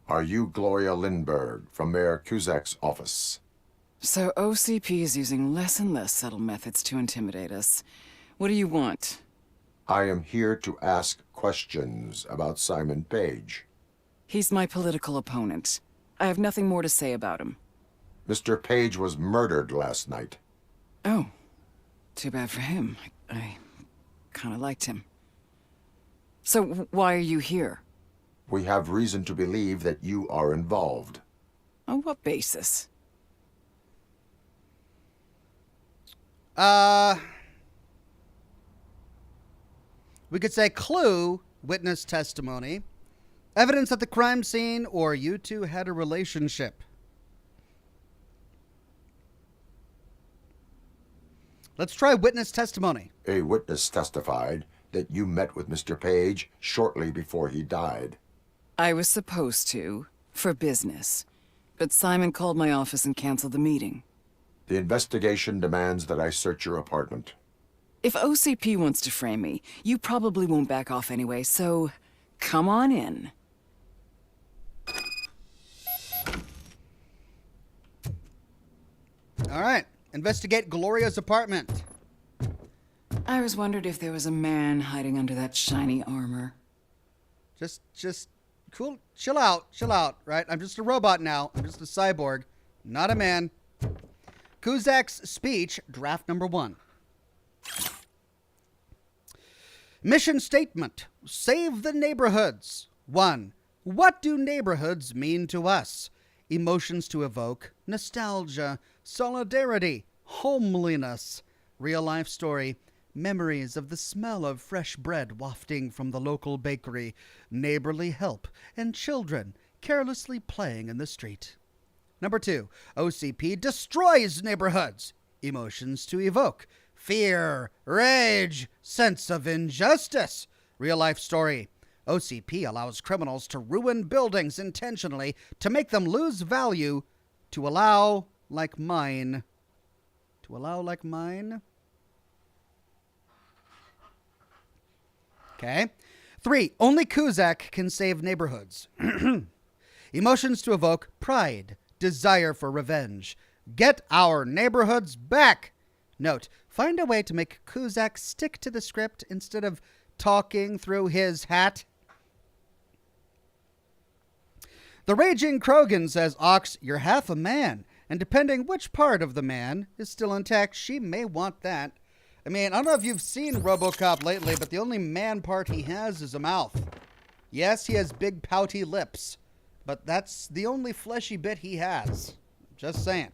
Are you Gloria Lindbergh from Mayor Cusack's office? So OCP is using less and less subtle methods to intimidate us. What do you want? I am here to ask questions about Simon Page. He's my political opponent. I have nothing more to say about him. Mr. Page was murdered last night. Oh, too bad for him. I kind of liked him. So why are you here? We have reason to believe that you are involved. On what basis? We could say clue, witness testimony, evidence at the crime scene, or you two had a relationship. Let's try witness testimony. A witness testified that you met with Mr. Page shortly before he died. I was supposed to, for business. But Simon called my office and canceled the meeting. The investigation demands that I search your apartment. If OCP wants to frame me, you probably won't back off anyway, so come on in. All right. Investigate Gloria's apartment. I always wondered if there was a man hiding under that shiny armor. Just cool. Chill out, right? I'm just a robot now. I'm just a cyborg. Not a man. Kuzak's speech, draft number 1. Mission statement. Save the neighborhoods. 1. What do neighborhoods mean to us? Emotions to evoke. Nostalgia. Solidarity. Homeliness. Real life story. Memories of the smell of fresh bread wafting from the local bakery. Neighborly help. And children carelessly playing in the street. Number 2. OCP destroys neighborhoods. Emotions to evoke. Fear, rage, sense of injustice. Real life story. OCP allows criminals to ruin buildings intentionally to make them lose value to allow like mine. To allow like mine? Okay. 3. Only Kuzak can save neighborhoods. Emotions to evoke pride, desire for revenge. Get our neighborhoods back. Note, find a way to make Kuzak stick to the script instead of talking through his hat. The Raging Krogan says, Ox, you're half a man, and depending which part of the man is still intact, she may want that. I mean, I don't know if you've seen RoboCop lately, but the only man part he has is a mouth. Yes, he has big pouty lips, but that's the only fleshy bit he has. Just saying.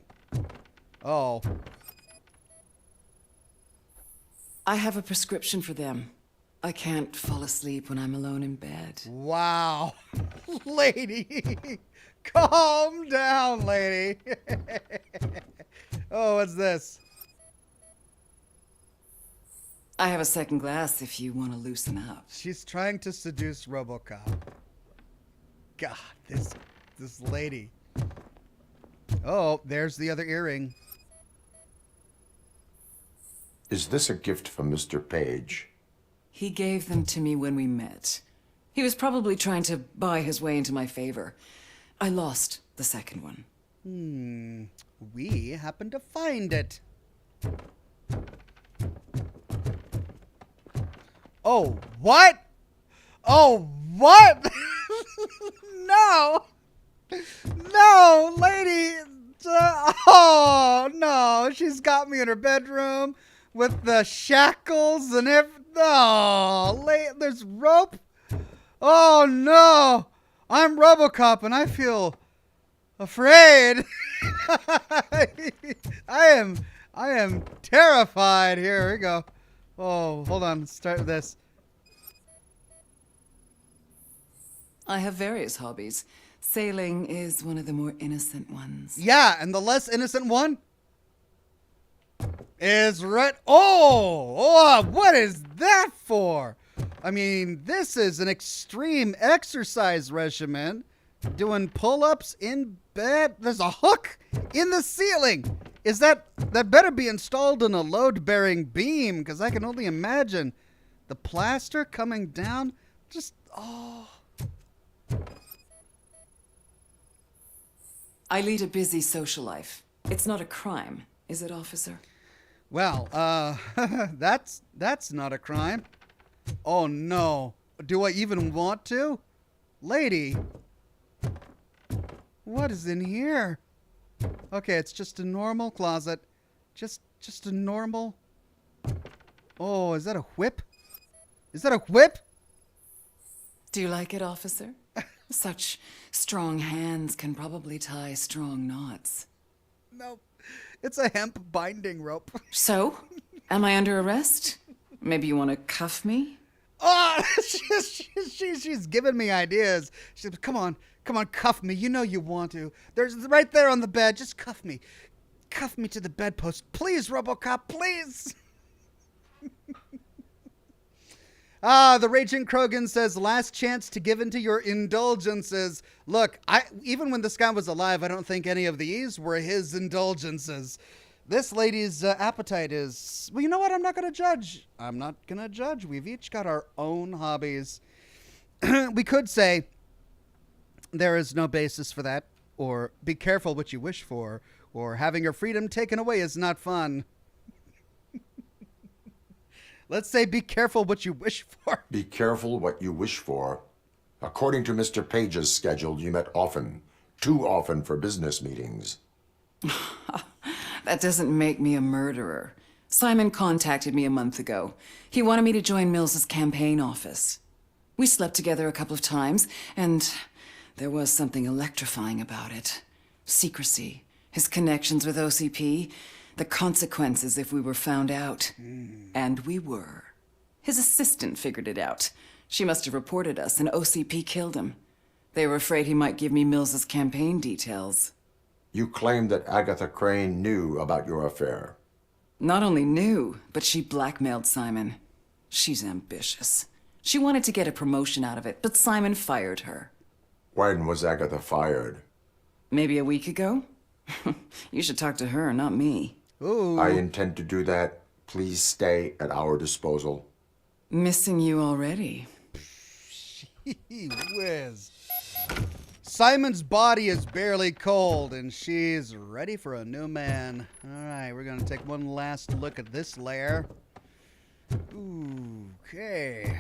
Oh. I have a prescription for them. I can't fall asleep when I'm alone in bed. Wow. Lady. Calm down, lady. Oh, what's this? I have a second glass if you want to loosen up. She's trying to seduce RoboCop. God, this lady. Oh, there's the other earring. Is this a gift from Mr. Page? He gave them to me when we met. He was probably trying to buy his way into my favor. I lost the second one. We happened to find it. Oh, what? Oh, what? No. No, lady. Oh, no. She's got me in her bedroom with the shackles and everything. Oh, there's rope. Oh, no. I'm RoboCop and I feel afraid. I am terrified. Here we go. Oh, hold on. Let's start with this. I have various hobbies. Sailing is one of the more innocent ones. Yeah, and the less innocent one is right. Oh, what is that for? I mean, this is an extreme exercise regimen. Doing pull-ups in bed. There's a hook in the ceiling. That better be installed in a load-bearing beam, because I can only imagine the plaster coming down. Just, oh. I lead a busy social life. It's not a crime, is it, officer? Well, that's not a crime. Oh, no. Do I even want to? Lady. What is in here? Okay, it's just a normal closet. Just a normal... Oh, is that a whip? Is that a whip? Do you like it, officer? Such strong hands can probably tie strong knots. No, it's a hemp binding rope. So, am I under arrest? Maybe you want to cuff me? Oh, she's giving me ideas. She said, come on, cuff me. You know you want to. There's right there on the bed. Just cuff me. Cuff me to the bedpost. Please, RoboCop, please. The Raging Krogan says, last chance to give into your indulgences. Look, even when this guy was alive, I don't think any of these were his indulgences. This lady's appetite is... Well, you know what? I'm not going to judge. I'm not going to judge. We've each got our own hobbies. We could say there is no basis for that, or be careful what you wish for, or having your freedom taken away is not fun. Let's say be careful what you wish for. Be careful what you wish for. According to Mr. Page's schedule, you met often. Too often for business meetings. That doesn't make me a murderer. Simon contacted me a month ago. He wanted me to join Mills's campaign office. We slept together a couple of times, and there was something electrifying about it. Secrecy, his connections with OCP, the consequences if we were found out. And we were. His assistant figured it out. She must have reported us, and OCP killed him. They were afraid he might give me Mills's campaign details. You claim that Agatha Crane knew about your affair. Not only knew, but she blackmailed Simon. She's ambitious. She wanted to get a promotion out of it, but Simon fired her. When was Agatha fired? Maybe a week ago? You should talk to her, not me. Ooh. I intend to do that. Please stay at our disposal. Missing you already. Gee whiz. Simon's body is barely cold, and she's ready for a new man. All right, we're going to take one last look at this lair. Okay.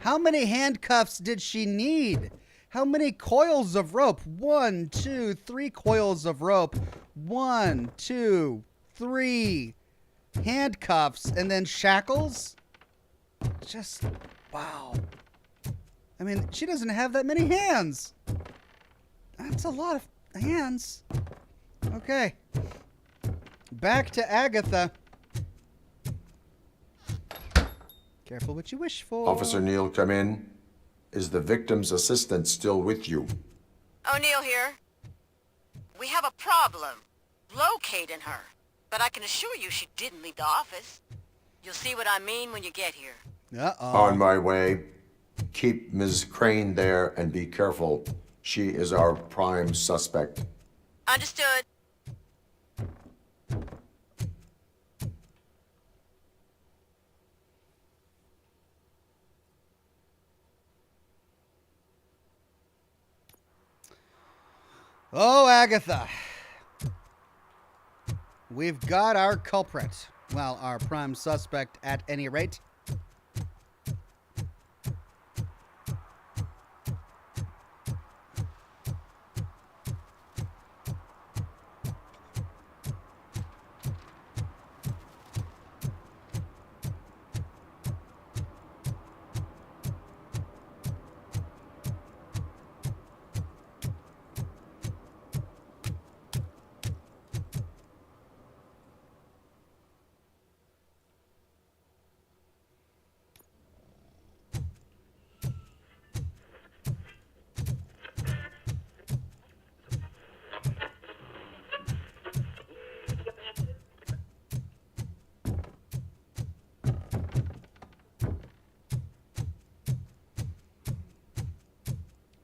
How many handcuffs did she need? How many coils of rope? 1, 2, 3 coils of rope. 1, 2, 3 handcuffs, and then shackles? Just, wow. I mean, she doesn't have that many hands. That's a lot of hands. Okay. Back to Agatha. Careful what you wish for. Officer Neal, come in. Is the victim's assistant still with you? O'Neill here. We have a problem locating her, but I can assure you she didn't leave the office. You'll see what I mean when you get here. Uh-oh. On my way. Keep Ms. Crane there and be careful. She is our prime suspect. Understood. Oh, Agatha. We've got our culprit. Well, our prime suspect at any rate.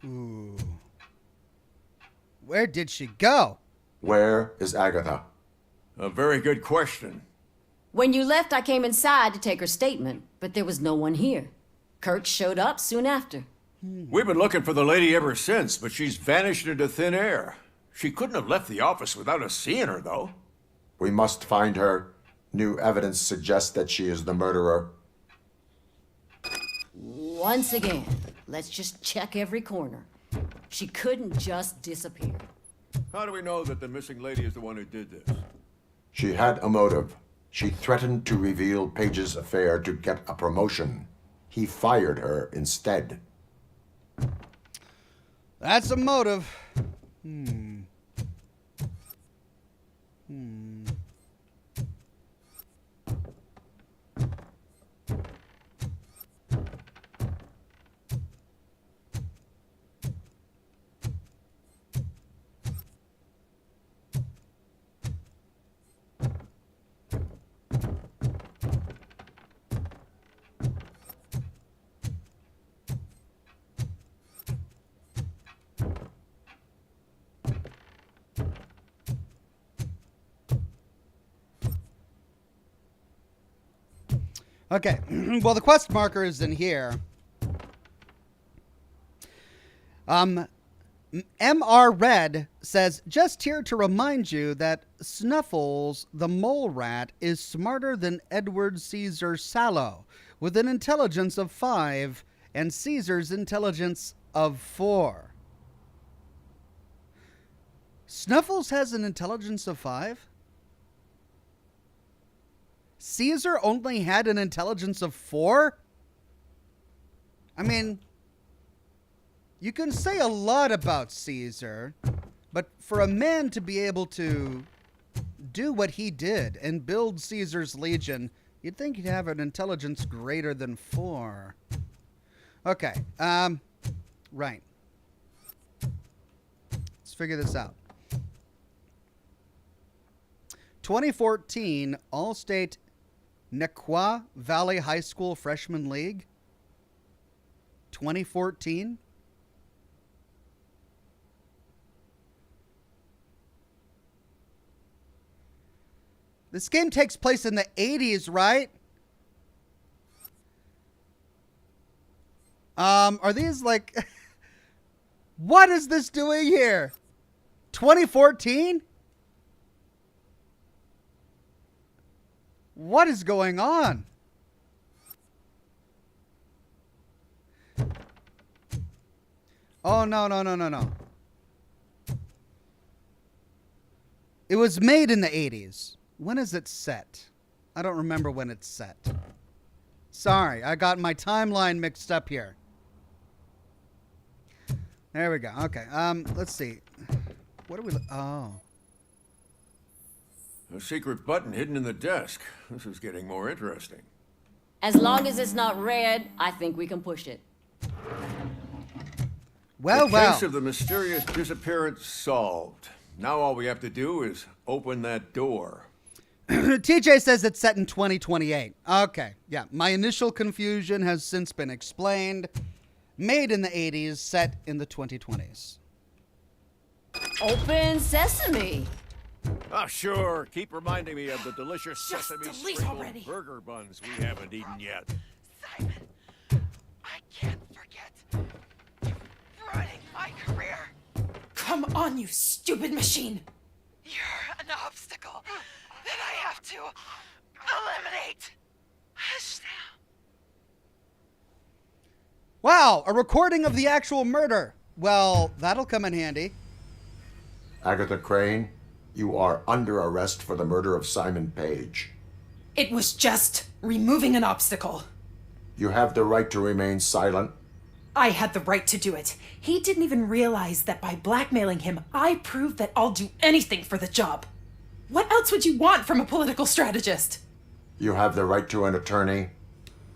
Ooh. Where did she go? Where is Agatha? A very good question. When you left, I came inside to take her statement, but there was no one here. Kurt showed up soon after. We've been looking for the lady ever since, but she's vanished into thin air. She couldn't have left the office without us seeing her, though. We must find her. New evidence suggests that she is the murderer. Once again, let's just check every corner. She couldn't just disappear. How do we know that the missing lady is the one who did this? She had a motive. She threatened to reveal Page's affair to get a promotion. He fired her instead. That's a motive. Okay, well, the quest marker is in here. MR Red says, just here to remind you that Snuffles, the mole rat, is smarter than Edward Caesar Sallow, with an intelligence of 5 and Caesar's intelligence of 4. Snuffles has an intelligence of 5? Caesar only had an intelligence of 4? I mean, you can say a lot about Caesar, but for a man to be able to do what he did and build Caesar's Legion, you'd think he'd have an intelligence greater than 4. Okay, right. Let's figure this out. 2014 All-State Nequa Valley High School Freshman League. 2014. This game takes place in the 80s, right? Are these like... What is this doing here? 2014? What is going on? Oh, no. It was made in the 80s. When is it set? I don't remember when it's set. Sorry, I got my timeline mixed up here. There we go. Okay, let's see. What do we... Oh. A secret button hidden in the desk. This is getting more interesting. As long as it's not red, I think we can push it. The case of the mysterious disappearance solved. Now all we have to do is open that door. TJ says it's set in 2028. Okay, yeah. My initial confusion has since been explained. Made in the 80s, set in the 2020s. Open sesame. Ah, sure. Keep reminding me of the delicious Just sesame delete sprinkled already. burger buns we haven't eaten yet. Simon, I can't forget. You're ruining my career. Come on, you stupid machine. You're an obstacle that I have to eliminate. Hush now. Wow, a recording of the actual murder. Well, that'll come in handy. Agatha Crane, you are under arrest for the murder of Simon Page. It was just removing an obstacle. You have the right to remain silent. I had the right to do it. He didn't even realize that by blackmailing him, I proved that I'll do anything for the job. What else would you want from a political strategist? You have the right to an attorney.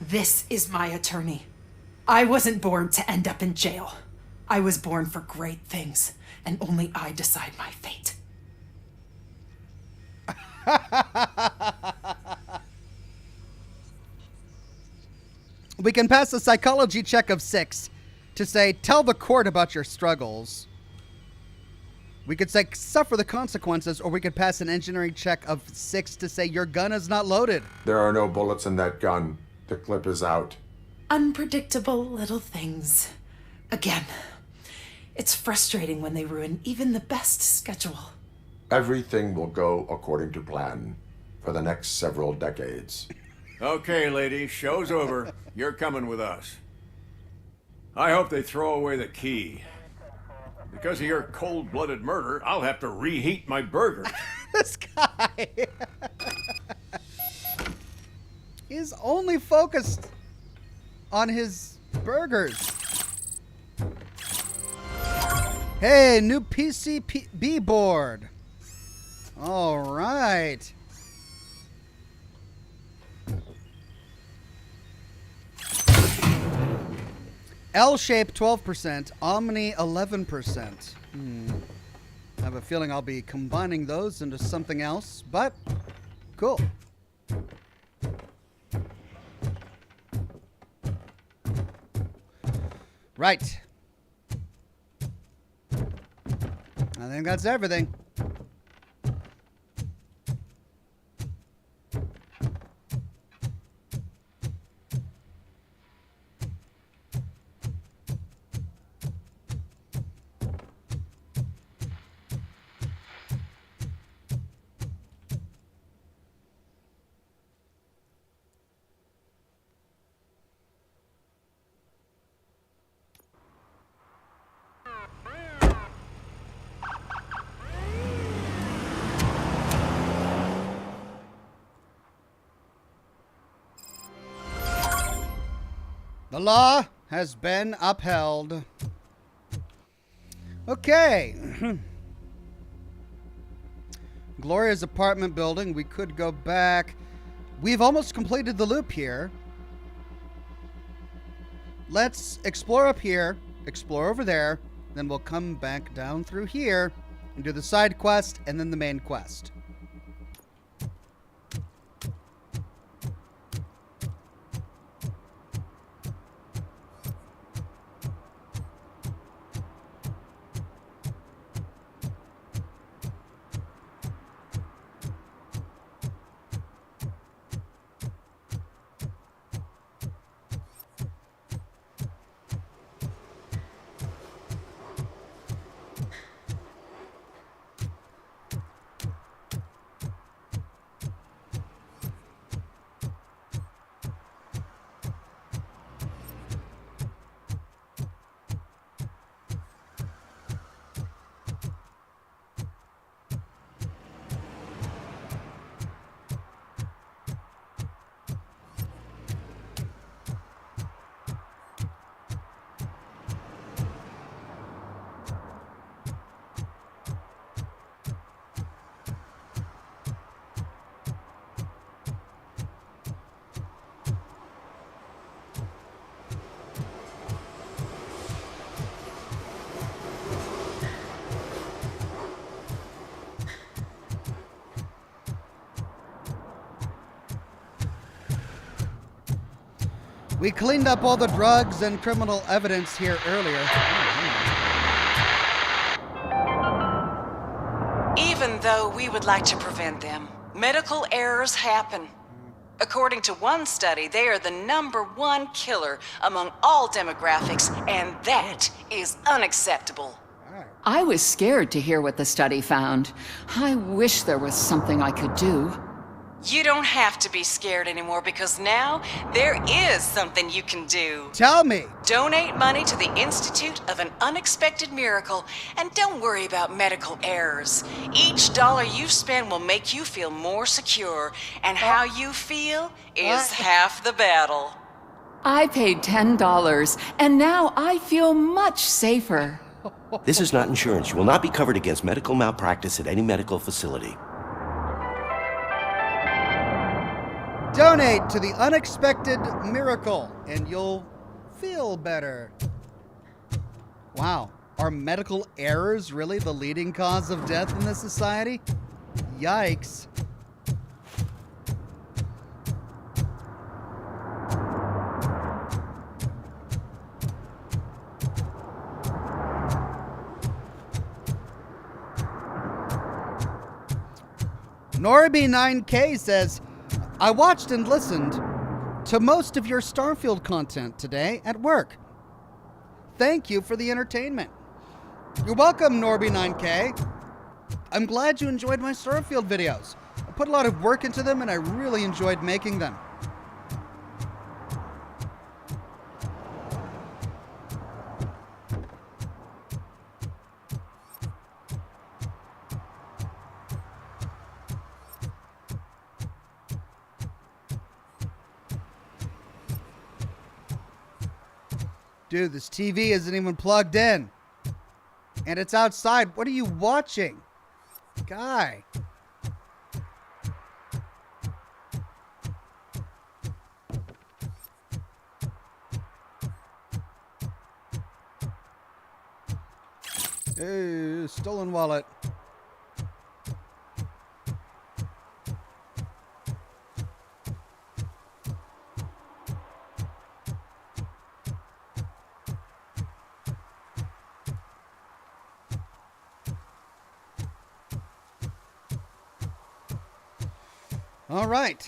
This is my attorney. I wasn't born to end up in jail. I was born for great things, and only I decide my fate. We can pass a psychology check of 6 to say, tell the court about your struggles. We could say, suffer the consequences, or we could pass an engineering check of 6 to say, your gun is not loaded. There are no bullets in that gun. The clip is out. Unpredictable little things. Again, it's frustrating when they ruin even the best schedule. Everything will go according to plan for the next several decades. Okay, lady, show's over. You're coming with us. I hope they throw away the key. Because of your cold-blooded murder, I'll have to reheat my burger. This guy. He's only focused on his burgers. Hey, new PCB board. All right. L-shape 12%, Omni 11%. I have a feeling I'll be combining those into something else, but cool. Right. I think that's everything. The law has been upheld. Okay. Gloria's apartment building. We could go back. We've almost completed the loop here. Let's explore up here, explore over there, then we'll come back down through here and do the side quest and then the main quest. We cleaned up all the drugs and criminal evidence here earlier. Even though we would like to prevent them, medical errors happen. According to one study, they are the #1 killer among all demographics, and that is unacceptable. I was scared to hear what the study found. I wish there was something I could do. You don't have to be scared anymore because now there is something you can do. Tell me. Donate money to the Institute of an Unexpected Miracle and don't worry about medical errors. Each dollar you spend will make you feel more secure, and how you feel is half the battle. I paid $10 and now I feel much safer. This is not insurance. You will not be covered against medical malpractice at any medical facility. Donate to the Unexpected Miracle, and you'll feel better. Wow, are medical errors really the leading cause of death in this society? Yikes. Norby9K says, I watched and listened to most of your Starfield content today at work. Thank you for the entertainment. You're welcome, Norby9K. I'm glad you enjoyed my Starfield videos. I put a lot of work into them and I really enjoyed making them. Dude, this TV isn't even plugged in. And it's outside. What are you watching? Guy. Hey, stolen wallet. All right.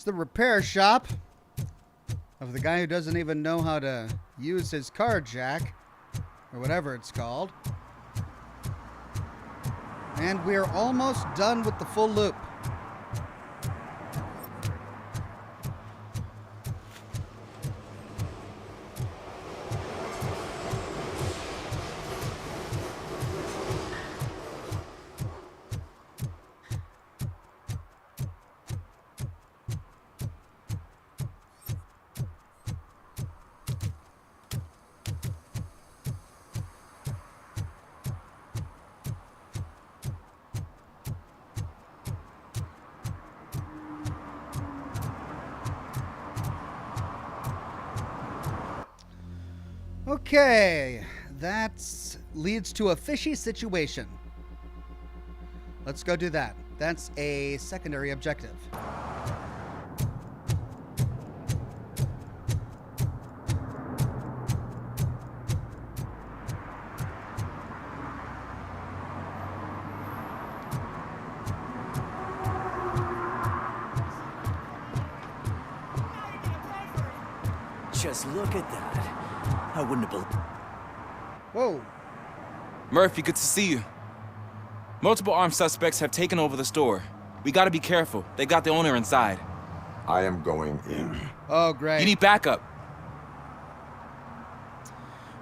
the repair shop of the guy who doesn't even know how to use his car jack, or whatever it's called. And we're almost done with the full loop. Okay, that leads to a fishy situation. Let's go do that. That's a secondary objective. Just look at that. I wouldn't have believed. Whoa. Murphy, good to see you. Multiple armed suspects have taken over the store. We gotta be careful. They got the owner inside. I am going in. Oh, great. You need backup.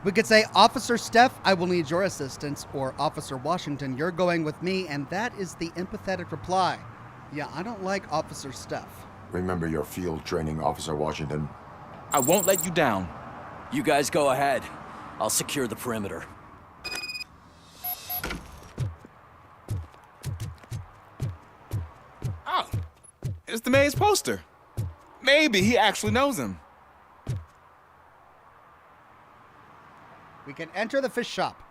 We could say, Officer Steph, I will need your assistance, or Officer Washington, you're going with me, and that is the empathetic reply. Yeah, I don't like Officer Steph. Remember your field training, Officer Washington. I won't let you down. You guys go ahead. I'll secure the perimeter. Oh, it's the mayor's poster. Maybe he actually knows him. We can enter the fish shop.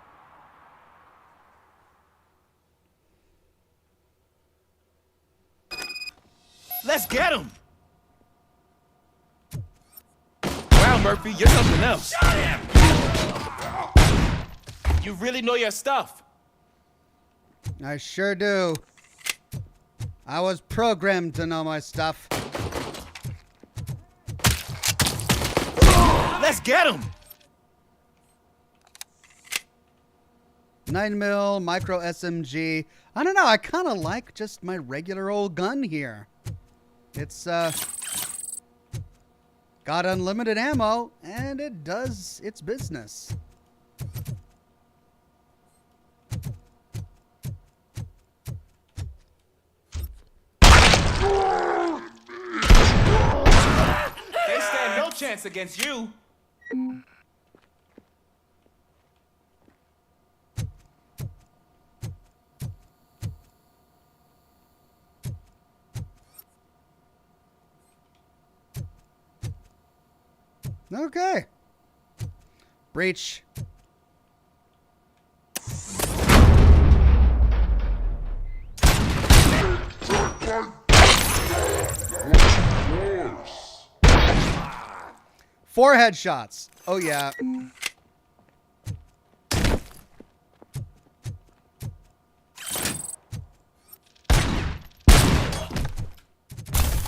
Let's get him! Wow, Murphy, you're something else. Shut him! You really know your stuff. I sure do. I was programmed to know my stuff. Let's get him! 9mm micro SMG. I don't know, I kind of like just my regular old gun here. It's got unlimited ammo and it does its business. They stand no chance against you. Okay. Breach. Four headshots. Oh, yeah.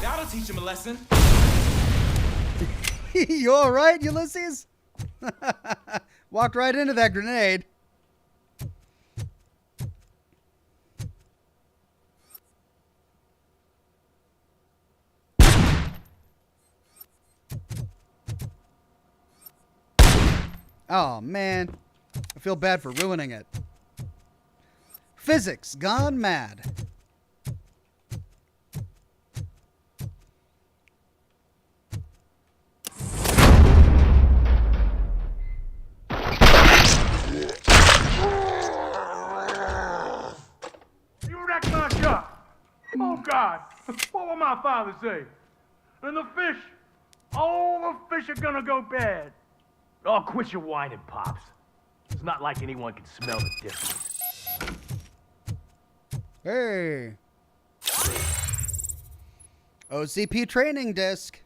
That'll teach him a lesson. You all right, Ulysses? Walked right into that grenade. Oh, man. I feel bad for ruining it. Physics gone mad. You wrecked my shop. Oh, God. What will my father say? And the fish, all the fish are gonna go bad. Oh, quit your whining, Pops. It's not like anyone can smell the difference. Hey. OCP training disc.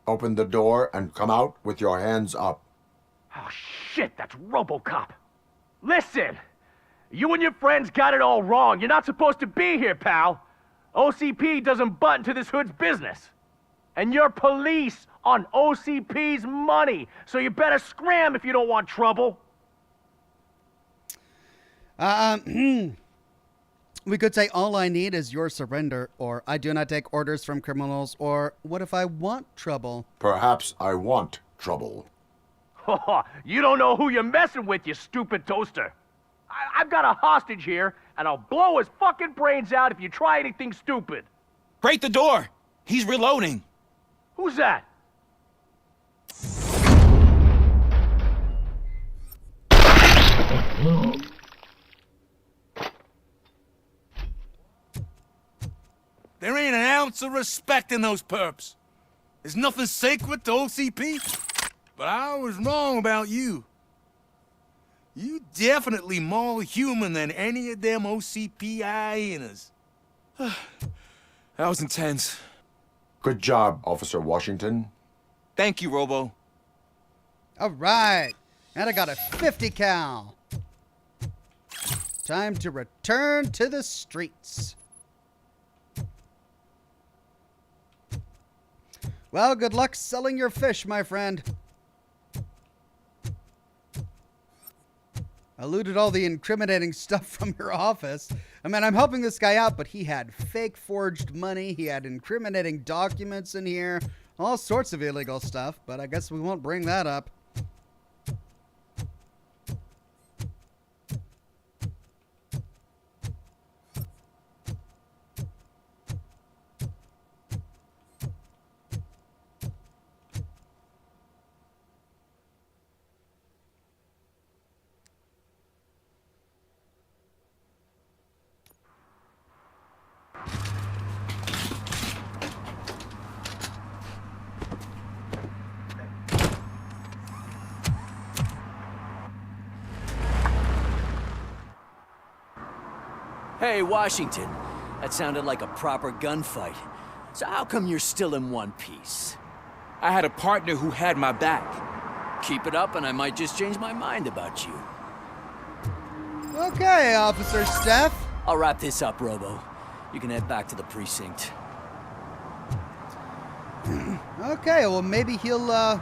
Open the door and come out with your hands up. Oh, shit, that's RoboCop. Listen! You and your friends got it all wrong. You're not supposed to be here, pal. OCP doesn't butt into this hood's business. And you're police on OCP's money, so you better scram if you don't want trouble. We could say all I need is your surrender, or I do not take orders from criminals, or what if I want trouble? Perhaps I want trouble. You don't know who you're messing with, you stupid toaster. I've got a hostage here, and I'll blow his fucking brains out if you try anything stupid. Break the door! He's reloading. Who's that? There ain't an ounce of respect in those perps. There's nothing sacred to OCP. But I was wrong about you. You definitely more human than any of them OCP hyenas. That was intense. Good job, Officer Washington. Thank you, Robo. All right. And I got a 50 cal. Time to return to the streets. Well, good luck selling your fish, my friend. I looted all the incriminating stuff from your office. I mean, I'm helping this guy out, but he had fake forged money. He had incriminating documents in here. All sorts of illegal stuff, but I guess we won't bring that up. Hey, Washington. That sounded like a proper gunfight. So how come you're still in one piece? I had a partner who had my back. Keep it up and I might just change my mind about you. Okay, Officer Steph. I'll wrap this up, Robo. You can head back to the precinct. Okay, well, maybe he'll,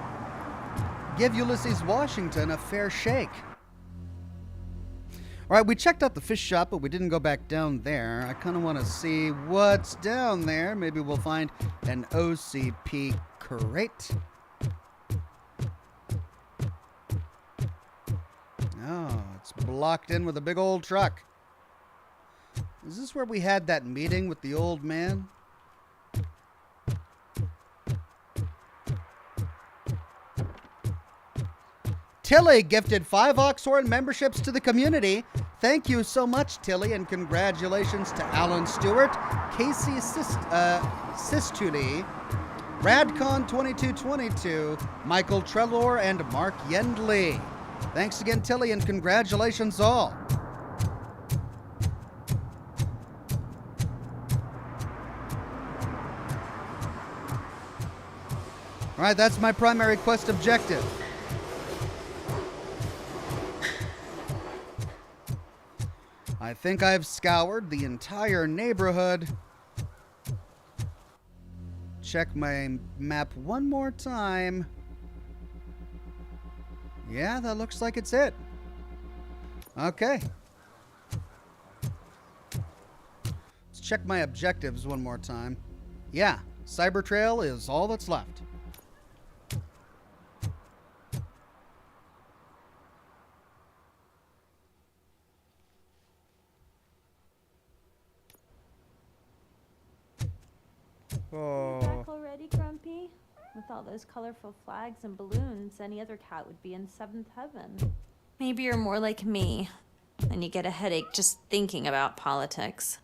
give Ulysses Washington a fair shake. All right, we checked out the fish shop, but we didn't go back down there. I kind of want to see what's down there. Maybe we'll find an OCP crate. Oh, it's blocked in with a big old truck. Is this where we had that meeting with the old man? Tilly gifted 5 Oxhorn memberships to the community. Thank you so much, Tilly, and congratulations to Alan Stewart, Casey Sistudi, Radcon 2222, Michael Trelor, and Mark Yendley. Thanks again, Tilly, and congratulations all. All right, that's my primary quest objective. I think I've scoured the entire neighborhood. Check my map one more time. Yeah, that looks like it's it. Okay. Let's check my objectives one more time. Yeah, Cyber Trail is all that's left. Back already, Grumpy? With all those colorful flags and balloons, any other cat would be in 7th heaven. Maybe you're more like me, and you get a headache just thinking about politics.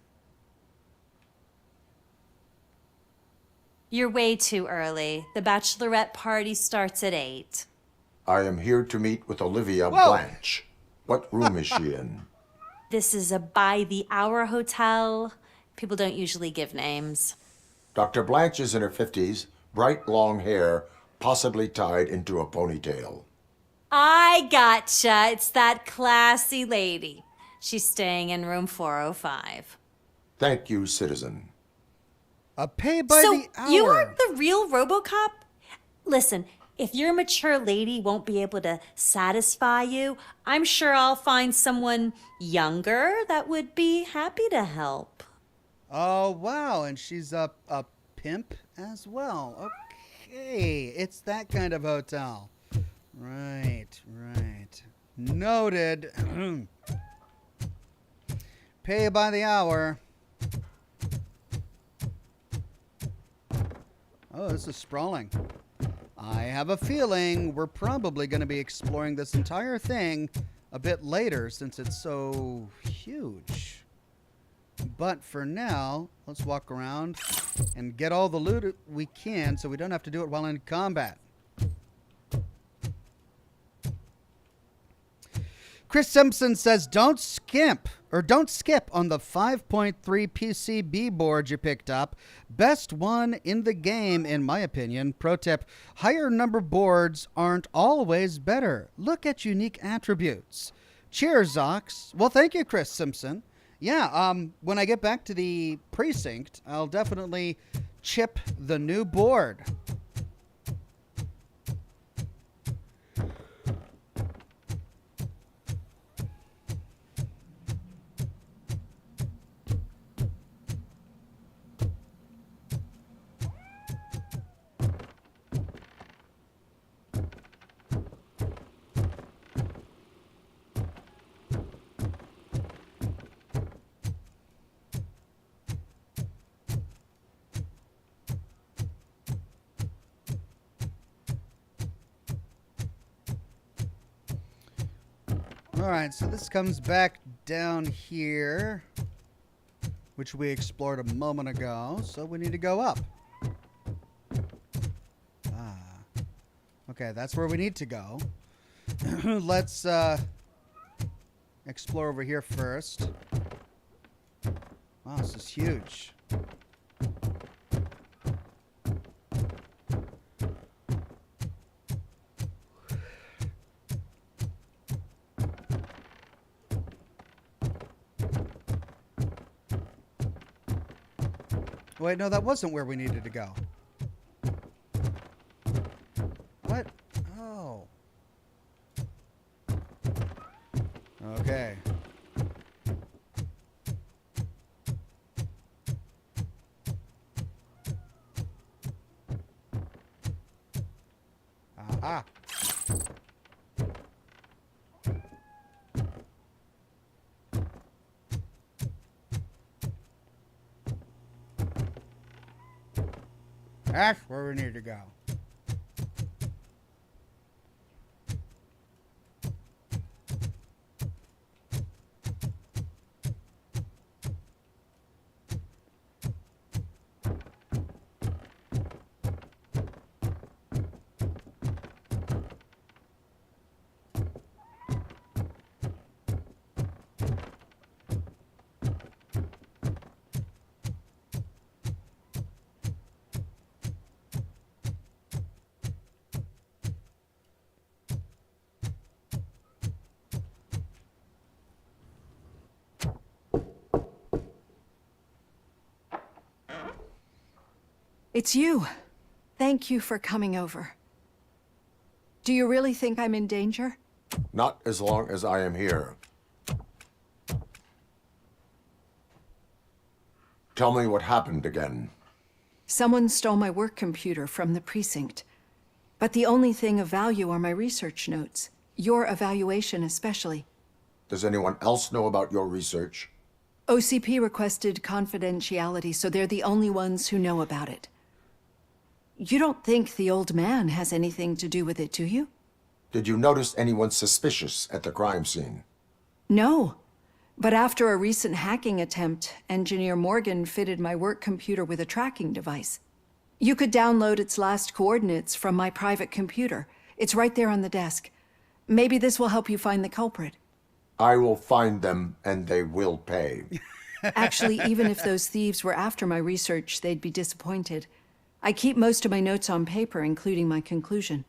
You're way too early. The bachelorette party starts at 8. I am here to meet with Olivia Whoa. Blanche. What room is she in? This is a by-the-hour hotel. People don't usually give names. Dr. Blanche is in her 50s, bright long hair, possibly tied into a ponytail. I gotcha. It's that classy lady. She's staying in room 405. Thank you, citizen. Pay by the hour. You are the real RoboCop? Listen, if your mature lady won't be able to satisfy you, I'm sure I'll find someone younger that would be happy to help. Oh, wow. And she's a pimp as well. Okay. It's that kind of hotel. Right. Noted. Pay by the hour. Oh, this is sprawling. I have a feeling we're probably going to be exploring this entire thing a bit later since it's so huge. But for now, let's walk around and get all the loot we can so we don't have to do it while in combat. Chris Simpson says, don't skip on the 5.3 PCB board you picked up. Best one in the game, in my opinion. Pro tip, higher number boards aren't always better. Look at unique attributes. Cheers, Ox. Well, thank you, Chris Simpson. Yeah, when I get back to the precinct, I'll definitely chip the new board. Alright, so this comes back down here, which we explored a moment ago, so we need to go up. Okay, that's where we need to go. Let's explore over here first. Wow, this is huge. Wait, no, that wasn't where we needed to go. What? Oh. Okay. Aha. That's where we need to go. It's you. Thank you for coming over. Do you really think I'm in danger? Not as long as I am here. Tell me what happened again. Someone stole my work computer from the precinct. But the only thing of value are my research notes. Your evaluation especially. Does anyone else know about your research? OCP requested confidentiality, so they're the only ones who know about it. You don't think the old man has anything to do with it, do you? Did you notice anyone suspicious at the crime scene? No. But after a recent hacking attempt, Engineer Morgan fitted my work computer with a tracking device. You could download its last coordinates from my private computer. It's right there on the desk. Maybe this will help you find the culprit. I will find them, and they will pay. Actually, even if those thieves were after my research, they'd be disappointed. I keep most of my notes on paper, including my conclusion.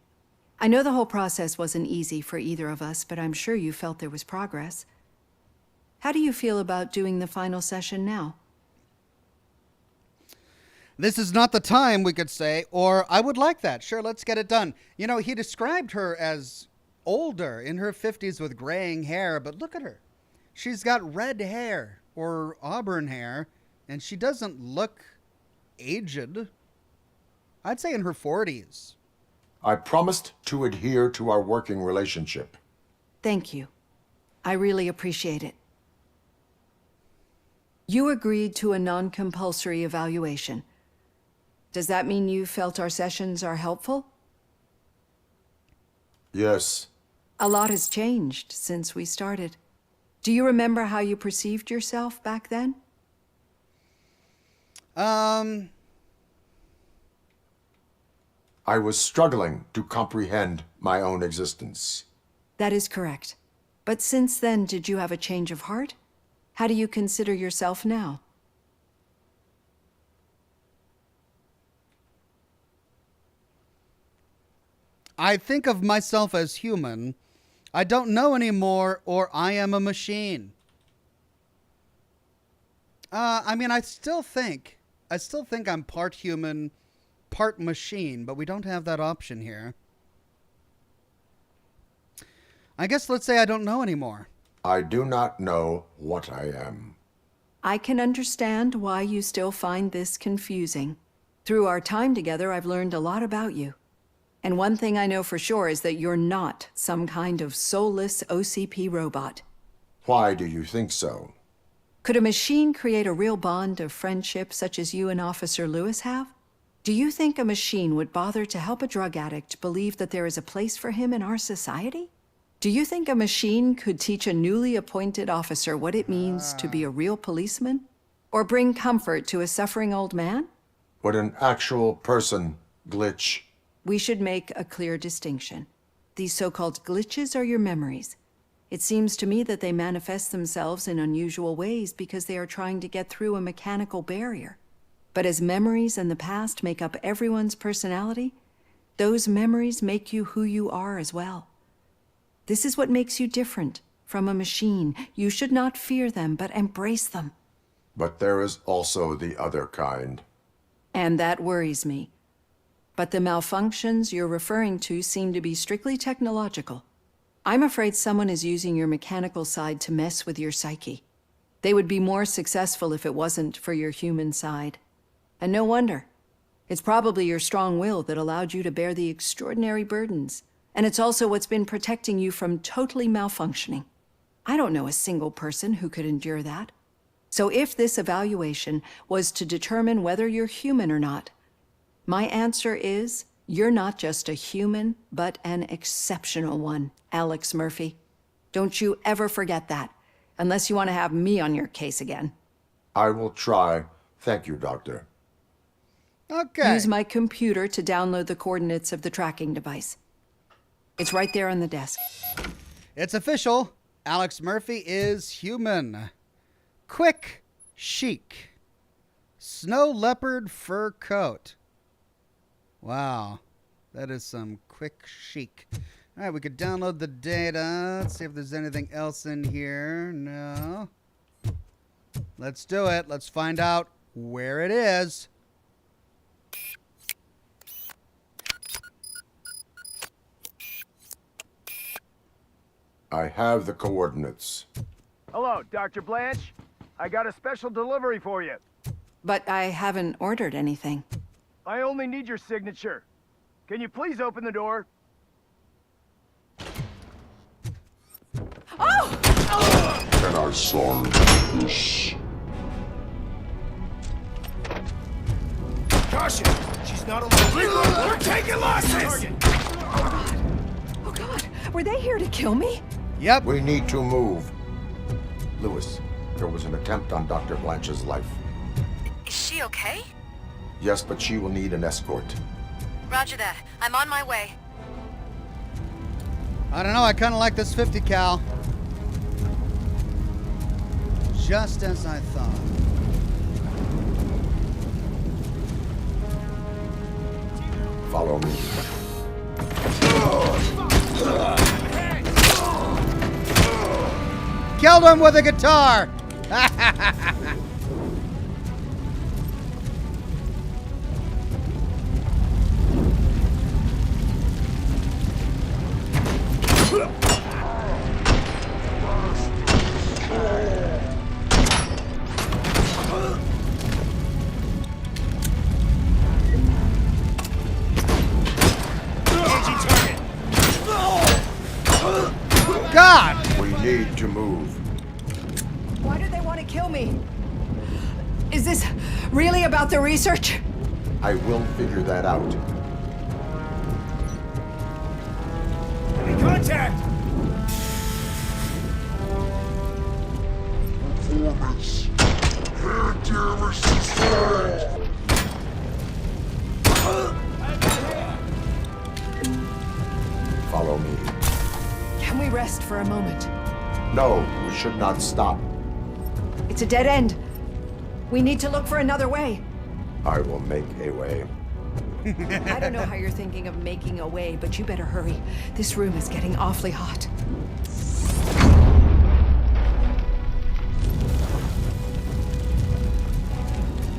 I know the whole process wasn't easy for either of us, but I'm sure you felt there was progress. How do you feel about doing the final session now? This is not the time, we could say, or I would like that. Sure, let's get it done. You know, he described her as older, in her 50s with graying hair, but look at her. She's got red hair, or auburn hair, and she doesn't look aged. I'd say in her 40s. I promised to adhere to our working relationship. Thank you. I really appreciate it. You agreed to a non-compulsory evaluation. Does that mean you felt our sessions are helpful? Yes. A lot has changed since we started. Do you remember how you perceived yourself back then? I was struggling to comprehend my own existence. That is correct. But since then, did you have a change of heart? How do you consider yourself now? I think of myself as human. I don't know anymore, or I am a machine. I mean, I still think I'm part human, part machine, but we don't have that option here. I guess let's say I don't know anymore. I do not know what I am. I can understand why you still find this confusing. Through our time together, I've learned a lot about you. And one thing I know for sure is that you're not some kind of soulless OCP robot. Why do you think so? Could a machine create a real bond of friendship such as you and Officer Lewis have? Do you think a machine would bother to help a drug addict believe that there is a place for him in our society? Do you think a machine could teach a newly appointed officer what it means to be a real policeman? Or bring comfort to a suffering old man? Would an actual person glitch? We should make a clear distinction. These so-called glitches are your memories. It seems to me that they manifest themselves in unusual ways because they are trying to get through a mechanical barrier. But as memories in the past make up everyone's personality, those memories make you who you are as well. This is what makes you different from a machine. You should not fear them, but embrace them. But there is also the other kind. And that worries me. But the malfunctions you're referring to seem to be strictly technological. I'm afraid someone is using your mechanical side to mess with your psyche. They would be more successful if it wasn't for your human side. And no wonder. It's probably your strong will that allowed you to bear the extraordinary burdens. And it's also what's been protecting you from totally malfunctioning. I don't know a single person who could endure that. So if this evaluation was to determine whether you're human or not, my answer is, you're not just a human, but an exceptional one, Alex Murphy. Don't you ever forget that, unless you want to have me on your case again. I will try. Thank you, Doctor. Okay. Use my computer to download the coordinates of the tracking device. It's right there on the desk. It's official. Alex Murphy is human. Quick chic. Snow leopard fur coat. Wow. That is some quick chic. All right, we could download the data. Let's see if there's anything else in here. No. Let's do it. Let's find out where it is. I have the coordinates. Hello, Dr. Blanche. I got a special delivery for you. But I haven't ordered anything. I only need your signature. Can you please open the door? Oh! Can I sign this? Caution! She's not alone. We're taking losses! Oh God, were they here to kill me? Yep. We need to move. Lewis, there was an attempt on Dr. Blanche's life. Is she okay? Yes, but she will need an escort. Roger that. I'm on my way. I don't know. I kind of like this 50 cal. Just as I thought. Follow me. Killed him with a guitar! God! We need to move. Why do they want to kill me? Is this really about the research? I will figure that out. Any contact! Follow me. Can we rest for a moment? No, we should not stop. It's a dead end. We need to look for another way. I will make a way. I don't know how you're thinking of making a way, but you better hurry. This room is getting awfully hot.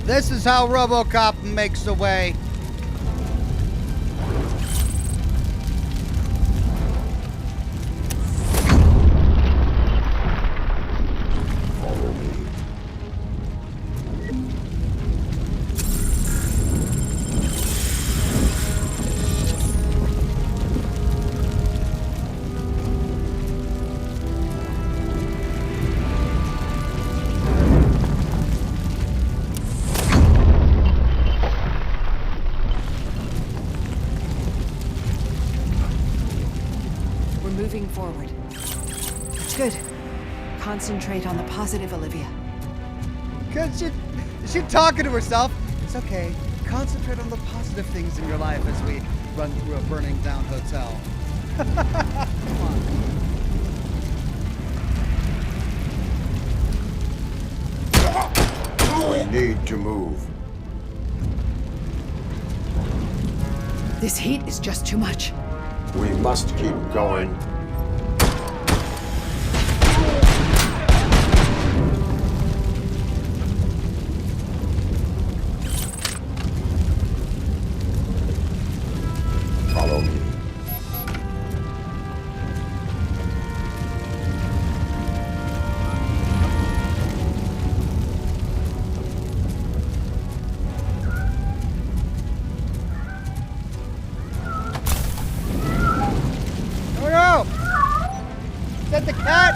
This is how RoboCop makes a way. Moving forward. That's good. Concentrate on the positive, Olivia. Good. She's talking to herself. It's okay. Concentrate on the positive things in your life as we run through a burning down hotel. Come on. We need to move. This heat is just too much. We must keep going. Follow me. Is that the cat?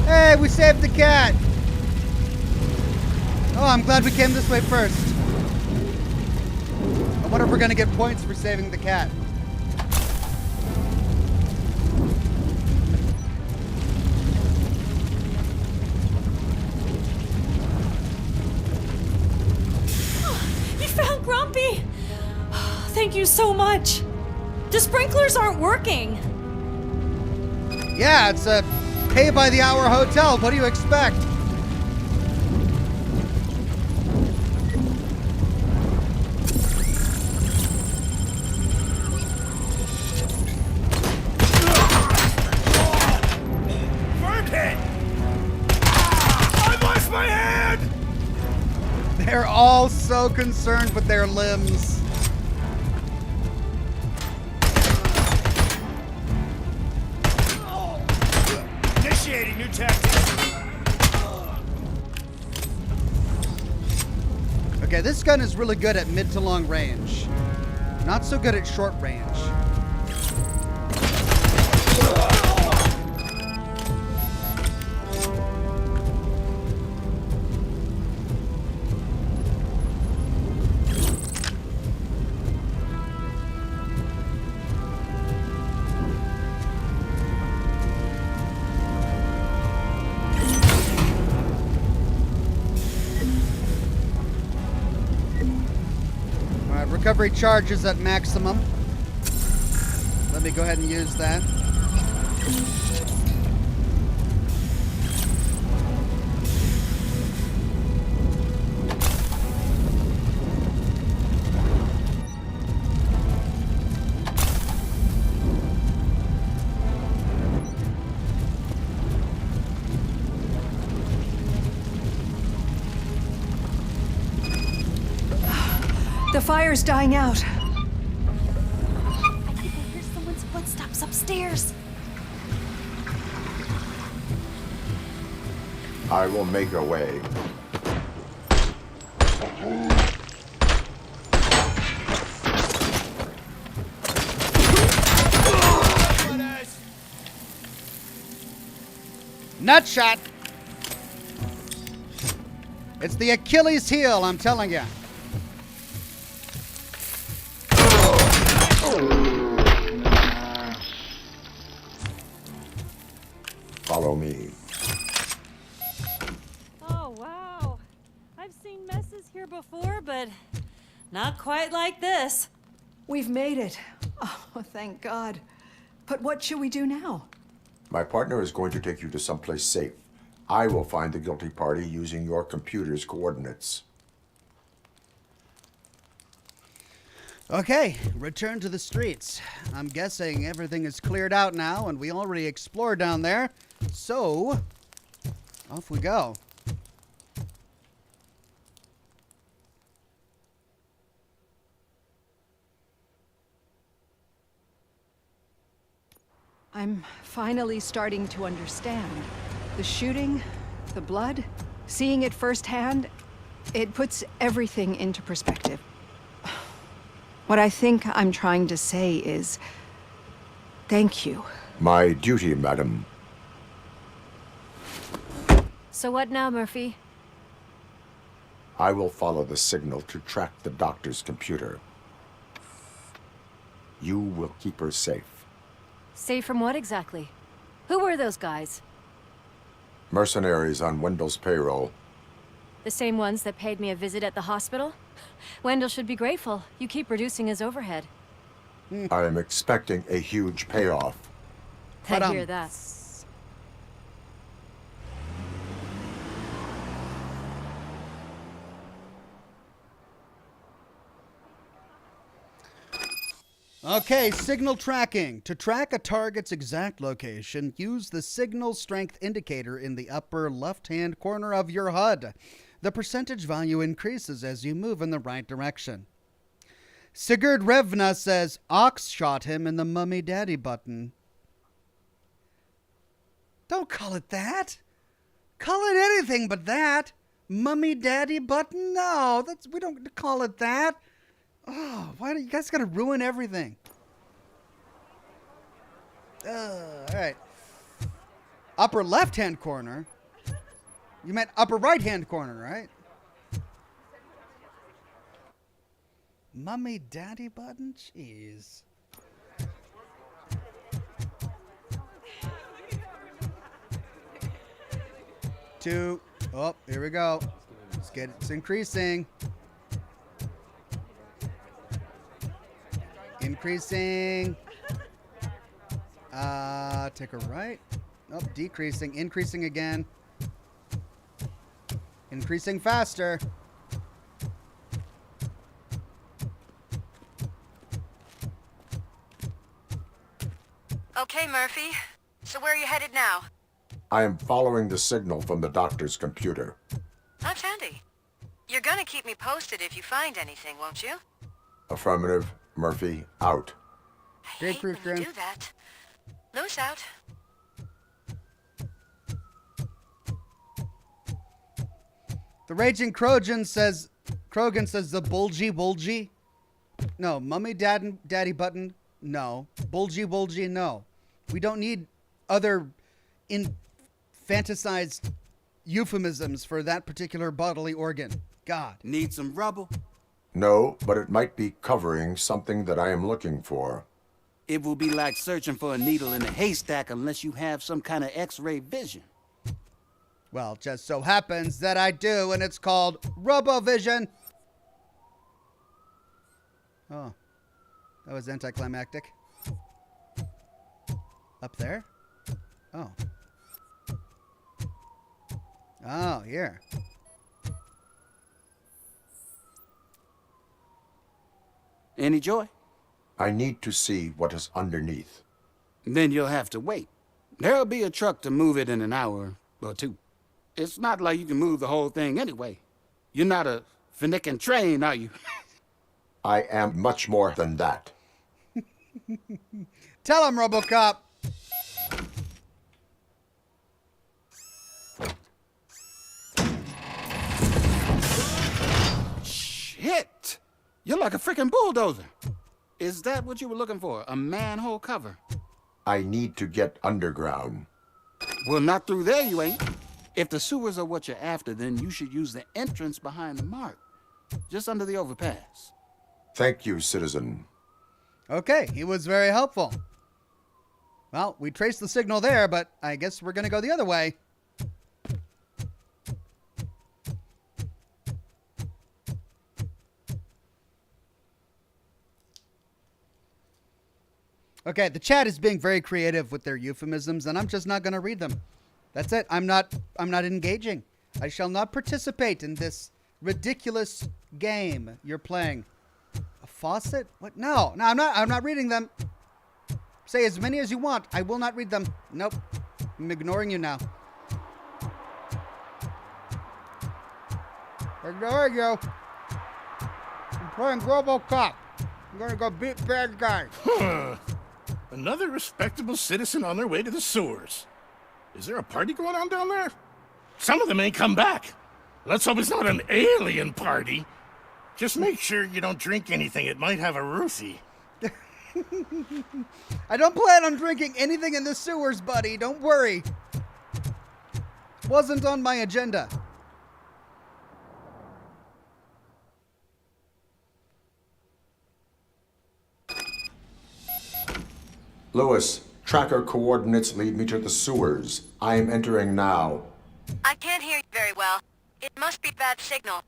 Hey, we saved the cat. Oh, I'm glad we came this way first. I wonder if we're gonna get points for saving the cat. You found Grumpy! Thank you so much. The sprinklers aren't working. Yeah, it's a pay-by-the-hour hotel. What do you expect? Burn pit! I lost my hand! They're all so concerned with their limbs. Initiating new tactics. Okay, this gun is really good at mid to long range. Not so good at short range. Recovery charge is at maximum. Let me go ahead and use that. The fire's dying out. I think I hear someone's footsteps upstairs. I will make a way. Nut shot. It's the Achilles heel, I'm telling you. Follow me. Oh, wow. I've seen messes here before, but not quite like this. We've made it. Oh, thank God. But what should we do now? My partner is going to take you to someplace safe. I will find the guilty party using your computer's coordinates. Okay, return to the streets. I'm guessing everything is cleared out now, and we already explored down there. So, off we go. I'm finally starting to understand. The shooting, the blood, seeing it firsthand, it puts everything into perspective. What I think I'm trying to say is, thank you. My duty, madam. So what now, Murphy? I will follow the signal to track the doctor's computer. You will keep her safe. Safe from what exactly? Who were those guys? Mercenaries on Wendell's payroll. The same ones that paid me a visit at the hospital? Wendell should be grateful. You keep reducing his overhead. I am expecting a huge payoff. I hear that. Okay, signal tracking. To track a target's exact location, use the signal strength indicator in the upper left-hand corner of your HUD. The percentage value increases as you move in the right direction. Sigurd Revna says Ox shot him in the mummy daddy button. Don't call it that. Call it anything but that. Mummy daddy button? No, we don't call it that. Oh, why do you guys gotta ruin everything? All right. Upper left-hand corner? You meant upper right-hand corner, right? Mummy daddy button? Jeez. Two. Oh, here we go. It's increasing. Increasing. Take a right. Nope, decreasing. Increasing again. Increasing faster. Okay, Murphy. So where are you headed now? I am following the signal from the doctor's computer. That's handy. You're gonna keep me posted if you find anything, won't you? Affirmative. Murphy, out. I hate when you do that. Loose out. The Raging Krogan says the bulgy. No, mummy daddy button. No. Bulgy, no. We don't need other fantasized euphemisms for that particular bodily organ. God. Need some rubble? No, but it might be covering something that I am looking for. It will be like searching for a needle in a haystack unless you have some kind of X-ray vision. Well, just so happens that I do, and it's called RoboVision. Oh, that was anticlimactic. Up there? Oh. Oh, here. Any joy? I need to see what is underneath. Then you'll have to wait. There'll be a truck to move it in an hour or two. It's not like you can move the whole thing anyway. You're not a finicking train, are you? I am much more than that. Tell him, RoboCop. Shit! You're like a freaking bulldozer. Is that what you were looking for? A manhole cover? I need to get underground. Well, not through there, you ain't. If the sewers are what you're after, then you should use the entrance behind the mark, just under the overpass. Thank you, citizen. Okay, he was very helpful. Well, we traced the signal there, but I guess we're gonna go the other way. Okay, the chat is being very creative with their euphemisms, and I'm just not gonna read them. That's it. I'm not engaging. I shall not participate in this ridiculous game you're playing. A faucet? What? No, I'm not reading them. Say as many as you want. I will not read them. Nope. I'm ignoring you now. Ignoring you. I'm playing RoboCop. I'm gonna go beat bad guys. Another respectable citizen on their way to the sewers. Is there a party going on down there? Some of them ain't come back. Let's hope it's not an alien party. Just make sure you don't drink anything. It might have a roofie. I don't plan on drinking anything in the sewers, buddy. Don't worry. Wasn't on my agenda. Lewis, tracker coordinates lead me to the sewers. I am entering now. I can't hear you very well. It must be bad signal.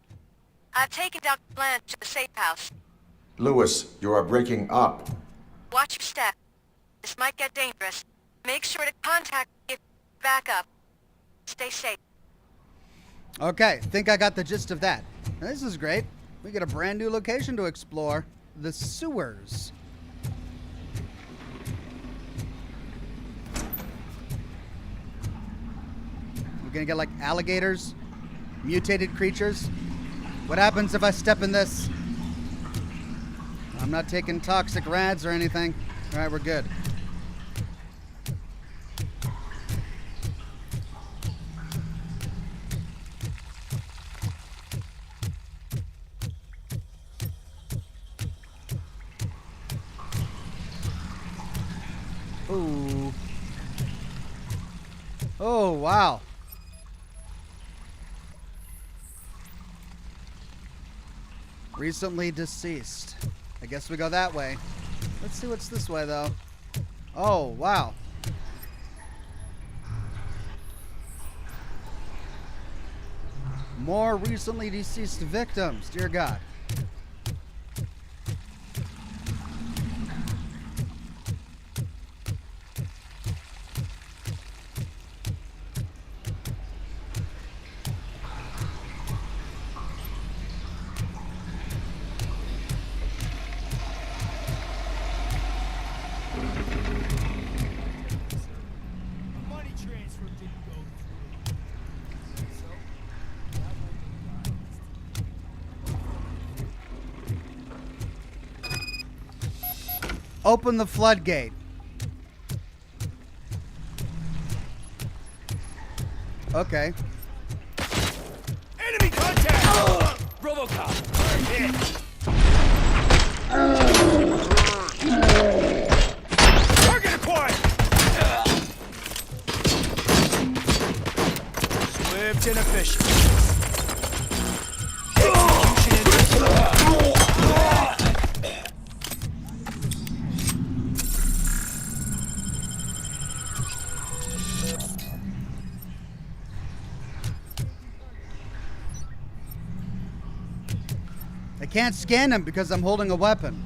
I've taken Dr. Blanche to the safe house. Lewis, you are breaking up. Watch your step. This might get dangerous. Make sure to contact me if you back up. Stay safe. Okay, think I got the gist of that. This is great. We get a brand new location to explore. The sewers. We're gonna get like alligators, mutated creatures. What happens if I step in this? I'm not taking toxic rads or anything. All right, we're good. Ooh. Oh, wow. Recently deceased. I guess we go that way. Let's see what's this way, though. Oh, wow. More recently deceased victims. Dear God. Open the floodgate. Okay. Enemy contact! RoboCop! Hit! Target acquired! Swift and efficient. I can't scan him because I'm holding a weapon.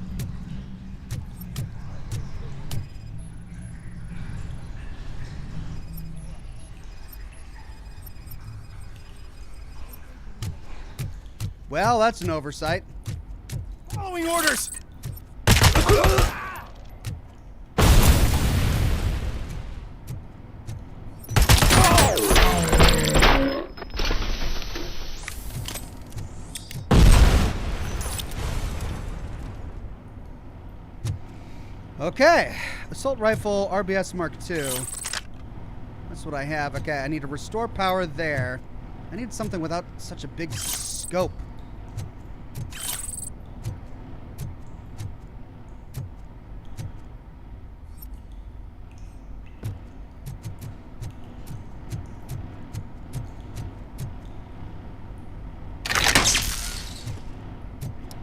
Well, that's an oversight. Following orders! Okay. Assault rifle, RBS Mark II. That's what I have. Okay, I need to restore power there. I need something without such a big scope.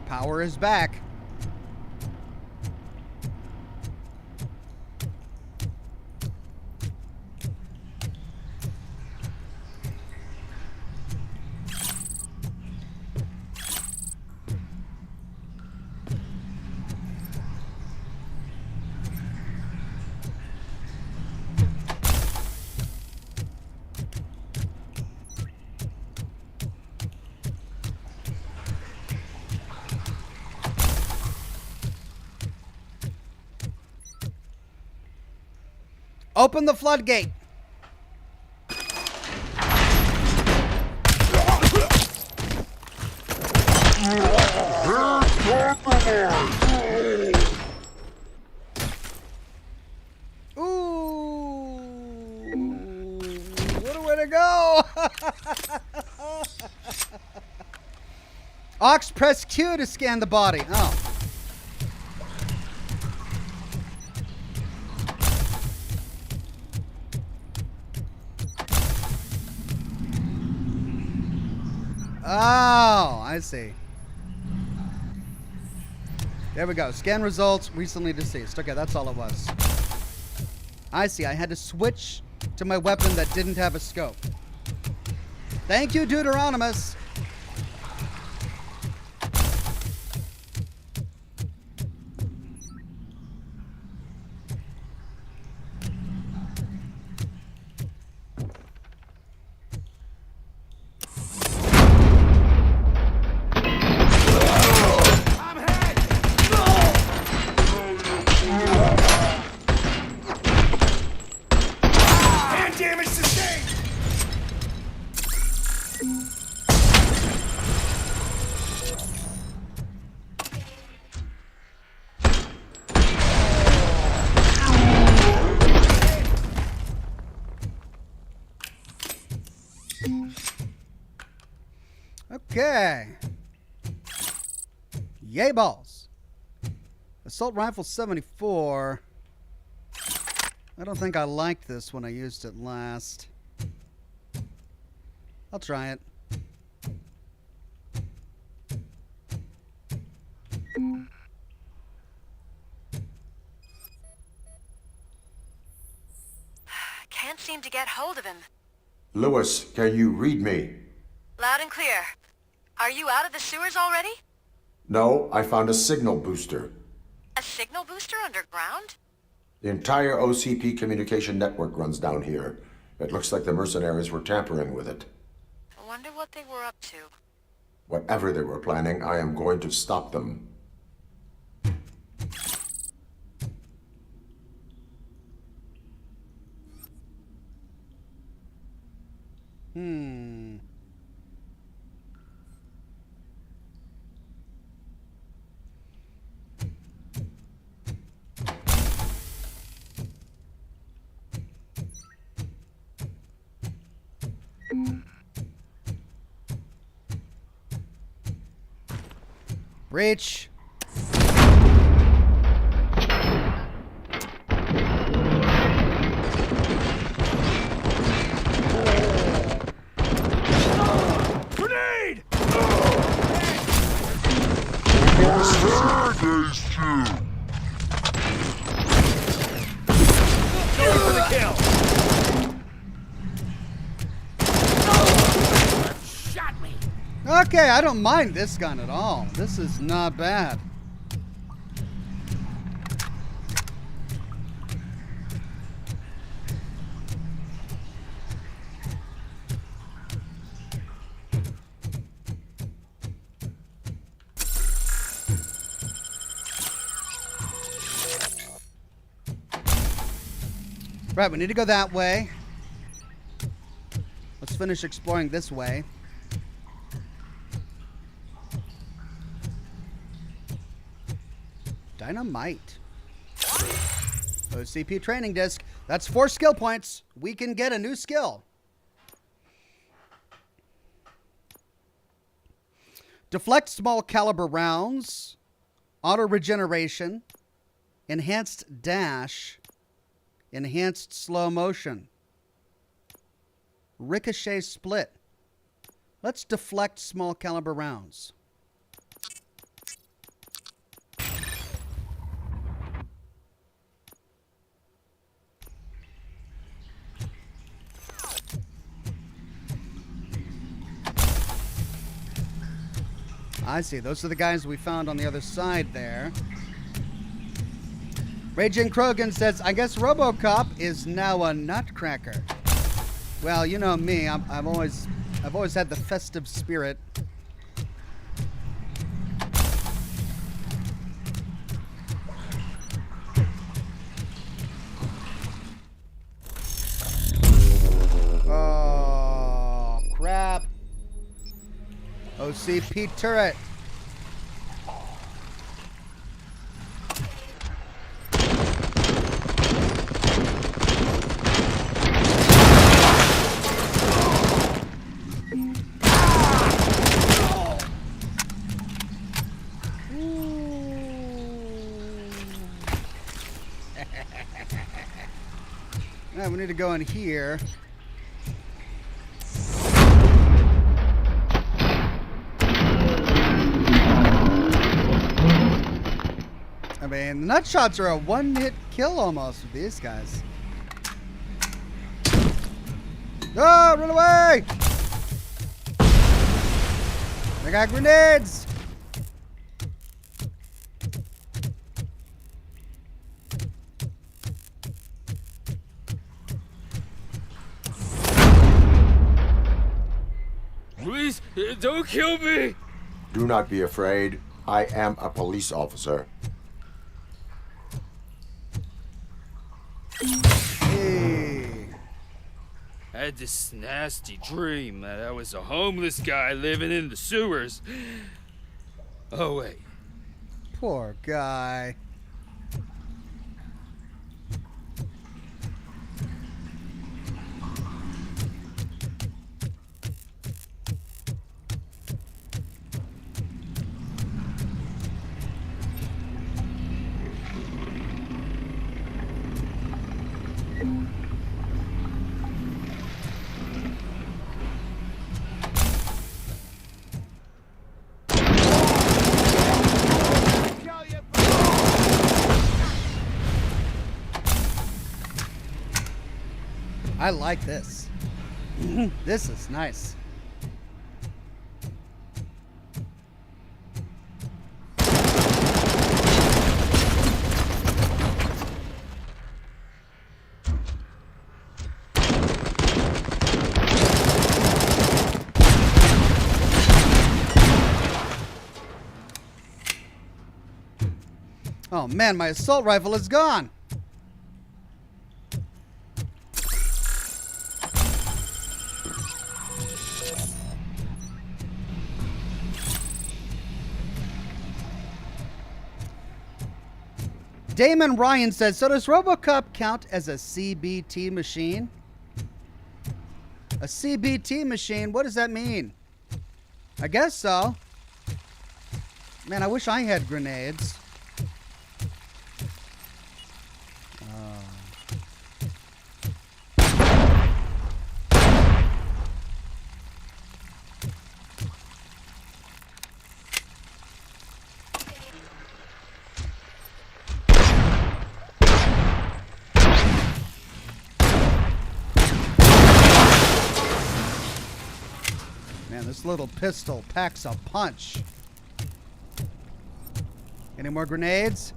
Power is back. Open the floodgate. Ooh, what a way to go. Ox, press Q to scan the body. Oh. Oh, I see. There we go. Scan results, recently deceased. Okay, that's all it was. I see. I had to switch to my weapon that didn't have a scope. Thank you, Deuteronomus. Okay. Yay balls. Assault rifle 74. I don't think I liked this when I used it last. I'll try it. Can't seem to get hold of him. Lewis, can you read me? Loud and clear. Are you out of the sewers already? No, I found a signal booster. A signal booster underground? The entire OCP communication network runs down here. It looks like the mercenaries were tampering with it. I wonder what they were up to. Whatever they were planning, I am going to stop them. Breach. Grenade! Going for the kill. Shot me. Okay, I don't mind this gun at all. This is not bad. Right, we need to go that way. Let's finish exploring this way. Dynamite. OCP training disc. That's 4 skill points. We can get a new skill. Deflect small caliber rounds. Auto regeneration. Enhanced dash. Enhanced slow motion. Ricochet split. Let's deflect small caliber rounds. I see. Those are the guys we found on the other side there. Raging Krogan says, I guess RoboCop is now a nutcracker. Well, you know me. I've always had the festive spirit. Oh, crap. OCP turret. Now we need to go in here. I mean, nut shots are a one-hit kill almost with these guys. Oh, run away! I got grenades! Please, don't kill me! Do not be afraid. I am a police officer. Hey. I had this nasty dream that I was a homeless guy living in the sewers. Oh, wait. Poor guy. I like this. This is nice. Oh man, my assault rifle is gone. Damon Ryan says, so does RoboCop count as a CBT machine? A CBT machine? What does that mean? I guess so. Man, I wish I had grenades. Man, this little pistol packs a punch. Any more grenades?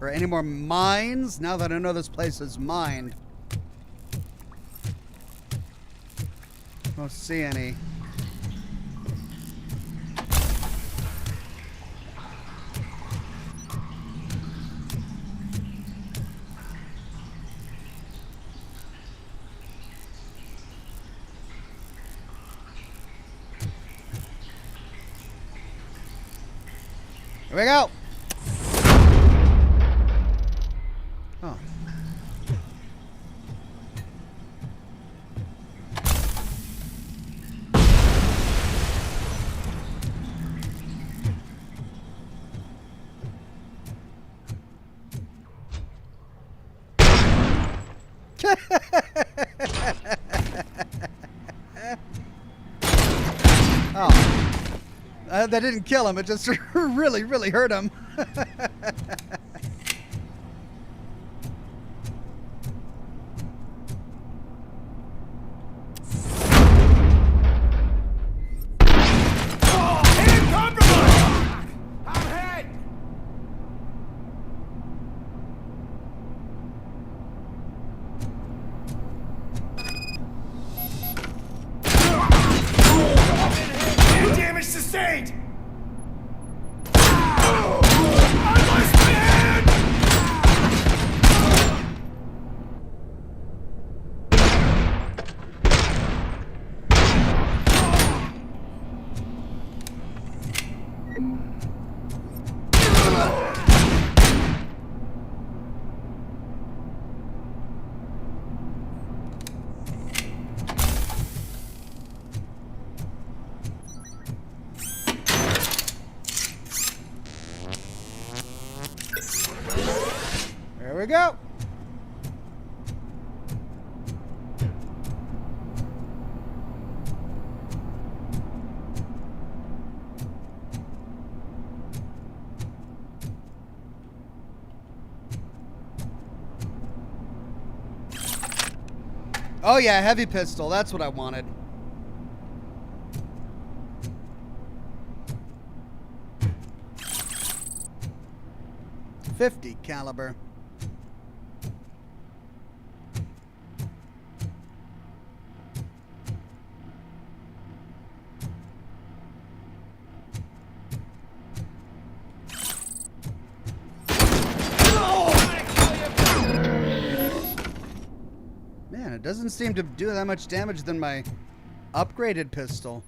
Or any more mines? Now that I know this place is mined. Don't see any. Here we go. Oh. That didn't kill him. It just really, really hurt him. Damage sustained! There we go. Oh yeah, heavy pistol. That's what I wanted. .50 caliber. Man, it doesn't seem to do that much damage than my upgraded pistol.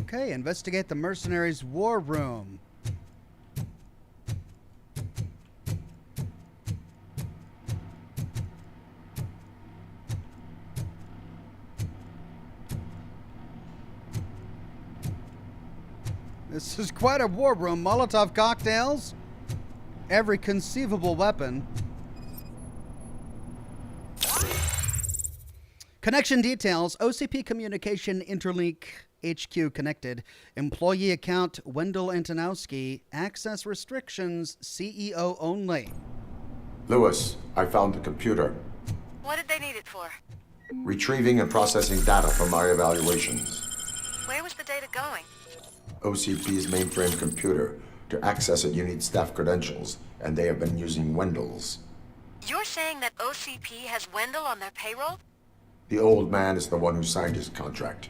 Okay, investigate the mercenaries' war room. This is quite a war room. Molotov cocktails, every conceivable weapon. Connection details. OCP Communication Interlink HQ connected. Employee account Wendell Antonowski. Access restrictions CEO only. Lewis, I found the computer. What did they need it for? Retrieving and processing data from our evaluations. Where was the data going? OCP's mainframe computer. To access it, you need staff credentials, and they have been using Wendell's. You're saying that OCP has Wendell on their payroll? The old man is the one who signed his contract.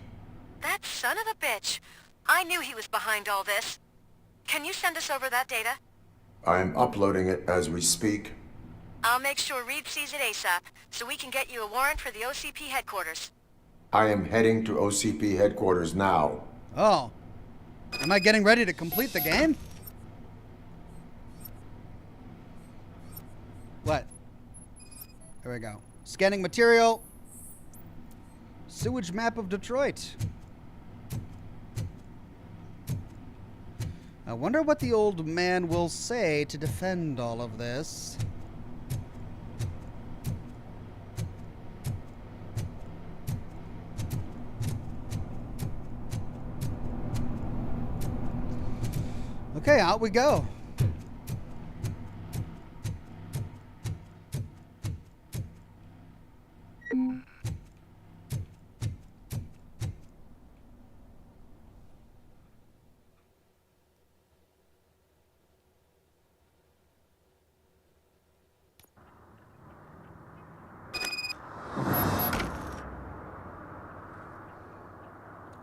That son of a bitch. I knew he was behind all this. Can you send us over that data? I'm uploading it as we speak. I'll make sure Reed sees it ASAP, so we can get you a warrant for the OCP headquarters. I am heading to OCP headquarters now. Oh. Am I getting ready to complete the game? What? There we go. Scanning material. Sewage map of Detroit. I wonder what the old man will say to defend all of this. Okay, out we go.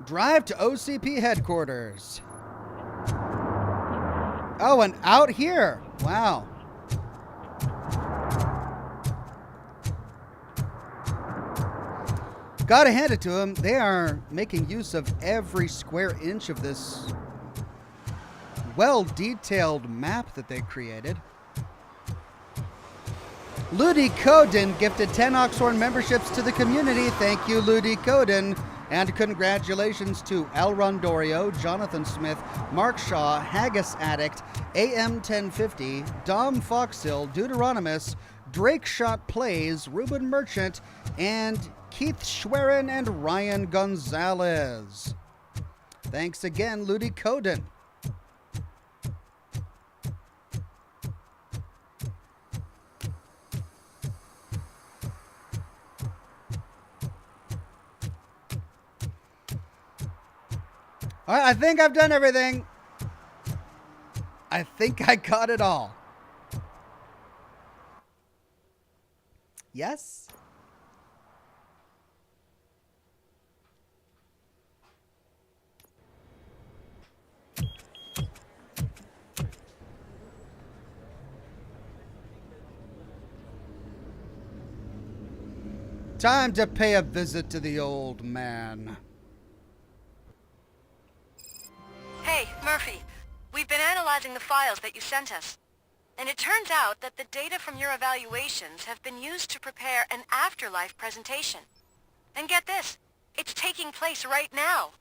Drive to OCP headquarters. Oh, and out here. Wow. Gotta hand it to them. They are making use of every square inch of this well-detailed map that they created. Ludi Coden gifted 10 Oxhorn memberships to the community. Thank you, Ludi Coden. And congratulations to L. Rondorio, Jonathan Smith, Mark Shaw, Haggis Addict, AM 1050, Dom Foxhill, Deuteronomus, Drake Shot Plays, Ruben Merchant, and Keith Schwerin and Ryan Gonzalez. Thanks again, Ludi Coden. All right, I think I've done everything. I think I got it all. Yes? Time to pay a visit to the old man. Hey, Murphy. We've been analyzing the files that you sent us. And it turns out that the data from your evaluations have been used to prepare an afterlife presentation. And get this, it's taking place right now.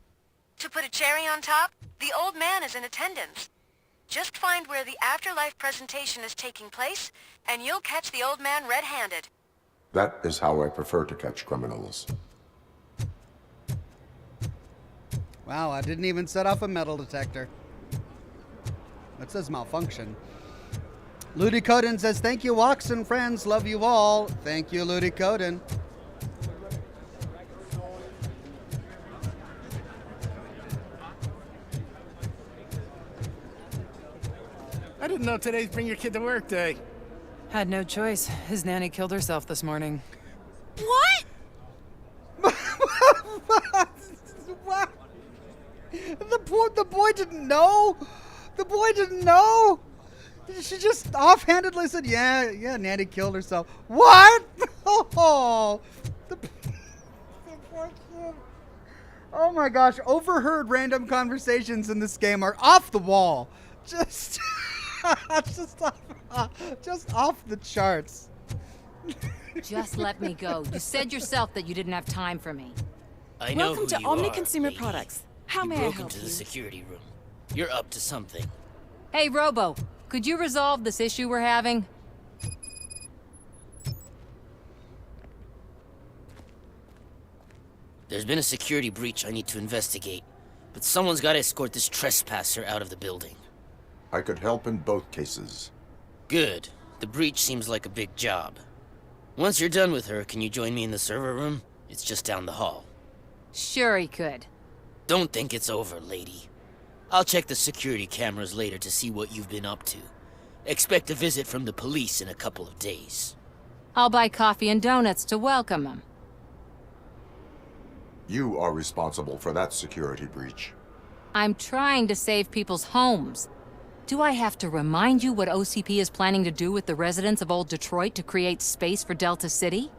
To put a cherry on top, the old man is in attendance. Just find where the afterlife presentation is taking place, and you'll catch the old man red-handed. That is how I prefer to catch criminals. Wow, I didn't even set off a metal detector. That says malfunction. Ludi Coden says, thank you, Walks and friends. Love you all. Thank you, Ludi Coden. I didn't know today's Bring Your Kid to Work Day. Had no choice. His nanny killed herself this morning. What? What? The boy didn't know? The boy didn't know? She just offhandedly said, yeah, Nanny killed herself. What? Oh, oh my gosh, overheard random conversations in this game are off the wall. Just off the charts. Just let me go. You said yourself that you didn't have time for me. I know Welcome who to you Omni are, Consumer lady. Products. How You may I broke help into you? the security room. You're up to something. Hey, Robo, could you resolve this issue we're having? There's been a security breach I need to investigate, but someone's got to escort this trespasser out of the building. I could help in both cases. Good. The breach seems like a big job. Once you're done with her, can you join me in the server room? It's just down the hall. Sure he could. Don't think it's over, lady. I'll check the security cameras later to see what you've been up to. Expect a visit from the police in a couple of days. I'll buy coffee and donuts to welcome him. You are responsible for that security breach. I'm trying to save people's homes. Do I have to remind you what OCP is planning to do with the residents of Old Detroit to create space for Delta City?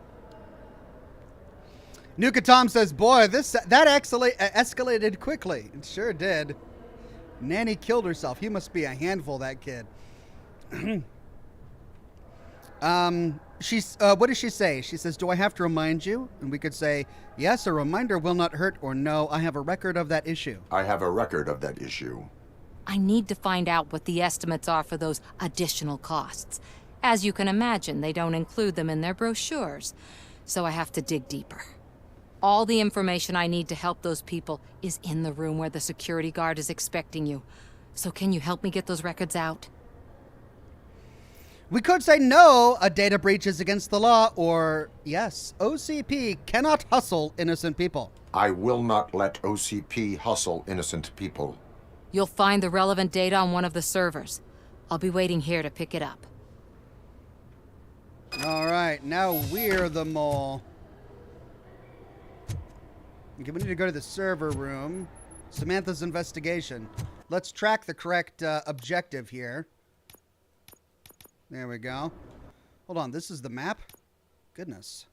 Nuka Tom says, boy, that escalated quickly. It sure did. Nanny killed herself. He must be a handful, that kid. What does she say? She says, do I have to remind you? And we could say, yes, a reminder will not hurt, or no, I have a record of that issue. I have a record of that issue. I need to find out what the estimates are for those additional costs. As you can imagine, they don't include them in their brochures, so I have to dig deeper. All the information I need to help those people is in the room where the security guard is expecting you. So can you help me get those records out? We could say no, a data breach is against the law, or yes, OCP cannot hustle innocent people. I will not let OCP hustle innocent people. You'll find the relevant data on one of the servers. I'll be waiting here to pick it up. All right, now we're the mole. Okay, we need to go to the server room. Samantha's investigation. Let's track the correct objective here. There we go. Hold on, this is the map? Goodness.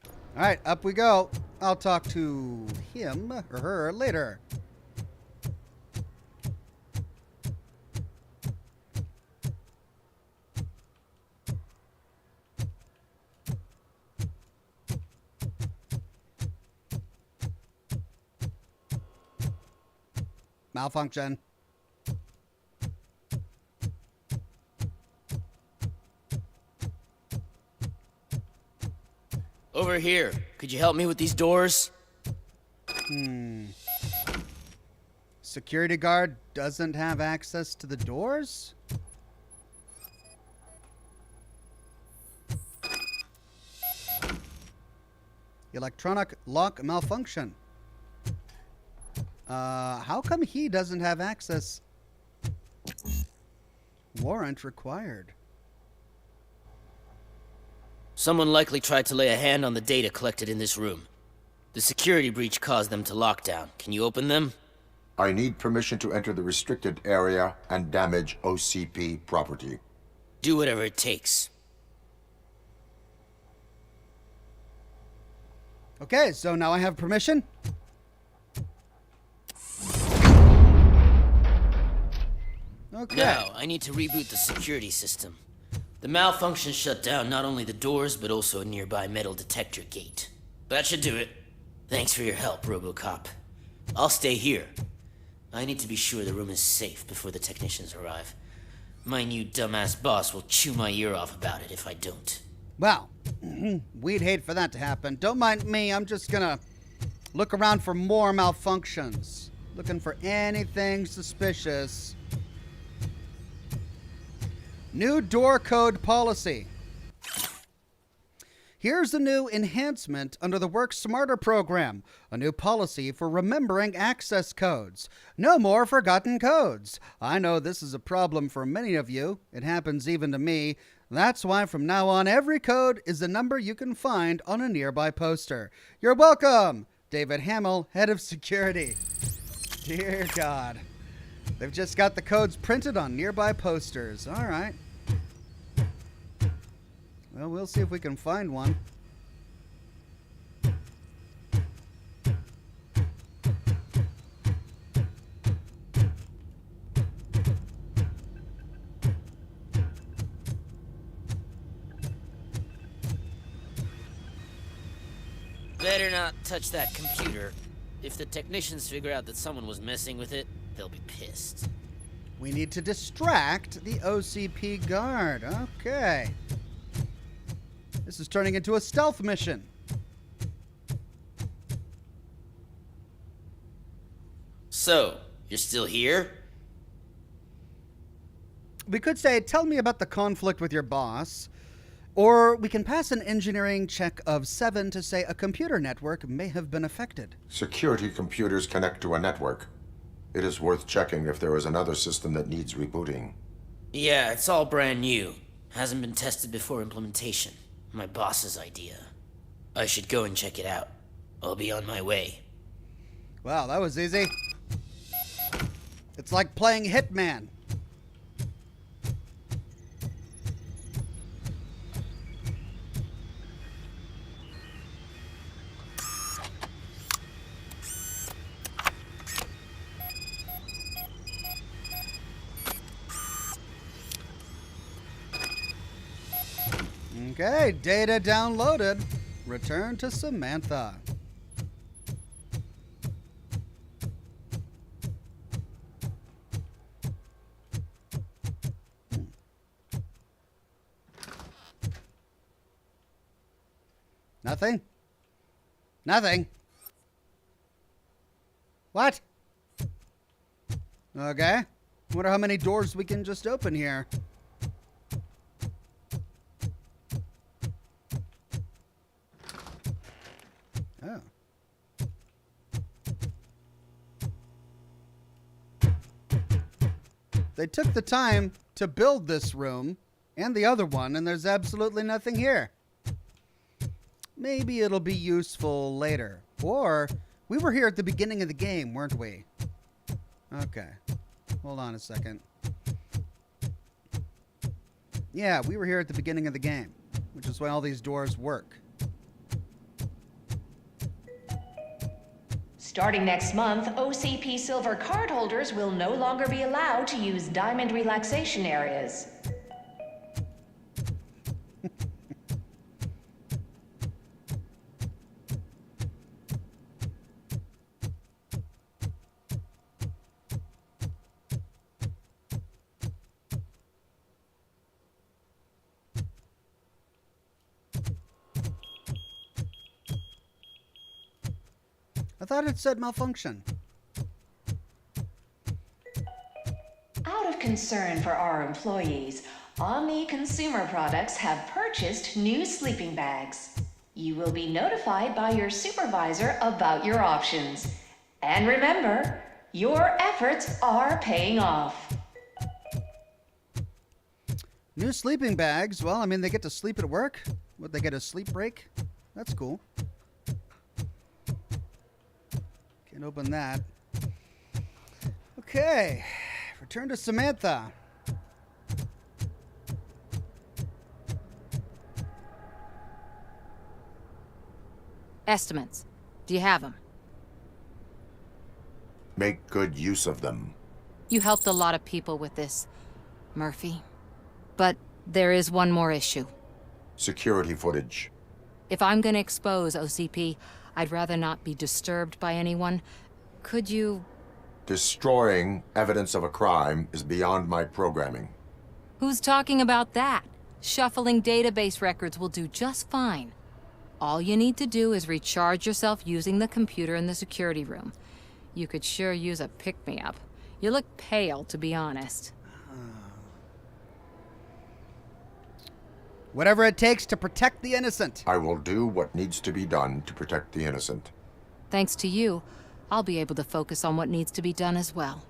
All right, up we go. I'll talk to him or her later. Malfunction. Over here. Could you help me with these doors? Security guard doesn't have access to the doors? Electronic lock malfunction. How come he doesn't have access? Warrant required. Someone likely tried to lay a hand on the data collected in this room. The security breach caused them to lock down. Can you open them? I need permission to enter the restricted area and damage OCP property. Do whatever it takes. Okay, so now I have permission. Okay. Now, I need to reboot the security system. The malfunction shut down not only the doors, but also a nearby metal detector gate. That should do it. Thanks for your help, RoboCop. I'll stay here. I need to be sure the room is safe before the technicians arrive. My new dumbass boss will chew my ear off about it if I don't. Well, we'd hate for that to happen. Don't mind me, I'm just gonna look around for more malfunctions. Looking for anything suspicious. New door code policy. Here's a new enhancement under the Work Smarter program. A new policy for remembering access codes. No more forgotten codes. I know this is a problem for many of you. It happens even to me. That's why from now on, every code is a number you can find on a nearby poster. You're welcome, David Hamill, head of security. Dear God. They've just got the codes printed on nearby posters. All right. Well, we'll see if we can find one. Better not touch that computer. If the technicians figure out that someone was messing with it, they'll be pissed. We need to distract the OCP guard. Okay. This is turning into a stealth mission. So, you're still here? We could say, tell me about the conflict with your boss. Or we can pass an engineering check of 7 to say a computer network may have been affected. Security computers connect to a network. It is worth checking if there is another system that needs rebooting. Yeah, it's all brand new. Hasn't been tested before implementation. My boss's idea. I should go and check it out. I'll be on my way. Wow, that was easy. It's like playing Hitman. Okay, data downloaded. Return to Samantha. Nothing? Nothing? What? Okay. Wonder how many doors we can just open here. Oh. They took the time to build this room and the other one, and there's absolutely nothing here. Maybe it'll be useful later. Or, we were here at the beginning of the game, weren't we? Okay. Hold on a second. Yeah, we were here at the beginning of the game, which is why all these doors work. Starting next month, OCP Silver cardholders will no longer be allowed to use diamond relaxation areas. I thought it said malfunction. Out of concern for our employees, Omni Consumer Products have purchased new sleeping bags. You will be notified by your supervisor about your options. And remember, your efforts are paying off. New sleeping bags. Well, I mean, they get to sleep at work. Would they get a sleep break? That's cool. Can't open that. Okay. Return to Samantha. Estimates. Do you have them? Make good use of them. You helped a lot of people with this, Murphy. But there is one more issue. Security footage. If I'm gonna expose OCP, I'd rather not be disturbed by anyone. Could you... Destroying evidence of a crime is beyond my programming. Who's talking about that? Shuffling database records will do just fine. All you need to do is recharge yourself using the computer in the security room. You could sure use a pick-me-up. You look pale, to be honest. Whatever it takes to protect the innocent. I will do what needs to be done to protect the innocent. Thanks to you, I'll be able to focus on what needs to be done as well.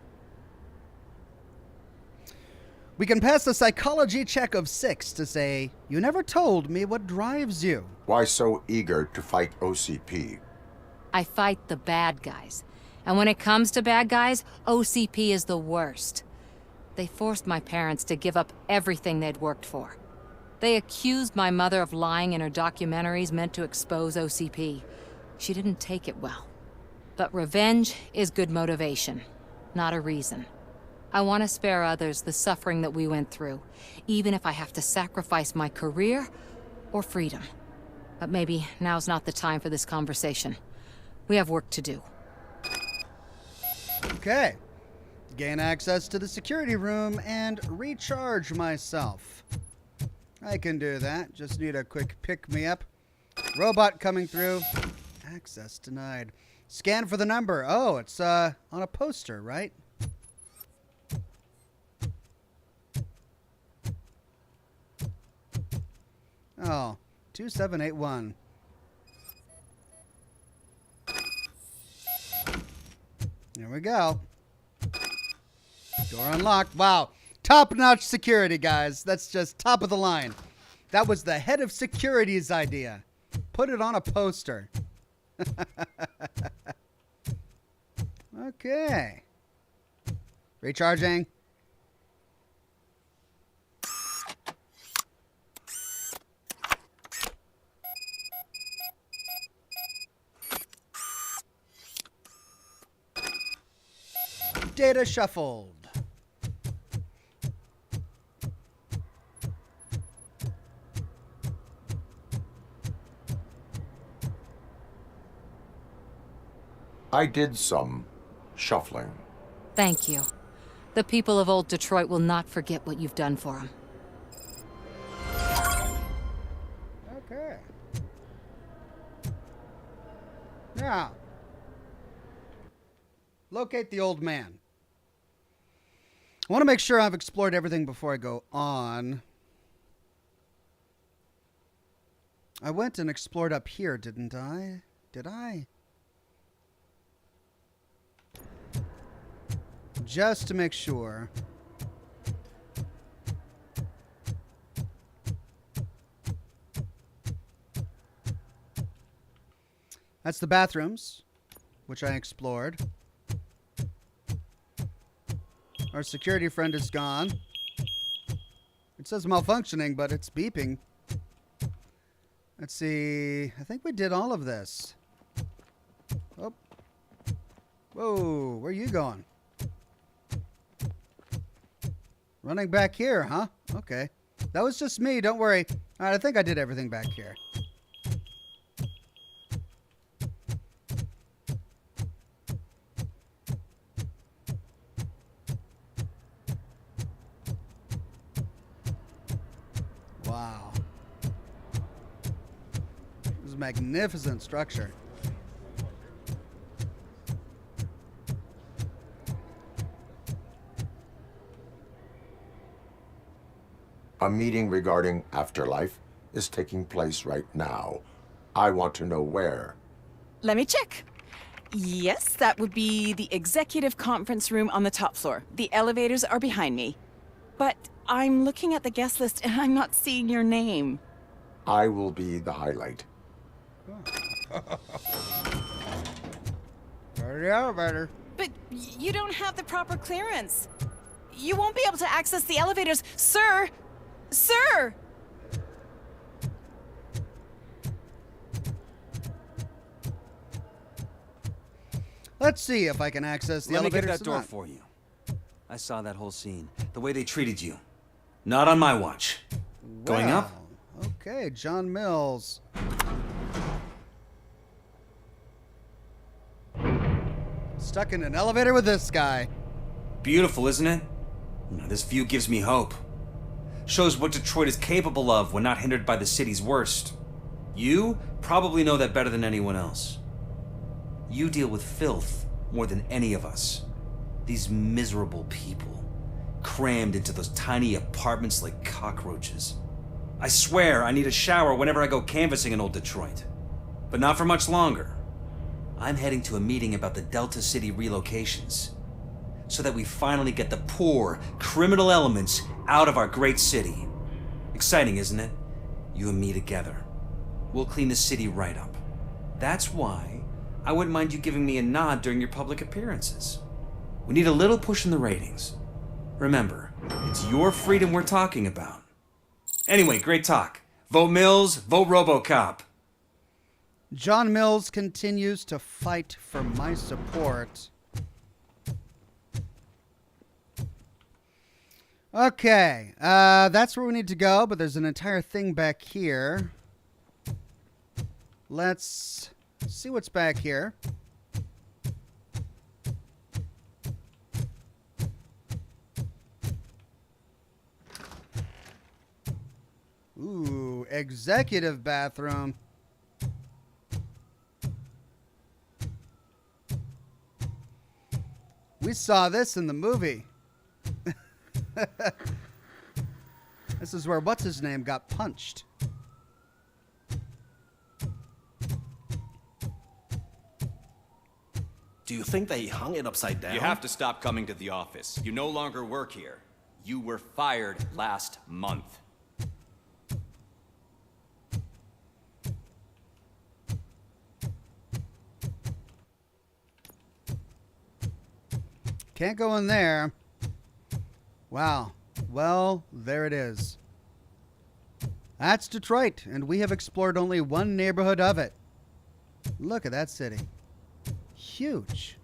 We can pass the psychology check of 6 to say, you never told me what drives you. Why so eager to fight OCP? I fight the bad guys. And when it comes to bad guys, OCP is the worst. They forced my parents to give up everything they'd worked for. They accused my mother of lying in her documentaries meant to expose OCP. She didn't take it well. But revenge is good motivation, not a reason. I want to spare others the suffering that we went through, even if I have to sacrifice my career or freedom. But maybe now's not the time for this conversation. We have work to do. Okay. Gain access to the security room and recharge myself. I can do that. Just need a quick pick-me-up. Robot coming through. Access denied. Scan for the number. Oh, it's on a poster, right? Oh, 2781. There we go. Door unlocked. Wow. Top-notch security, guys. That's just top of the line. That was the head of security's idea. Put it on a poster. Okay. Recharging. Data shuffled. I did some shuffling. Thank you. The people of old Detroit will not forget what you've done for them. Okay. Now, locate the old man. I want to make sure I've explored everything before I go on. I went and explored up here, didn't I? Did I? Just to make sure. That's the bathrooms, which I explored. Our security friend is gone. It says malfunctioning, but it's beeping. Let's see. I think we did all of this. Oh. Whoa, where are you going? Running back here, huh? Okay. That was just me, don't worry. All right, I think I did everything back here. Wow. This is a magnificent structure. A meeting regarding afterlife is taking place right now. I want to know where. Let me check. Yes, that would be the executive conference room on the top floor. The elevators are behind me. But I'm looking at the guest list and I'm not seeing your name. I will be the highlight. The elevator. But you don't have the proper clearance. You won't be able to access the elevators. Sir! Sir! Let's see if I can access the Let me elevators. get that door tonight. for you. I saw that whole scene. The way they treated you. Not on my watch. Going up? Wow. Okay, John Mills. Stuck in an elevator with this guy. Beautiful, isn't it? This view gives me hope. Shows what Detroit is capable of when not hindered by the city's worst. You probably know that better than anyone else. You deal with filth more than any of us. These miserable people, crammed into those tiny apartments like cockroaches. I swear I need a shower whenever I go canvassing in old Detroit. But not for much longer. I'm heading to a meeting about the Delta City relocations, so that we finally get the poor, criminal elements out of our great city. Exciting, isn't it? You and me together. We'll clean the city right up. That's why I wouldn't mind you giving me a nod during your public appearances. We need a little push in the ratings. Remember, it's your freedom we're talking about. Anyway, great talk. Vote Mills, vote RoboCop. John Mills continues to fight for my support. Okay, that's where we need to go, but there's an entire thing back here. Let's see what's back here. Ooh, executive bathroom. We saw this in the movie. This is where what's-his-name got punched. Do you think they hung it upside down? You have to stop coming to the office. You no longer work here. You were fired last month. Can't go in there. Wow. Well, there it is. That's Detroit, and we have explored only one neighborhood of it. Look at that city. Huge.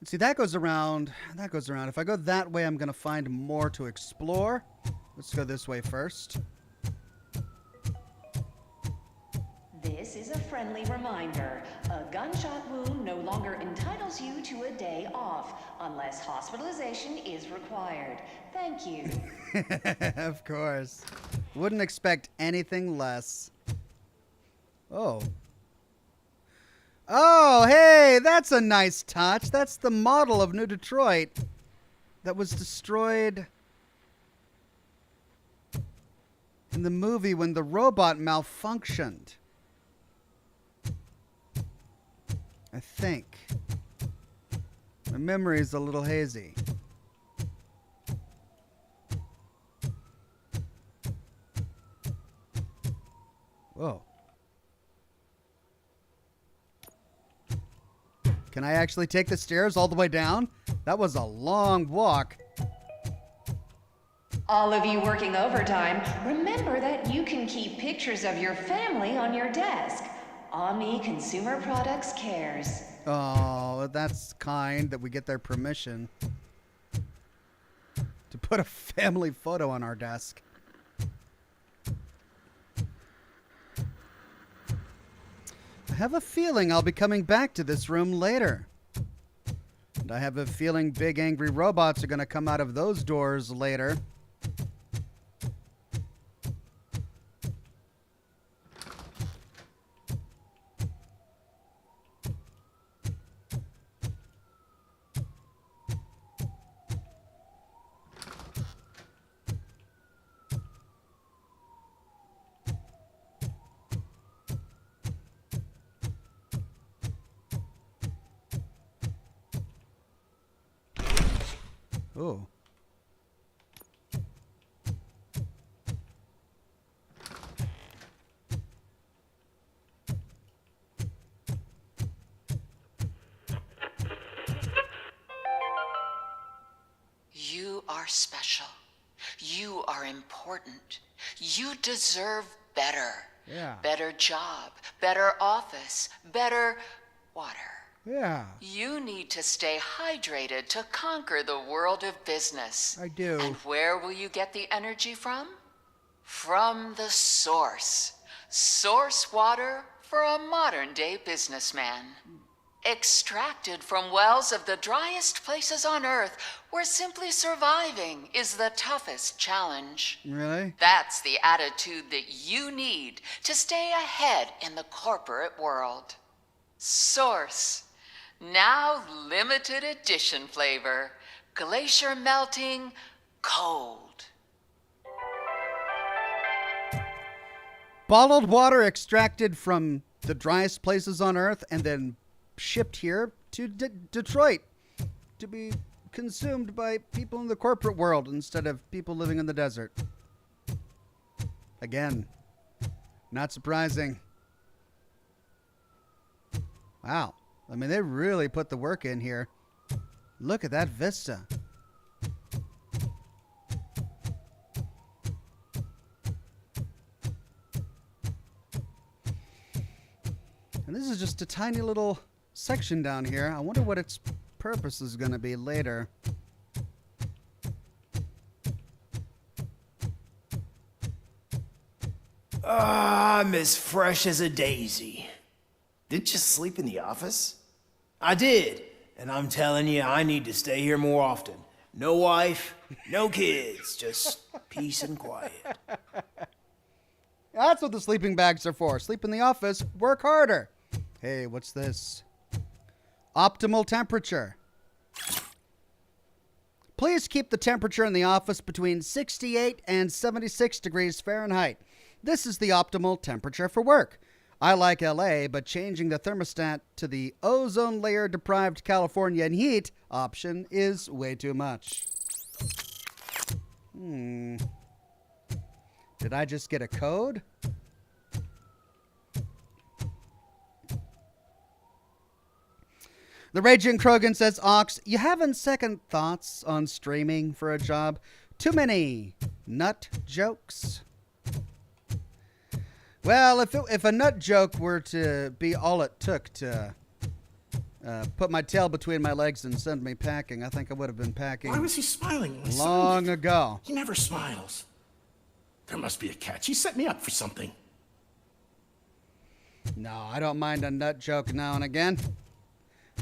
See, that goes around, that goes around. If I go that way, I'm going to find more to explore. Let's go this way first. This is a friendly reminder. A gunshot wound no longer entitles you to a day off, unless hospitalization is required. Thank you. Of course. Wouldn't expect anything less. Oh. Oh, hey, that's a nice touch. That's the model of New Detroit that was destroyed in the movie when the robot malfunctioned. I think. My memory is a little hazy. Whoa. Can I actually take the stairs all the way down? That was a long walk. All of you working overtime, remember that you can keep pictures of your family on your desk. Omni Consumer Products cares. Oh, that's kind that we get their permission to put a family photo on our desk. I have a feeling I'll be coming back to this room later. And I have a feeling big angry robots are going to come out of those doors later. Ooh. You are special. You are important. You deserve better. Yeah. Better job, better office, better water. Yeah. You need to stay hydrated to conquer the world of business. I do. And where will you get the energy from? From the source. Source water for a modern-day businessman. Extracted from wells of the driest places on Earth, where simply surviving is the toughest challenge. Really? That's the attitude that you need to stay ahead in the corporate world. Source. Now limited edition flavor. Glacier melting cold. Bottled water extracted from the driest places on Earth and then shipped here to Detroit to be consumed by people in the corporate world instead of people living in the desert. Again, not surprising. Wow. I mean, they really put the work in here. Look at that vista. And this is just a tiny little section down here. I wonder what its purpose is going to be later. I'm as fresh as a daisy. Didn't you sleep in the office? I did, and I'm telling you, I need to stay here more often. No wife, no kids, just peace and quiet. That's what the sleeping bags are for. Sleep in the office, work harder. Hey, what's this? Optimal temperature. Please keep the temperature in the office between 68 and 76 degrees Fahrenheit. This is the optimal temperature for work. I like LA, but changing the thermostat to the ozone layer deprived Californian heat option is way too much. Did I just get a code? The Raging Krogan says, Ox, you having second thoughts on streaming for a job? Too many nut jokes? Well, if a nut joke were to be all it took to put my tail between my legs and send me packing, I think I would have been packing. Why was he smiling? Long ago. He never smiles. There must be a catch. He set me up for something. No, I don't mind a nut joke now and again.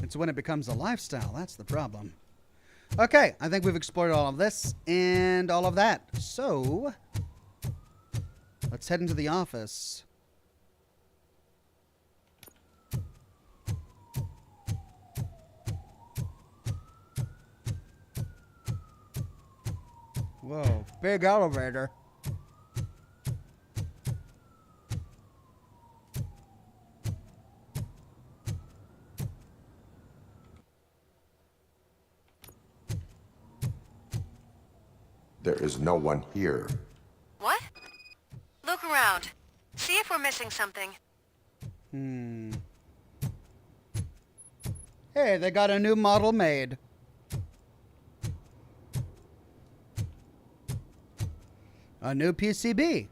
It's when it becomes a lifestyle. That's the problem. Okay, I think we've explored all of this and all of that. So, let's head into the office. Whoa, big elevator. There is no one here. What? Look around. See if we're missing something. Hey, they got a new model made. A new PCB.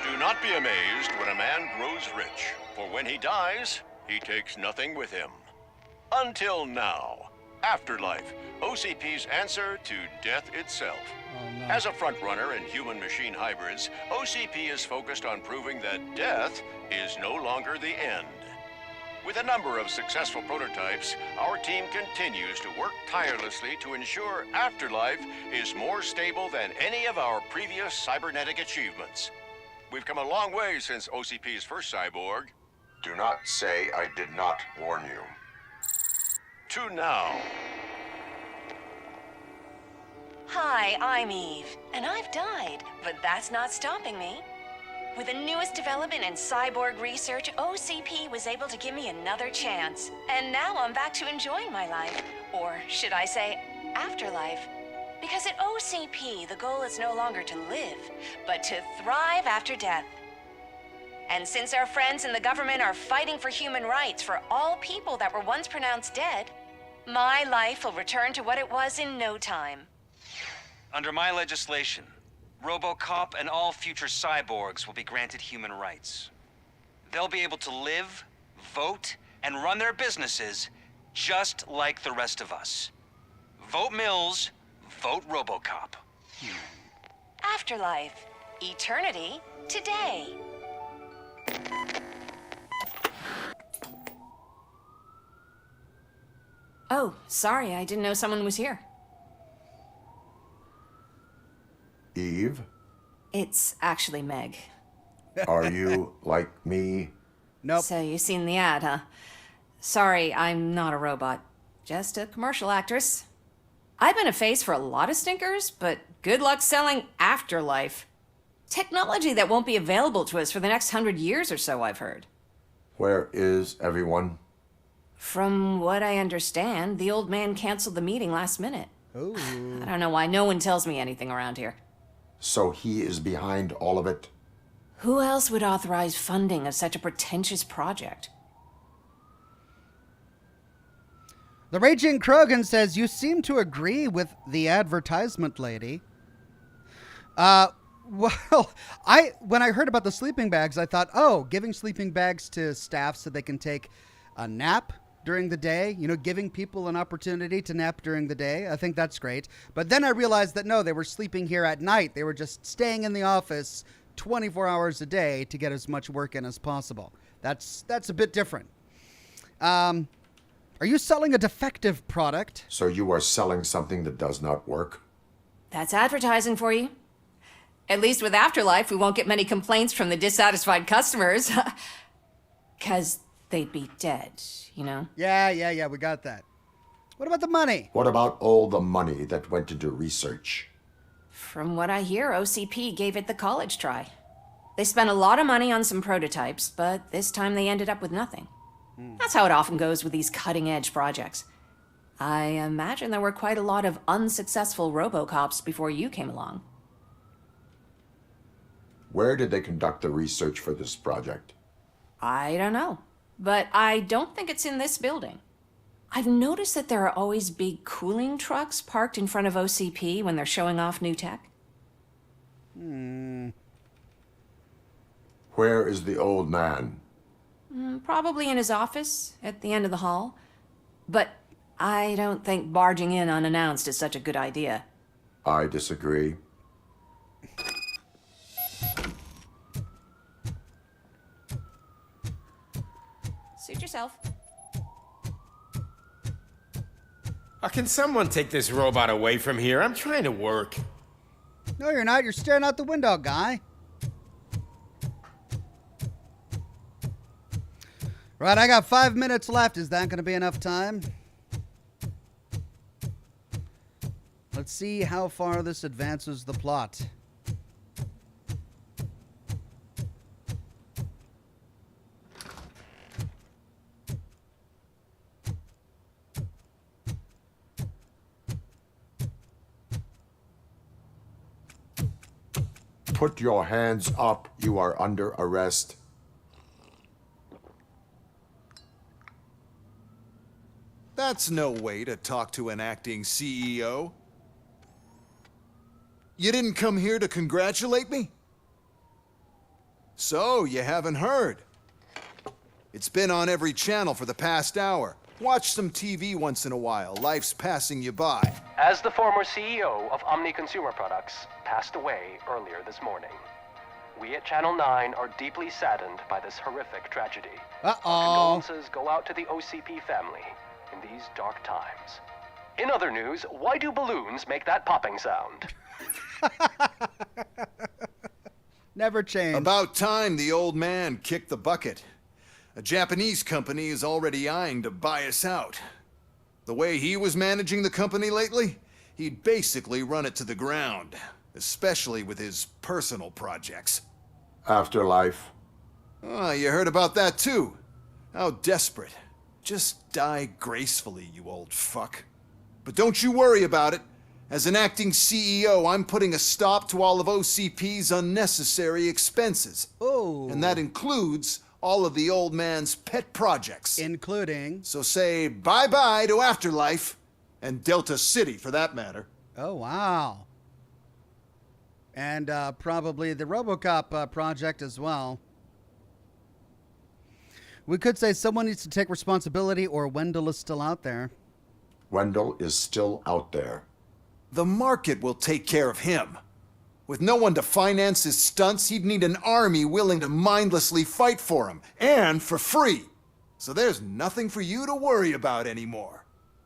Do not be amazed when a man grows rich, for when he dies, he takes nothing with him. Until now. Afterlife, OCP's answer to death itself. As a frontrunner in human-machine hybrids, OCP is focused on proving that death is no longer the end. With a number of successful prototypes, our team continues to work tirelessly to ensure Afterlife is more stable than any of our previous cybernetic achievements. We've come a long way since OCP's first cyborg. Do not say I did not warn you. To now. Hi, I'm Eve, and I've died, but that's not stopping me. With the newest development in cyborg research, OCP was able to give me another chance. And now I'm back to enjoying my life. Or should I say, afterlife. Because at OCP, the goal is no longer to live, but to thrive after death. And since our friends in the government are fighting for human rights for all people that were once pronounced dead, my life will return to what it was in no time. Under my legislation, RoboCop and all future cyborgs will be granted human rights. They'll be able to live, vote, and run their businesses just like the rest of us. Vote Mills, vote RoboCop. Afterlife. Eternity. Today. Oh, sorry, I didn't know someone was here. Eve, It's actually Meg. are you like me? Nope. So you've seen the ad, huh? Sorry, I'm not a robot. Just a commercial actress. I've been a face for a lot of stinkers, but good luck selling Afterlife. Technology that won't be available to us for the next 100 years or so, I've heard. Where is everyone? From what I understand, the old man canceled the meeting last minute. Ooh. I don't know why no one tells me anything around here. So he is behind all of it? Who else would authorize funding of such a pretentious project? The Raging Krogan says, you seem to agree with the advertisement lady. Well, when I heard about the sleeping bags, I thought, oh, giving sleeping bags to staff so they can take a nap during the day, you know, giving people an opportunity to nap during the day. I think that's great. But then I realized that no, they were sleeping here at night. They were just staying in the office 24 hours a day to get as much work in as possible. That's a bit different. Are you selling a defective product? So you are selling something that does not work? That's advertising for you. At least with Afterlife, we won't get many complaints from the dissatisfied customers. 'Cause they'd be dead, you know? Yeah, we got that. What about the money? What about all the money that went into research? From what I hear, OCP gave it the college try. They spent a lot of money on some prototypes, but this time they ended up with nothing. That's how it often goes with these cutting-edge projects. I imagine there were quite a lot of unsuccessful RoboCops before you came along. Where did they conduct the research for this project? I don't know, but I don't think it's in this building. I've noticed that there are always big cooling trucks parked in front of OCP when they're showing off new tech. Where is the old man? Probably in his office, at the end of the hall. But I don't think barging in unannounced is such a good idea. I disagree. Suit yourself. Can someone take this robot away from here? I'm trying to work. No, you're not. You're staring out the window, guy. Right, I got 5 minutes left. Is that going to be enough time? Let's see how far this advances the plot. Put your hands up. You are under arrest. That's no way to talk to an acting CEO. You didn't come here to congratulate me? So, you haven't heard. It's been on every channel for the past hour. Watch some TV once in a while. Life's passing you by. As the former CEO of Omni Consumer Products passed away earlier this morning, we at Channel 9 are deeply saddened by this horrific tragedy. Our condolences go out to the OCP family in these dark times. In other news, why do balloons make that popping sound? Never change. About time the old man kicked the bucket. A Japanese company is already eyeing to buy us out. The way he was managing the company lately, he'd basically run it to the ground, especially with his personal projects. Afterlife. Oh, you heard about that too. How desperate. Just die gracefully, you old fuck. But don't you worry about it. As an acting CEO, I'm putting a stop to all of OCP's unnecessary expenses. Oh. And that includes all of the old man's pet projects. Including? So say bye-bye to Afterlife, and Delta City for that matter. Oh, wow. And probably the RoboCop project as well. We could say someone needs to take responsibility, or Wendell is still out there. Wendell is still out there. The market will take care of him. With no one to finance his stunts, he'd need an army willing to mindlessly fight for him, and for free. So there's nothing for you to worry about anymore.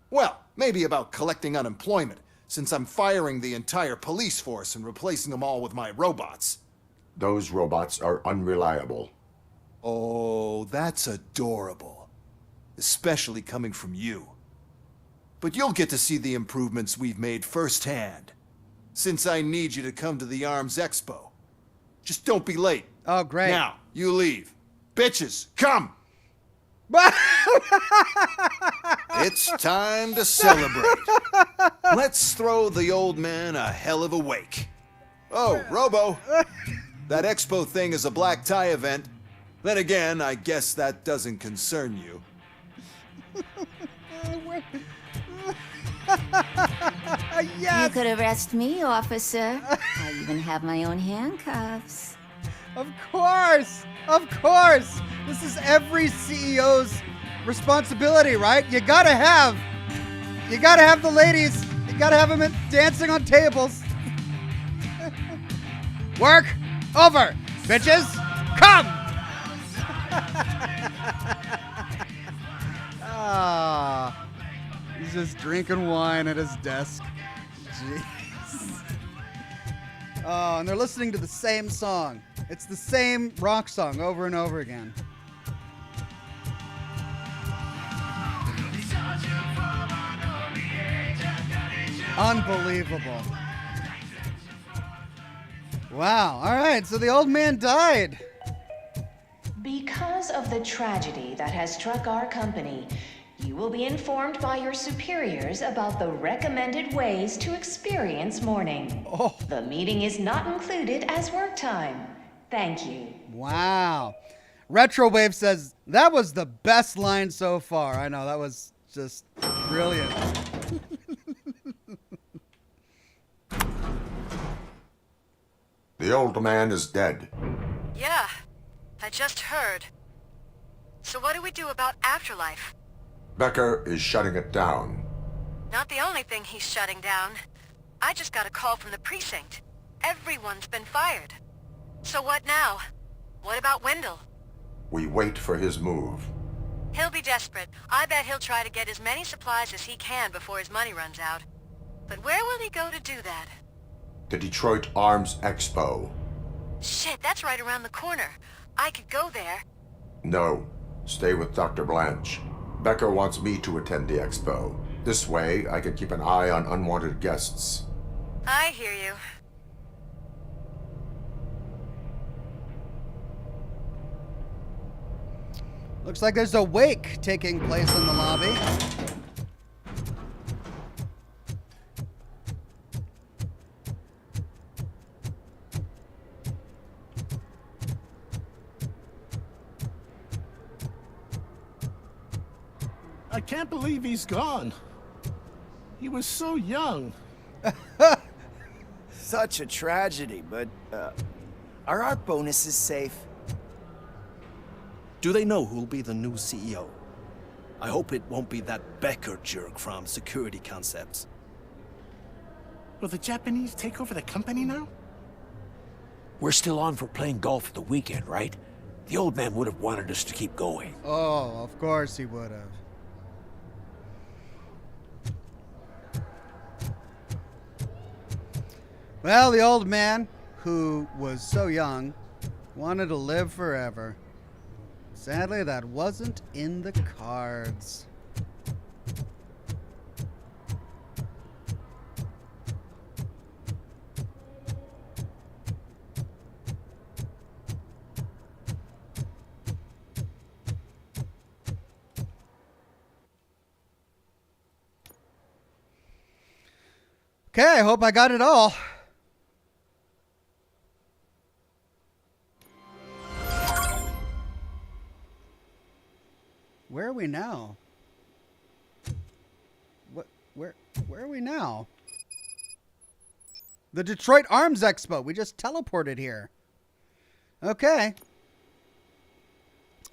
Well, maybe about collecting unemployment, since I'm firing the entire police force and replacing them all with my robots. Those robots are unreliable. Oh, that's adorable. Especially coming from you. But you'll get to see the improvements we've made firsthand. Since I need you to come to the Arms Expo. Just don't be late. Oh, great. Now, you leave. Bitches, come! It's time to celebrate. Let's throw the old man a hell of a wake. Oh, Robo. That expo thing is a black tie event. Then again, I guess that doesn't concern you. Yes. You could arrest me, officer. I even have my own handcuffs. Of course! Of course! This is every CEO's responsibility, right? You gotta have the ladies. You gotta have them dancing on tables. Work over, bitches. Come! Ah, he's just drinking wine at his desk. Jeez. Oh, and they're listening to the same song. It's the same rock song over and over again. Unbelievable. Wow. All right, so the old man died. Because of the tragedy that has struck our company, you will be informed by your superiors about the recommended ways to experience mourning. Oh. The meeting is not included as work time. Thank you. Wow. Retrowave says, that was the best line so far. I know, that was just brilliant. The old man is dead. Yeah, I just heard. So what do we do about Afterlife? Becker is shutting it down. Not the only thing he's shutting down. I just got a call from the precinct. Everyone's been fired. So what now? What about Wendell? We wait for his move. He'll be desperate. I bet he'll try to get as many supplies as he can before his money runs out. But where will he go to do that? The Detroit Arms Expo. Shit, that's right around the corner. I could go there. No, stay with Dr. Blanche. Becker wants me to attend the expo. This way, I can keep an eye on unwanted guests. I hear you. Looks like there's a wake taking place in the lobby. I can't believe he's gone. He was so young. Such a tragedy, but, are our bonuses safe? Do they know who'll be the new CEO? I hope it won't be that Becker jerk from Security Concepts. Will the Japanese take over the company now? We're still on for playing golf at the weekend, right? The old man would have wanted us to keep going. Oh, of course he would have. Well, the old man, who was so young, wanted to live forever. Sadly, that wasn't in the cards. Okay, I hope I got it all. Where are we now? Where are we now? The Detroit Arms Expo. We just teleported here. Okay.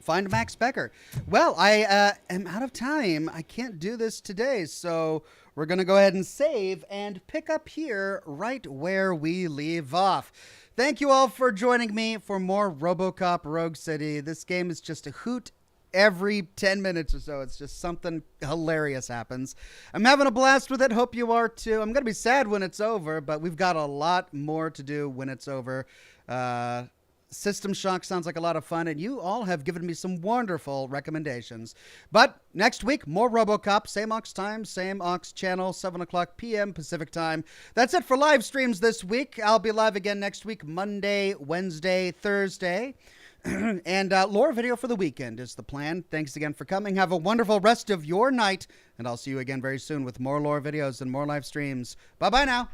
Find Max Becker. Well, I am out of time. I can't do this today, so we're going to go ahead and save and pick up here right where we leave off. Thank you all for joining me for more RoboCop Rogue City. This game is just a hoot. Every 10 minutes or so, it's just something hilarious happens. I'm having a blast with it. Hope you are too. I'm going to be sad when it's over, but we've got a lot more to do when it's over. System Shock sounds like a lot of fun, and you all have given me some wonderful recommendations. But next week, more RoboCop, same Ox time, same Ox channel, 7 o'clock p.m. Pacific time. That's it for live streams this week. I'll be live again next week, Monday, Wednesday, Thursday. And lore video for the weekend is the plan. Thanks again for coming. Have a wonderful rest of your night, and I'll see you again very soon with more lore videos and more live streams. Bye-bye now.